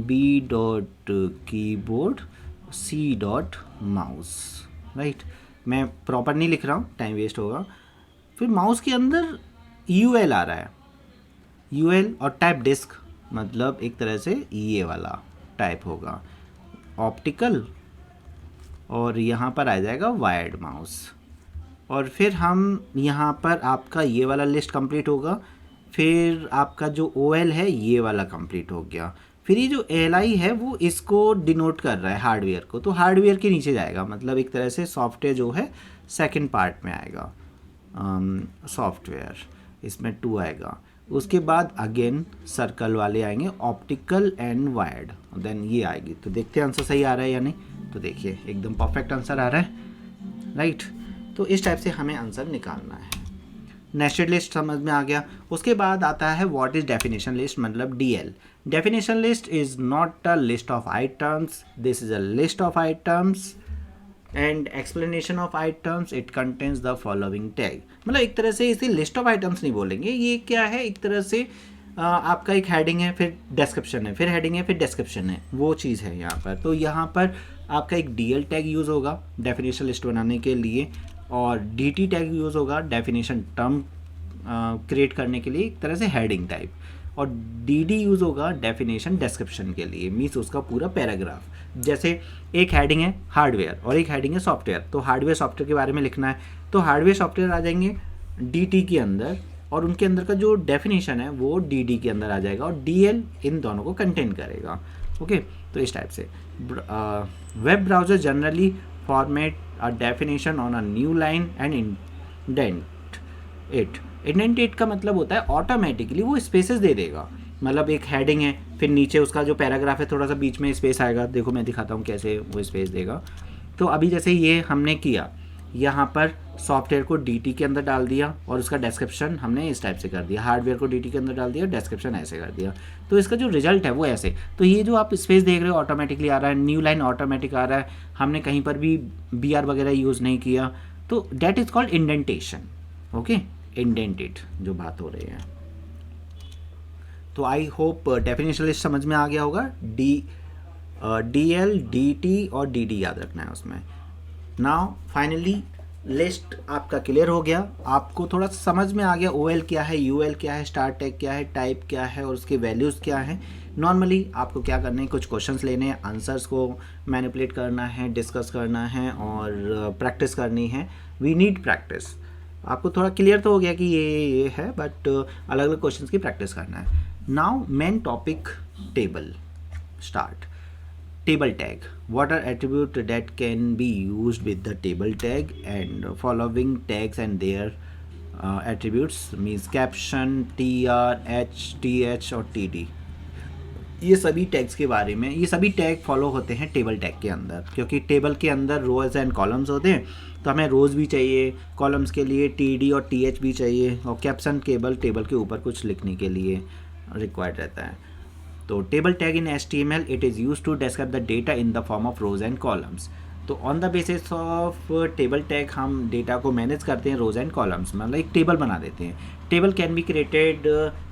B dot keyboard, C dot mouse, right. मैं प्रॉपर नहीं लिख रहा हूँ, टाइम वेस्ट होगा। फिर माउस के अंदर UL आ रहा है, UL और टाइप डिस्क, मतलब एक तरह से ये वाला टाइप होगा, ऑप्टिकल, और यहाँ पर आ जाएगा वायर्ड माउस। और फिर हम यहाँ पर आपका ये वाला लिस्ट कंप्लीट होगा। फिर आपका जो OL है ये वाला कंप्लीट हो गया। फिर ये जो LI है वो इसको डिनोट कर रहा है हार्डवेयर को, तो हार्डवेयर के नीचे जाएगा, मतलब एक तरह से सॉफ्टवेयर जो है सेकंड पार्ट में आएगा। सॉफ्टवेयर इसमें 2 आएगा। उसके बाद अगेन सर्कल वाले आएंगे, ऑप्टिकल एंड वायर्ड, देन ये आएगी। तो देखते हैं आंसर सही आ रहा है या नहीं। तो देखिए एकदम परफेक्ट आंसर आ रहा है, राइट। तो इस टाइप से हमें आंसर निकालना है। नेस्टेड लिस्ट समझ में आ गया। उसके बाद आता है व्हाट इज डेफिनेशन लिस्ट, मतलब DL। Definition list is not a list of items, this is a list of items and explanation of items, it contains the following tag. मतलब एक तरह से इसे लिस्ट ऑफ आइटम्स नहीं बोलेंगे, ये क्या है, एक तरह से आपका एक हेडिंग है, फिर डिस्क्रिप्शन है, फिर हेडिंग है, फिर डिस्क्रिप्शन है, वो चीज़ है यहाँ पर। तो यहाँ पर आपका एक DL टैग यूज़ होगा डेफिनेशन लिस्ट बनाने के लिए, और DT टैग यूज़ होगा डेफिनेशन टर्म क्रिएट करने के लिए, एक तरह से हेडिंग टाइप, और DD यूज़ होगा डेफिनेशन डिस्क्रिप्शन के लिए, मीन्स उसका पूरा पैराग्राफ। जैसे एक हेडिंग है हार्डवेयर और एक हेडिंग है सॉफ्टवेयर, तो हार्डवेयर सॉफ्टवेयर के बारे में लिखना है, तो हार्डवेयर सॉफ्टवेयर आ जाएंगे DT के अंदर, और उनके अंदर का जो डेफिनेशन है वो DD के अंदर आ जाएगा, और DL इन दोनों को कंटेन करेगा। ओके, तो इस टाइप से web browser generally format a definition on a new line and indent it. Indented का मतलब होता है ऑटोमेटिकली वो स्पेसेस दे देगा, मतलब एक हेडिंग है, फिर नीचे उसका जो पैराग्राफ है थोड़ा सा बीच में स्पेस आएगा। देखो मैं दिखाता हूँ कैसे वो स्पेस देगा। तो अभी जैसे ये हमने किया, यहाँ पर सॉफ्टवेयर को DT के अंदर डाल दिया और उसका डिस्क्रिप्शन हमने इस टाइप से कर दिया, हार्डवेयर को DT के अंदर डाल दिया, डिस्क्रिप्शन ऐसे कर दिया, तो इसका जो रिजल्ट है वो ऐसे। तो ये जो आप स्पेस देख रहे हो ऑटोमेटिकली आ रहा है, न्यू लाइन ऑटोमेटिक आ रहा है, हमने कहीं पर भी BR वगैरह यूज़ नहीं किया, तो that is called indentation. Okay, indented जो बात हो रही है। तो आई होप डेफिनेशन लिस्ट समझ में आ गया होगा। DL, DT और DD याद रखना है उसमें। नाउ फाइनली लिस्ट आपका क्लियर हो गया, आपको थोड़ा समझ में आ गया OL क्या है, UL क्या है, स्टार्ट टैग क्या है, टाइप क्या है और उसके वैल्यूज़ क्या हैं। नॉर्मली आपको क्या करना है, कुछ क्वेश्चंस लेने हैं, आंसर्स को मैनिपुलेट करना है, डिस्कस करना है और प्रैक्टिस करनी है। We need practice. आपको थोड़ा क्लियर तो हो गया कि ये है, बट अलग अलग क्वेश्चंस की प्रैक्टिस करना है। Now main topic table start. Table tag. What are attributes that can be used with the table tag, and following tags and their attributes means caption, TR, H, TH और TD. ये सभी tags के बारे में, ये सभी tag follow होते हैं टेबल टैग के अंदर, क्योंकि टेबल के अंदर रोज एंड कॉलम्स होते हैं, तो हमें रोज भी चाहिए, कॉलम्स के लिए TD और TH भी चाहिए, और कैप्शन केवल टेबल के ऊपर कुछ लिखने के लिए रिक्वायर्ड रहता है। तो table tag in HTML it is use to describe the data in the form of rows and columns. तो on the basis of table tag हम डेटा को मैनेज करते हैं रोज एंड कॉलम्स, मतलब एक टेबल बना देते हैं। Table can be created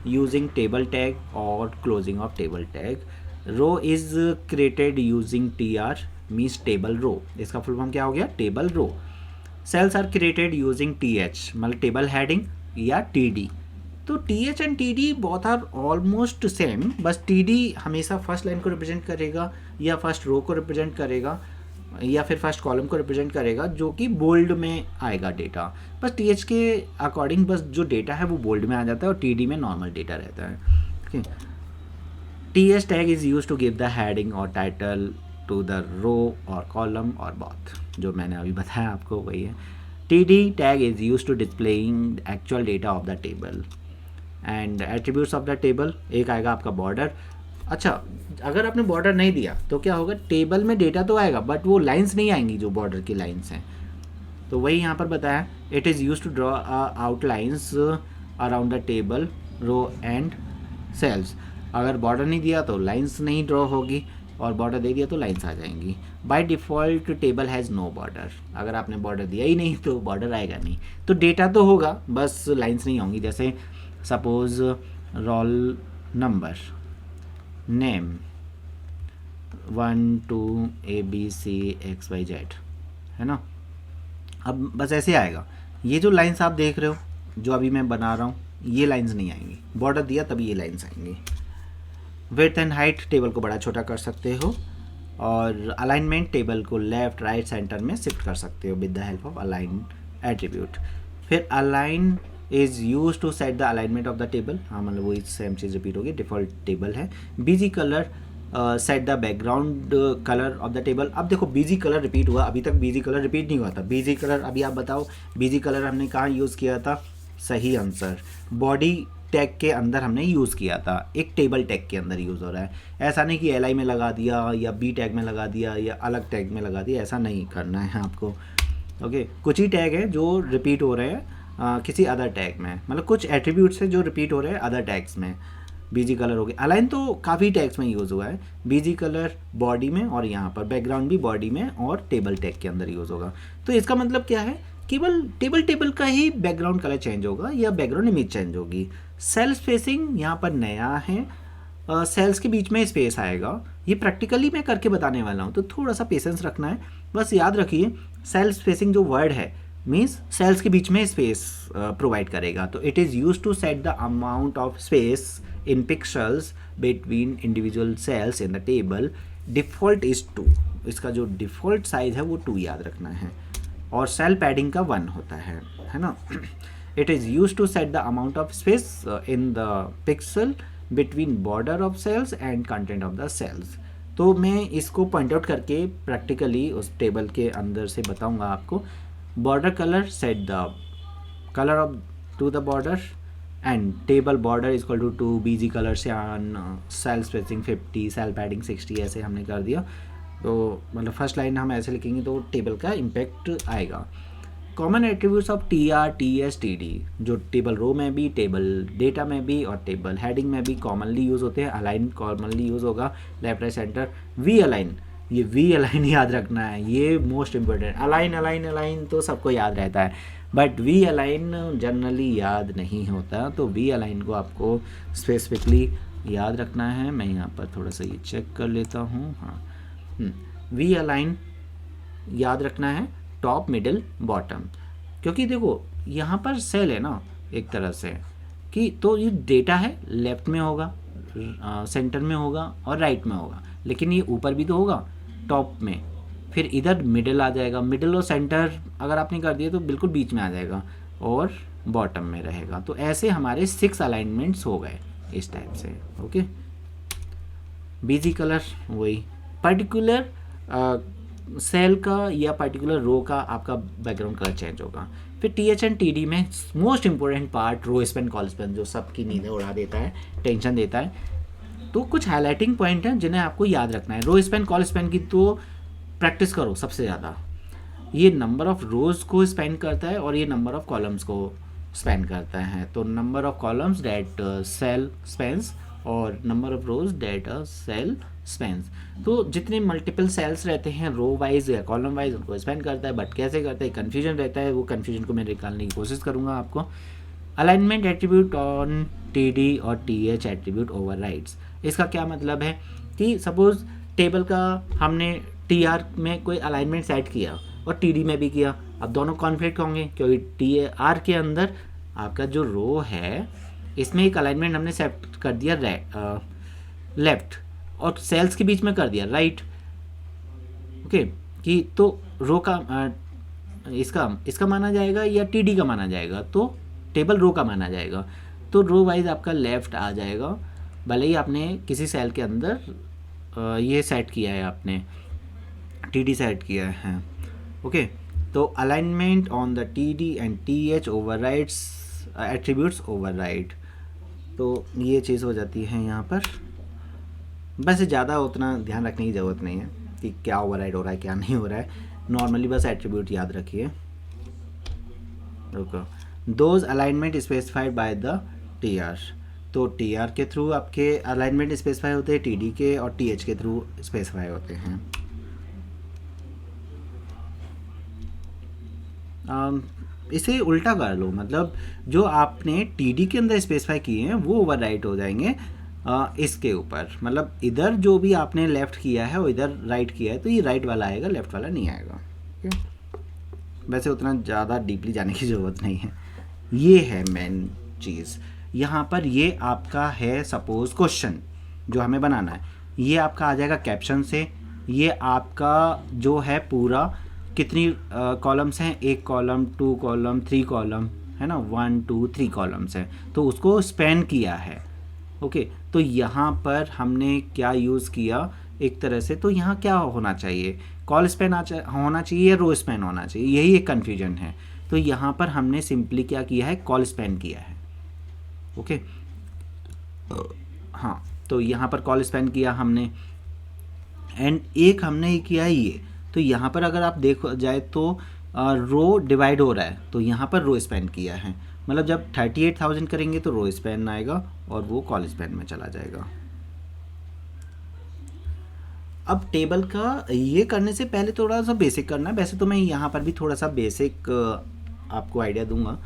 using table tag और closing of table tag. Row is created using TR means table row, इसका फुल फॉर्म क्या हो गया, table row. Cells are created using TH मतलब टेबल हेडिंग या TD। तो TH and TD both are almost same, बस TD हमेशा first line को रिप्रेजेंट करेगा या फर्स्ट रो को रिप्रेजेंट करेगा या फिर फर्स्ट कॉलम को रिप्रेजेंट करेगा, जो कि बोल्ड में आएगा डेटा। बस TH के अकॉर्डिंग बस जो डेटा है वो बोल्ड में आ जाता है और TD में नॉर्मल डेटा रहता है। Okay, TH tag is use to give the heading और टाइटल टू द रो और कॉलम और बोथ, जो मैंने अभी बताया आपको वही है। TD tag is use to displaying actual data of the table and attributes of the table. एक आएगा आपका बॉर्डर। अच्छा, अगर आपने बॉर्डर नहीं दिया तो क्या होगा, टेबल में डेटा तो आएगा बट वो लाइंस नहीं आएंगी जो बॉर्डर की लाइंस हैं। तो वही यहाँ पर बताया, it is use to draw outlines around the table row and cells. अगर बॉर्डर नहीं दिया तो लाइंस नहीं ड्रॉ होगी, और बॉर्डर दे दिया तो लाइंस आ जाएंगी। By default table has no border, अगर आपने बॉर्डर दिया ही नहीं तो बॉर्डर आएगा नहीं, तो डेटा तो होगा बस लाइंस नहीं होंगी। जैसे suppose roll number, name 1 2 ABC XYZ है ना। अब बस ऐसे आएगा। ये जो लाइंस आप देख रहे हो जो अभी मैं बना रहा हूँ, ये लाइंस नहीं आएंगी, बॉर्डर दिया तभी ये लाइंस आएंगी। विड्थ एंड हाइट टेबल को बड़ा छोटा कर सकते हो, और अलाइनमेंट टेबल को लेफ्ट राइट सेंटर में शिफ्ट कर सकते हो with the help of align attribute. फिर align is use to set the alignment of the table, हाँ मतलब वही सेम चीज़ रिपीट होगी, डिफ़ॉल्ट टेबल है। BG colour set the background colour of the table. अब देखो BG कलर रिपीट हुआ, अभी तक BG कलर रिपीट नहीं हुआ था। BG कलर अभी आप बताओ, BG कलर हमने कहाँ यूज़ किया था, सही आंसर बॉडी टैग के अंदर हमने यूज़ किया था, एक टेबल टैग के अंदर यूज़ हो रहा है। ऐसा नहीं कि LI में लगा दिया या B टैग में लगा दिया या अलग टैग में लगा दिया, ऐसा नहीं करना है आपको। ओके, कुछ ही टैग है जो रिपीट हो रहे हैं किसी अदर टैग में, मतलब कुछ एट्रीब्यूट्स है जो रिपीट हो रहे हैं अदर टैग्स में। BG कलर हो गया। अलाइन तो काफ़ी टैग्स में यूज़ हुआ है। BG कलर बॉडी में, और यहाँ पर बैकग्राउंड भी बॉडी में और टेबल टैग के अंदर यूज़ होगा। तो इसका मतलब क्या है, केवल टेबल का ही बैकग्राउंड कलर चेंज होगा या बैकग्राउंड इमेज चेंज होगी। सेल स्पेसिंग यहाँ पर नया है, सेल्स के बीच में स्पेस आएगा। ये प्रैक्टिकली मैं करके बताने वाला हूँ, तो थोड़ा सा पेशेंस रखना है। बस याद रखिए, सेल स्पेसिंग जो वर्ड है मीन्स सेल्स के बीच में स्पेस प्रोवाइड करेगा। तो it is use to set the amount of space in pixels between individual cells in the table. Default is 2, इसका जो डिफ़ॉल्ट साइज़ है वो 2 याद रखना है, और सेल पैडिंग का 1 होता है ना। It is use to set the amount of space in the pixel between border of cells and content of the cells. तो मैं इसको पॉइंट आउट करके प्रैक्टिकली उस टेबल के अंदर से बताऊंगा आपको। Border colour set the colour of to the border and table border is equal to BG colour से on cell spacing 50, cell padding 60, ऐसे हमने कर दिया। तो मतलब फर्स्ट लाइन हम ऐसे लिखेंगे तो टेबल का इम्पैक्ट आएगा। Common attributes of TR TS TD जो टेबल रो में भी, टेबल डेटा में भी और टेबल हेडिंग में भी कॉमनली यूज़ होते हैं। अलाइन कॉमनली यूज़ होगा left right centre. V align, ये V अलाइन याद रखना है, ये मोस्ट इम्पोर्टेंट। अलाइन तो सबको याद रहता है, बट V अलाइन जनरली याद नहीं होता, तो V अलाइन को आपको स्पेसिफिकली याद रखना है। मैं यहाँ पर थोड़ा सा ये चेक कर लेता हूँ। हाँ, V अलाइन याद रखना है, टॉप मिडिल बॉटम, क्योंकि देखो यहाँ पर सेल है ना एक तरह से कि, तो ये डेटा है लेफ्ट में होगा, सेंटर में होगा और राइट में होगा, लेकिन ये ऊपर भी तो होगा टॉप में, फिर इधर मिडिल आ जाएगा। मिडिल और सेंटर अगर आपने कर दिया तो बिल्कुल बीच में आ जाएगा और बॉटम में रहेगा। तो ऐसे हमारे 6 अलाइनमेंट्स हो गए इस टाइप से। ओके, BG कलर वही पर्टिकुलर सेल का या पर्टिकुलर रो का आपका बैकग्राउंड कलर चेंज होगा। फिर TH एंड TD में मोस्ट इंपॉर्टेंट पार्ट रो स्पेन कॉल स्पेन, जो सबकी नींदें उड़ा देता है, टेंशन देता है। तो कुछ हाईलाइटिंग पॉइंट हैं जिन्हें आपको याद रखना है। रो स्पैन कॉल स्पैन की तो प्रैक्टिस करो सबसे ज़्यादा। ये नंबर ऑफ रोज को स्पेंड करता है और ये नंबर ऑफ कॉलम्स को स्पेंड करता है। तो number of columns that cell spans और number of rows that a cell spans. तो जितने मल्टीपल सेल्स रहते हैं रो वाइज या कॉलम वाइज उनको स्पेंड करता है, बट कैसे करता है कन्फ्यूजन रहता है, वो कन्फ्यूजन को मैं निकालने की कोशिश करूँगा आपको। अलाइनमेंट एट्रीब्यूट ऑन टी और TH एट्रीब्यूट ओवरराइड्स। इसका क्या मतलब है कि सपोज टेबल का हमने TR में कोई अलाइनमेंट सेट किया और TD में भी किया, अब दोनों कॉन्फ्लिक्ट होंगे क्योंकि TR के अंदर आपका जो रो है इसमें एक अलाइनमेंट हमने सेट कर दिया लेफ्ट और सेल्स के बीच में कर दिया राइट। ओके, कि तो रो का इसका माना जाएगा या TD का माना जाएगा, तो टेबल रो का माना जाएगा। तो रो वाइज आपका लेफ्ट आ जाएगा, भले ही आपने किसी सेल के अंदर ये सेट किया है, आपने TD सेट किया है। ओके, तो alignment on the TD and TH overrides attributes override. तो ये चीज़ हो जाती है यहाँ पर। बस ज़्यादा उतना ध्यान रखने की ज़रूरत नहीं है कि क्या ओवरराइड हो रहा है क्या नहीं हो रहा है, नॉर्मली बस एट्रीब्यूट याद रखिए। Okay, those alignment specified by the TR। तो TR के थ्रू आपके अलाइनमेंट स्पेसिफाई होते हैं, TD के और TH के थ्रू स्पेसिफाई होते हैं। इसे उल्टा कर लो, मतलब जो आपने TD के अंदर स्पेसिफाई किए हैं वो ओवरराइट हो जाएंगे इसके ऊपर। मतलब इधर जो भी आपने लेफ़्ट किया है और इधर राइट किया है तो ये राइट वाला आएगा, लेफ़्ट वाला नहीं आएगा। वैसे उतना ज़्यादा डीपली जाने की ज़रूरत नहीं है। ये है मेन चीज़ यहाँ पर। ये आपका है सपोज़ क्वेश्चन जो हमें बनाना है, ये आपका आ जाएगा कैप्शन से। ये आपका जो है पूरा कितनी कॉलम्स हैं, 1 कॉलम 2 कॉलम 3 कॉलम है ना, 1 2 3 कॉलम्स हैं, तो उसको स्पेन किया है। ओके, तो यहाँ पर हमने क्या यूज़ किया एक तरह से, तो यहाँ क्या होना चाहिए, कॉल स्पेन होना चाहिए या रो स्पेन होना चाहिए, यही एक कन्फ्यूजन है। तो यहाँ पर हमने सिंपली क्या किया है, कॉल स्पेन किया है। ओके, हाँ, तो यहाँ पर कॉल स्पेन किया हमने एंड एक हमने किया है ये। तो यहाँ पर अगर आप देखो जाए तो रो डिवाइड हो रहा है, तो यहाँ पर रो स्पेन किया है। मतलब जब 38,000 करेंगे तो रो स्पेन आएगा और वो कॉल स्पेन में चला जाएगा। अब टेबल का ये करने से पहले थोड़ा सा बेसिक करना है। वैसे तो मैं यहाँ पर भी थोड़ा सा बेसिक आपको आइडिया दूंगा।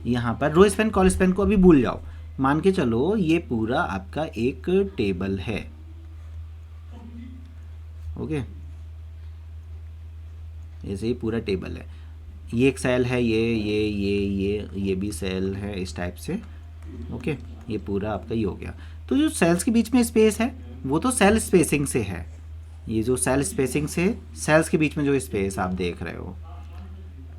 यहाँ पर रो स्पेन कॉल स्पेन को अभी भूल जाओ, मान के चलो ये पूरा आपका एक टेबल है। ओके, ऐसे ही पूरा टेबल है, ये एक सेल है, ये भी सेल है इस टाइप से। ओके, ये पूरा आपका ये हो गया। तो जो सेल्स के बीच में स्पेस है वो तो सेल स्पेसिंग से है, ये जो सेल स्पेसिंग से सेल्स के बीच में जो स्पेस आप देख रहे हो।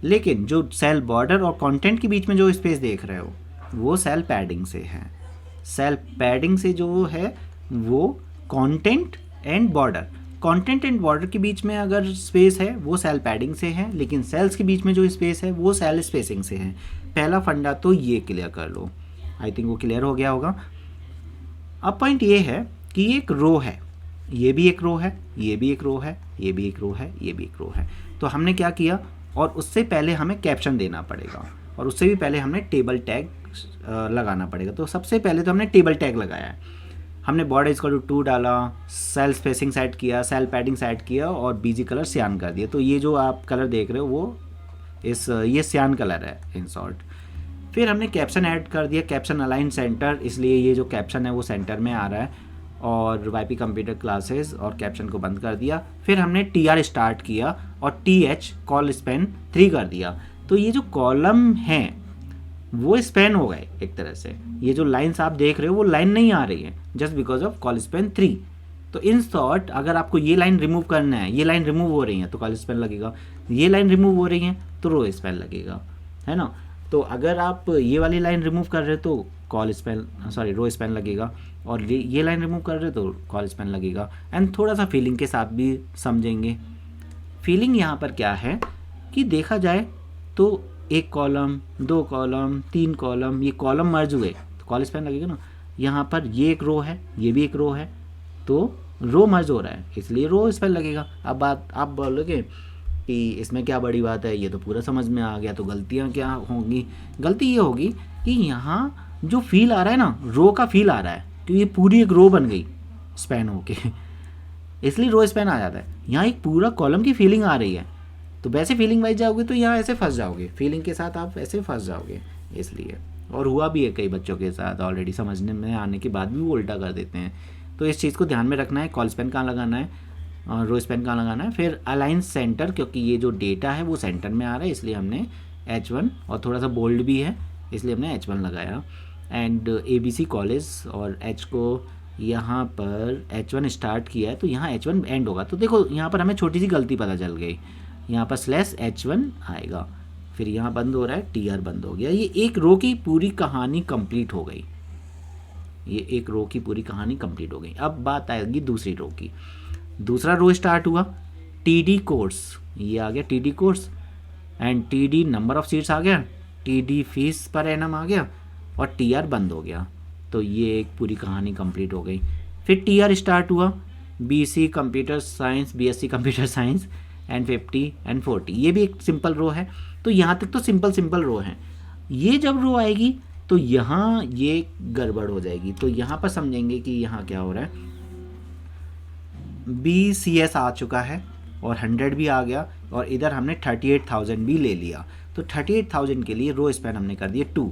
लेकिन जो सेल बॉर्डर और कंटेंट के बीच में जो स्पेस देख रहे हो वो सेल पैडिंग से है। सेल पैडिंग से जो है वो content and border, content and border के बीच में अगर स्पेस है वो सेल पैडिंग से है, लेकिन सेल्स के बीच में जो स्पेस है वो सेल स्पेसिंग से है। पहला फंडा तो ये क्लियर कर लो, आई थिंक वो क्लियर हो गया होगा। अब पॉइंट ये है कि ये एक रो है, ये भी एक रो है, ये भी एक रो है, ये भी एक रो है, ये भी एक रो है। तो हमने क्या किया, और उससे पहले हमें कैप्शन देना पड़ेगा और उससे भी पहले हमने टेबल टैग लगाना पड़ेगा। तो सबसे पहले तो हमने टेबल टैग लगाया है, हमने बॉर्डर इक्वल टू 2 डाला, सेल स्पेसिंग सेट किया, सेल पैडिंग सेट किया और बीजी कलर सियान कर दिया। तो ये जो आप कलर देख रहे हो वो ये सियान कलर है इन शॉर्ट। फिर हमने कैप्शन ऐड कर दिया, कैप्शन अलाइन सेंटर, इसलिए ये जो कैप्शन है वो सेंटर में आ रहा है, और वाईपी कंप्यूटर क्लासेस और कैप्शन को बंद कर दिया। फिर हमने TR स्टार्ट किया और TH कॉल स्पेन 3 कर दिया। तो ये जो कॉलम हैं वो स्पेन हो गए एक तरह से। ये जो लाइंस आप देख रहे हो वो लाइन नहीं आ रही है just because of call Spain 3। तो इन शॉर्ट अगर आपको ये लाइन रिमूव करना है, ये लाइन रिमूव हो रही है तो कॉल स्पेन लगेगा, ये लाइन रिमूव हो रही है तो रो स्पेन लगेगा, है ना। तो अगर आप ये वाली लाइन रिमूव कर रहे हो तो रो स्पेन लगेगा, और ये लाइन रिमूव कर रहे हो तो कॉल स्पेन लगेगा। एंड थोड़ा सा फीलिंग के साथ भी समझेंगे। फीलिंग यहाँ पर क्या है कि देखा जाए तो 1 कॉलम 2 कॉलम 3 कॉलम, ये कॉलम मर्ज हुए तो कॉल स्पेन लगेगा ना। यहाँ पर ये एक रो है, ये भी एक रो है, तो रो मर्ज हो रहा है इसलिए रो स्पेल लगेगा। अब बात आप बोलोगे कि इसमें क्या बड़ी बात है, ये तो पूरा समझ में आ गया, तो गलतियाँ क्या होंगी? गलती ये होगी कि यहाँ जो फील आ रहा है ना, रो का फील आ रहा है, तो ये पूरी एक रो बन गई स्पैन होके इसलिए रो स्पैन आ जाता है। यहाँ एक पूरा कॉलम की फीलिंग आ रही है, तो वैसे फीलिंग वाइज जाओगे तो यहाँ ऐसे फंस जाओगे, फीलिंग के साथ आप ऐसे फंस जाओगे इसलिए। और हुआ भी है कई बच्चों के साथ, ऑलरेडी समझने में आने के बाद भी वो उल्टा कर देते हैं। तो इस चीज़ को ध्यान में रखना है, कॉल स्पैन कहाँ लगाना है और रो स्पैन कहाँ लगाना है। फिर अलाइन सेंटर, क्योंकि ये जो डेटा है वो सेंटर में आ रहा है इसलिए हमने H1, और थोड़ा सा बोल्ड भी है इसलिए हमने H1 लगाया। एंड ABC कॉलेज और H को यहाँ पर H1 स्टार्ट किया है तो यहाँ H1 एंड होगा। तो देखो यहाँ पर हमें छोटी सी गलती पता चल गई, यहाँ पर /H1 आएगा, फिर यहाँ बंद हो रहा है, TR बंद हो गया। ये एक रो की पूरी कहानी कंप्लीट हो गई, ये एक रो की पूरी कहानी कंप्लीट हो गई। अब बात आएगी दूसरी रो की। दूसरा रो स्टार्ट हुआ, TD कोर्स, ये आ गया TD course, and TD number of seats आ गया, TD फीस पर एनम आ गया, और TR बंद हो गया। तो ये एक पूरी कहानी कंप्लीट हो गई। फिर TR स्टार्ट हुआ, BC computer science, BSc computer science, and 50 and 40, ये भी एक सिंपल रो है। तो यहाँ तक तो सिंपल रो है। ये जब रो आएगी तो यहाँ ये गड़बड़ हो जाएगी। तो यहाँ पर समझेंगे कि यहाँ क्या हो रहा है, BCS आ चुका है और 100 भी आ गया, और इधर हमने 38,000 भी ले लिया। तो 38,000 के लिए रो स्पैन हमने कर दिया 2,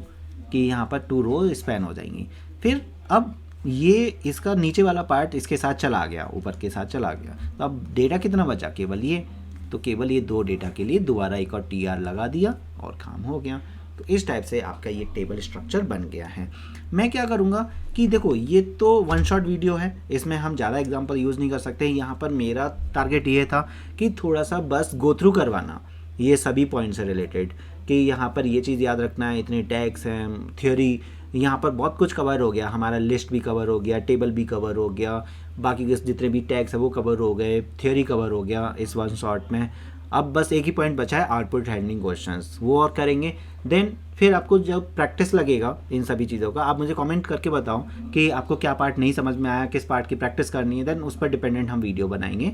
कि यहाँ पर 2 रो स्पैन हो जाएंगी। फिर अब ये इसका नीचे वाला पार्ट इसके साथ चला गया, ऊपर के साथ चला गया। तो अब डेटा कितना बचा, केवल ये, तो केवल ये 2 डेटा के लिए दोबारा एक और TR लगा दिया और काम हो गया। तो इस टाइप से आपका ये टेबल स्ट्रक्चर बन गया है। मैं क्या करूँगा कि देखो ये तो 1 शॉट वीडियो है, इसमें हम ज़्यादा एग्जांपल यूज़ नहीं कर सकते। यहाँ पर मेरा टारगेट ये था कि थोड़ा सा बस गो थ्रू करवाना ये सभी पॉइंट से रिलेटेड, कि यहाँ पर ये चीज़ याद रखना है, इतने टैग्स हैं, थ्योरी, यहाँ पर बहुत कुछ कवर हो गया, हमारा लिस्ट भी कवर हो गया, टेबल भी कवर हो गया, बाकी के जितने भी टैग्स है वो कवर हो गए, थ्योरी कवर हो गया इस 1 शॉट में। अब बस एक ही पॉइंट बचा है, आउटपुट हैंडलिंग क्वेश्चंस, वो और करेंगे। देन फिर आपको जब प्रैक्टिस लगेगा इन सभी चीज़ों का, आप मुझे कमेंट करके बताओ कि आपको क्या पार्ट नहीं समझ में आया, किस पार्ट की प्रैक्टिस करनी है, देन उस पर डिपेंडेंट हम वीडियो बनाएंगे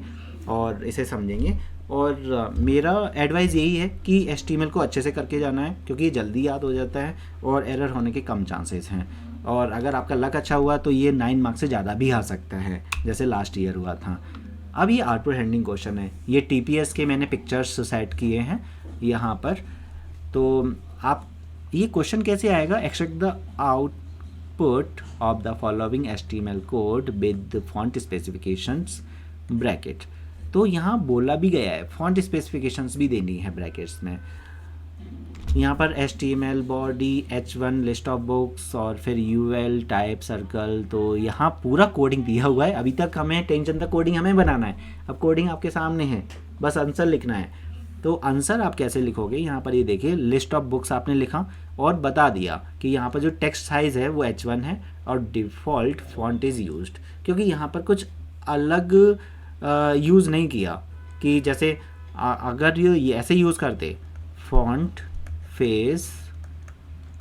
और इसे समझेंगे। और मेरा एडवाइस यही है कि HTML को अच्छे से करके जाना है, क्योंकि ये जल्दी याद हो जाता है और एरर होने के कम चांसेस हैं। और अगर आपका लक अच्छा हुआ तो ये 9 मार्क्स से ज़्यादा भी आ सकता है, जैसे लास्ट ईयर हुआ था। अब ये आउटपुट हैंडलिंग क्वेश्चन है, ये TPS के मैंने पिक्चर्स सेट किए हैं यहाँ पर। तो आप ये क्वेश्चन कैसे आएगा, extract the output of the following HTML code with font specifications bracket. तो यहाँ बोला भी गया है फॉन्ट स्पेसिफिकेशंस भी देनी है ब्रैकेट्स में। यहाँ पर HTML body, H1 list of books, और फिर UL टाइप सर्कल। तो यहाँ पूरा कोडिंग दिया हुआ है। अभी तक हमें टेंशन था, कोडिंग हमें बनाना है, अब कोडिंग आपके सामने है, बस आंसर लिखना है। तो आंसर आप कैसे लिखोगे, यहाँ पर ये देखिए, लिस्ट ऑफ बुक्स आपने लिखा और बता दिया कि यहाँ पर जो टेक्स्ट साइज़ है वो H1 है और डिफ़ॉल्ट फॉन्ट इज़ यूज्ड, क्योंकि यहाँ पर कुछ अलग यूज़ नहीं किया कि जैसे अगर ये ऐसे यूज़ करते font face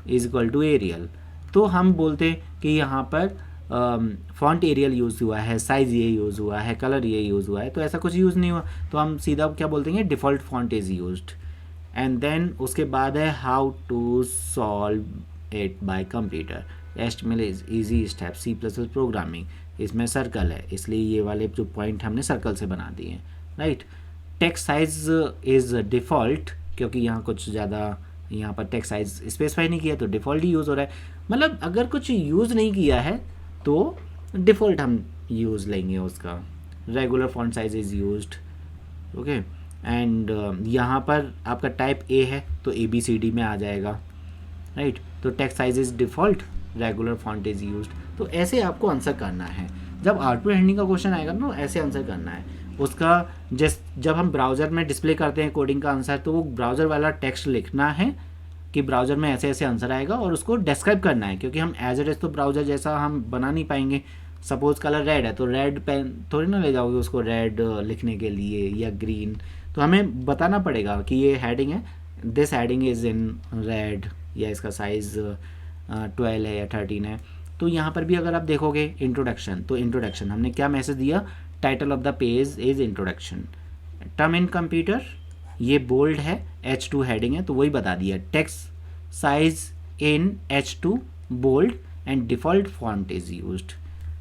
is equal to Arial, तो हम बोलते कि यहाँ पर फॉन्ट एरियल यूज़ हुआ है, साइज़ ये यूज़ हुआ है, कलर ये यूज़ हुआ है। तो ऐसा कुछ यूज़ नहीं हुआ, तो हम सीधा क्या बोलते हैं, default font is used. And then उसके बाद है how to solve it by computer, HTML is easy step, C++ programming, इसमें सर्कल है इसलिए ये वाले जो पॉइंट हमने सर्कल से बना दिए हैं, right. Text size is default, क्योंकि यहाँ कुछ ज़्यादा यहाँ पर टेक्स्ट साइज स्पेसिफाई नहीं किया तो डिफ़ॉल्ट ही यूज़ हो रहा है। मतलब अगर कुछ यूज़ नहीं किया है तो डिफ़ॉल्ट हम यूज़ लेंगे उसका। Regular font size is used, okay. And यहाँ पर आपका टाइप A है तो ABCD में आ जाएगा, राइट। तो text size is default, regular font is used. तो ऐसे आपको आंसर करना है। जब आउटपुट हैंडलिंग का क्वेश्चन आएगा ना, ऐसे आंसर करना है उसका। जब हम ब्राउज़र में डिस्प्ले करते हैं कोडिंग का आंसर, तो वो ब्राउज़र वाला टेक्स्ट लिखना है कि ब्राउज़र में ऐसे ऐसे आंसर आएगा, और उसको डिस्क्राइब करना है, क्योंकि हम एज इट इज़ तो ब्राउज़र जैसा हम बना नहीं पाएंगे। सपोज़ कलर रेड है तो रेड पेन थोड़ी ना ले जाओगे उसको रेड लिखने के लिए, या ग्रीन। तो हमें बताना पड़ेगा कि ये हेडिंग है, this heading is in red, या इसका साइज़ 12 है या 13 है। तो यहाँ पर भी अगर आप देखोगे इंट्रोडक्शन, तो इंट्रोडक्शन हमने क्या मैसेज दिया, title of the page is introduction. Term in computer, ये बोल्ड है, H2 हेडिंग है तो वही बता दिया। Text size in H2 bold and default font is used.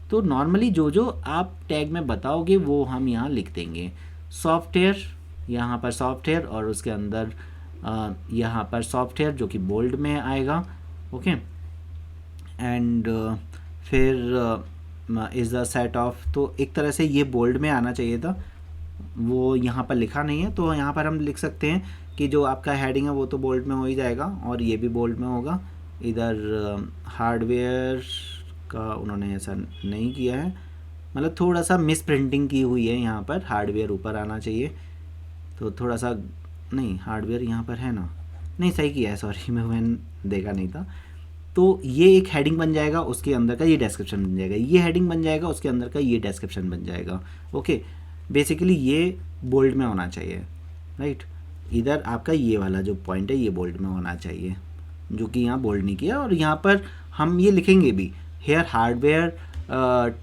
तो नॉर्मली जो जो आप टैग में बताओगे वो हम यहाँ लिख देंगे। सॉफ्टवेयर, यहाँ पर सॉफ्टवेयर और उसके अंदर यहाँ पर सॉफ्टवेयर जो कि बोल्ड में आएगा, ओके। एंड फिर इज़ द सेट ऑफ, तो एक तरह से ये बोल्ड में आना चाहिए था, वो यहाँ पर लिखा नहीं है तो यहाँ पर हम लिख सकते हैं कि जो आपका हेडिंग है वो तो बोल्ड में हो ही जाएगा और ये भी बोल्ड में होगा। इधर हार्डवेयर का उन्होंने ऐसा नहीं किया है, मतलब थोड़ा सा मिस प्रिंटिंग की हुई है यहाँ पर, हार्डवेयर ऊपर आना चाहिए तो थोड़ा सा, नहीं हार्डवेयर यहाँ पर है ना, नहीं सही किया है, सॉरी मैंने देखा नहीं था। तो ये एक हेडिंग बन जाएगा, उसके अंदर का ये डिस्क्रिप्शन बन जाएगा, ये हेडिंग बन जाएगा, उसके अंदर का ये डिस्क्रिप्शन बन जाएगा, ओके। बेसिकली ये बोल्ड में होना चाहिए, राइट। इधर आपका ये वाला जो पॉइंट है ये बोल्ड में होना चाहिए, जो कि यहाँ बोल्ड नहीं किया। और यहाँ पर हम ये लिखेंगे भी, here hardware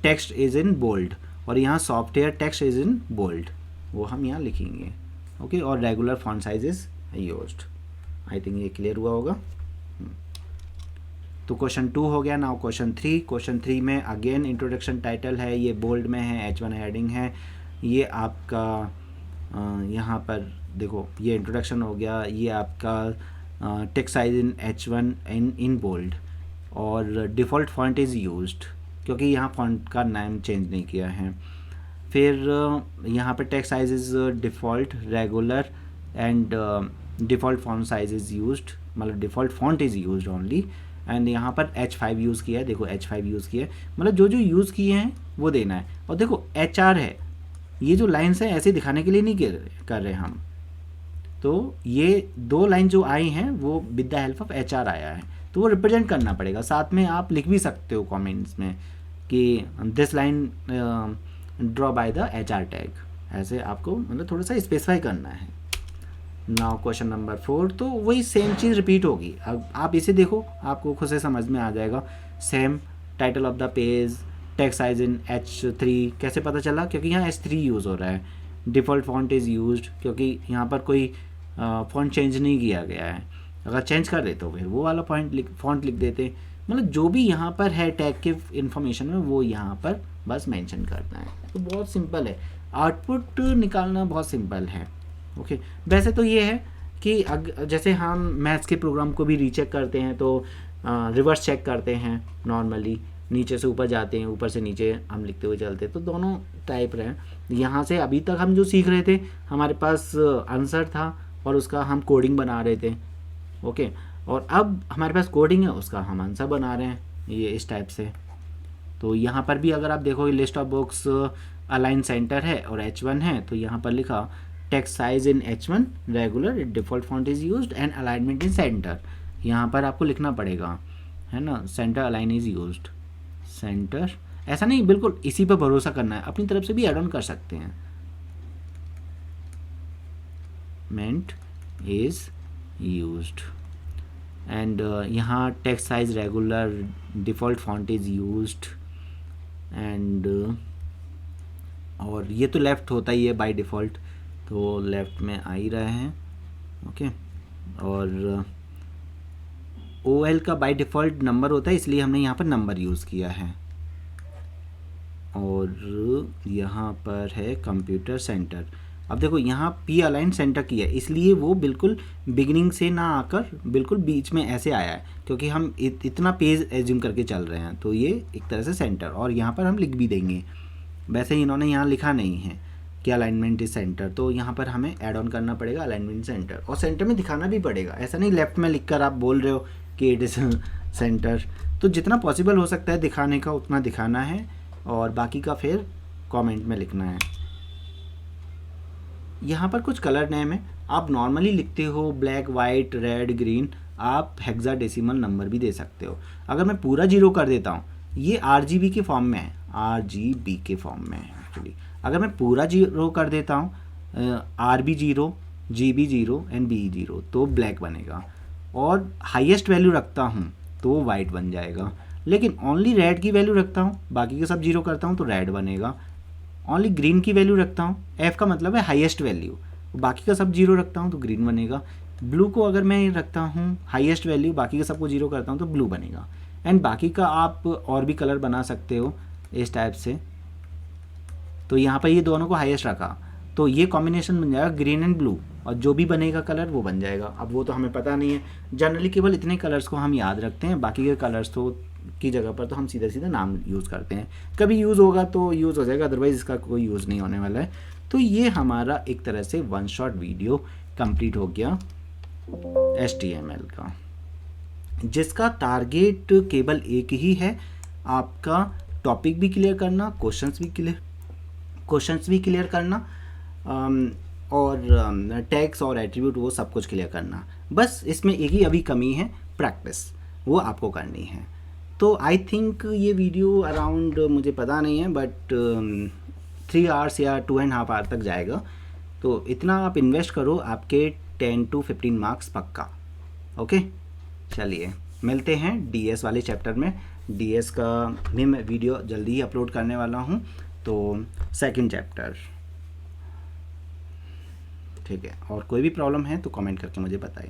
text is in bold, और यहाँ software text is in bold, वो हम यहाँ लिखेंगे, ओके। और regular font size is used. I think ये क्लियर हुआ होगा। तो क्वेश्चन 2 हो गया। Now question 3। क्वेश्चन 3 में अगेन इंट्रोडक्शन टाइटल है, ये बोल्ड में है, H1 हेडिंग है, ये आपका यहाँ पर देखो ये इंट्रोडक्शन हो गया, ये आपका text size in H1 in bold, और डिफ़ॉल्ट फॉन्ट इज़ यूज्ड क्योंकि यहाँ फॉन्ट का नाम चेंज नहीं किया है। फिर यहाँ पर text size is default regular and default font size is used, मतलब default font is used only. And यहाँ पर H5 यूज़ किया है, देखो H5 यूज़ किया है, मतलब जो जो यूज़ किए हैं वो देना है। और देखो HR है, ये जो लाइन्स हैं ऐसे दिखाने के लिए नहीं कर रहे हम, तो ये 2 लाइन जो आई हैं वो with the help of HR आया है, तो वो रिप्रेजेंट करना पड़ेगा। साथ में आप लिख भी सकते हो कमेंट्स में कि this line draw by the HR tag, ऐसे आपको मतलब थोड़ा सा स्पेसिफाई करना है। नाउ क्वेश्चन नंबर 4, तो वही सेम चीज़ रिपीट होगी। अब आप इसे देखो, आपको खुद से समझ में आ जाएगा। Same title of the page, text size in H3, कैसे पता चला, क्योंकि यहाँ H3 यूज़ हो रहा है। डिफ़ॉल्ट फॉन्ट इज़ यूज्ड, क्योंकि यहाँ पर कोई फॉन्ट चेंज नहीं किया गया है, अगर चेंज कर देते हो फिर वो वाला फॉन्ट लिख देते। मतलब जो भी यहाँ पर है टैग के इन्फॉर्मेशन में वो यहाँ पर बस मेंशन करना है। तो बहुत सिंपल है, आउटपुट निकालना बहुत सिंपल है, ओके। वैसे तो ये है कि जैसे हम मैथ्स के प्रोग्राम को भी रीचेक करते हैं तो रिवर्स चेक करते हैं, नॉर्मली नीचे से ऊपर जाते हैं, ऊपर से नीचे हम लिखते हुए चलते हैं, तो दोनों टाइप रहे। यहाँ से अभी तक हम जो सीख रहे थे, हमारे पास आंसर था और उसका हम कोडिंग बना रहे थे, ओके। और अब हमारे पास कोडिंग है, उसका हम आंसर बना रहे हैं, ये इस टाइप से। तो यहाँ पर भी अगर आप देखोगे list of books align centre है और H1 है, तो यहाँ पर लिखा text size in H1 regular, default font is used and alignment in centre, यहाँ पर आपको लिखना पड़ेगा, है ना, centre align is used, centre. ऐसा नहीं बिल्कुल इसी पर भरोसा करना है, अपनी तरफ से भी ऐड ऑन कर सकते हैं। मेंट इज़ यूज्ड एंड यहाँ text size regular, default font is used and, और ये तो लेफ़्ट होता ही है बाय डिफ़ॉल्ट, तो लेफ़्ट में आ ही रहे हैं, ओके। और OL का बाय डिफ़ॉल्ट नंबर होता है, इसलिए हमने यहाँ पर नंबर यूज़ किया है। और यहाँ पर है कंप्यूटर सेंटर। अब देखो यहाँ P अलाइन सेंटर की है, इसलिए वो बिल्कुल बिगिनिंग से ना आकर बिल्कुल बीच में ऐसे आया है, क्योंकि हम इतना पेज एज्यूम करके चल रहे हैं, तो ये एक तरह से सेंटर। और यहाँ पर हम लिख भी देंगे, वैसे इन्होंने यहाँ लिखा नहीं है कि अलाइनमेंट इज सेंटर, तो यहाँ पर हमें ऐड ऑन करना पड़ेगा अलाइनमेंट सेंटर, और सेंटर में दिखाना भी पड़ेगा। ऐसा नहीं लेफ्ट में लिखकर आप बोल रहे हो कि इट इज़ सेंटर, तो जितना पॉसिबल हो सकता है दिखाने का उतना दिखाना है, और बाकी का फिर कमेंट में लिखना है। यहाँ पर कुछ कलर नेम है, आप नॉर्मली लिखते हो ब्लैक, वाइट, रेड, ग्रीन, आप हेक्साडेसिमल नंबर भी दे सकते हो। अगर मैं पूरा 0 कर देता हूँ, ये RGB के फॉर्म में है, RGB के फॉर्म में है एक्चुअली। अगर मैं पूरा 0 कर देता हूँ, RB 0, GB 0 एंड BE 0, तो ब्लैक बनेगा। और हाईएस्ट वैल्यू रखता हूँ तो वाइट बन जाएगा। लेकिन ओनली रेड की वैल्यू रखता हूँ, बाकी के सब जीरो करता हूँ तो रेड बनेगा। ओनली ग्रीन की वैल्यू रखता हूँ, एफ का मतलब है हाईएस्ट वैल्यू, बाकी का सब जीरो रखता हूँ तो ग्रीन बनेगा। ब्लू को अगर मैं रखता हूँ हाईएस्ट वैल्यू, बाकी के सबको जीरो करता हूँ तो ब्लू बनेगा। एंड बाकी का आप और भी कलर बना सकते हो इस टाइप से। तो यहाँ पर ये दोनों को हाईएस्ट रखा तो ये कॉम्बिनेशन बन जाएगा ग्रीन एंड ब्लू, और जो भी बनेगा कलर वो बन जाएगा। अब वो तो हमें पता नहीं है, जनरली केवल इतने कलर्स को हम याद रखते हैं, बाकी के कलर्स तो की जगह पर तो हम सीधा सीधा नाम यूज़ करते हैं। कभी यूज़ होगा तो यूज़ हो जाएगा, अदरवाइज़ इसका कोई यूज़ नहीं होने वाला है। तो ये हमारा एक तरह से वन शॉट वीडियो कंप्लीट हो गया HTML का, जिसका टारगेट केवल एक ही है, आपका टॉपिक भी क्लियर करना, क्वेश्चंस भी क्लियर करना, और टैग्स और एट्रीब्यूट वो सब कुछ क्लियर करना। बस इसमें एक ही अभी कमी है, प्रैक्टिस, वो आपको करनी है। तो आई थिंक ये वीडियो अराउंड मुझे पता नहीं है बट 3 आवर्स या 2.5 आवर तक जाएगा। तो इतना आप इन्वेस्ट करो, आपके 10 to 15 मार्क्स पक्का। ओके, चलिए मिलते हैं DS वाले चैप्टर में। DS का भी मैं वीडियो जल्दी ही अपलोड करने वाला हूँ। तो सेकंड चैप्टर, ठीक है। और कोई भी प्रॉब्लम है तो कमेंट करके मुझे बताइए।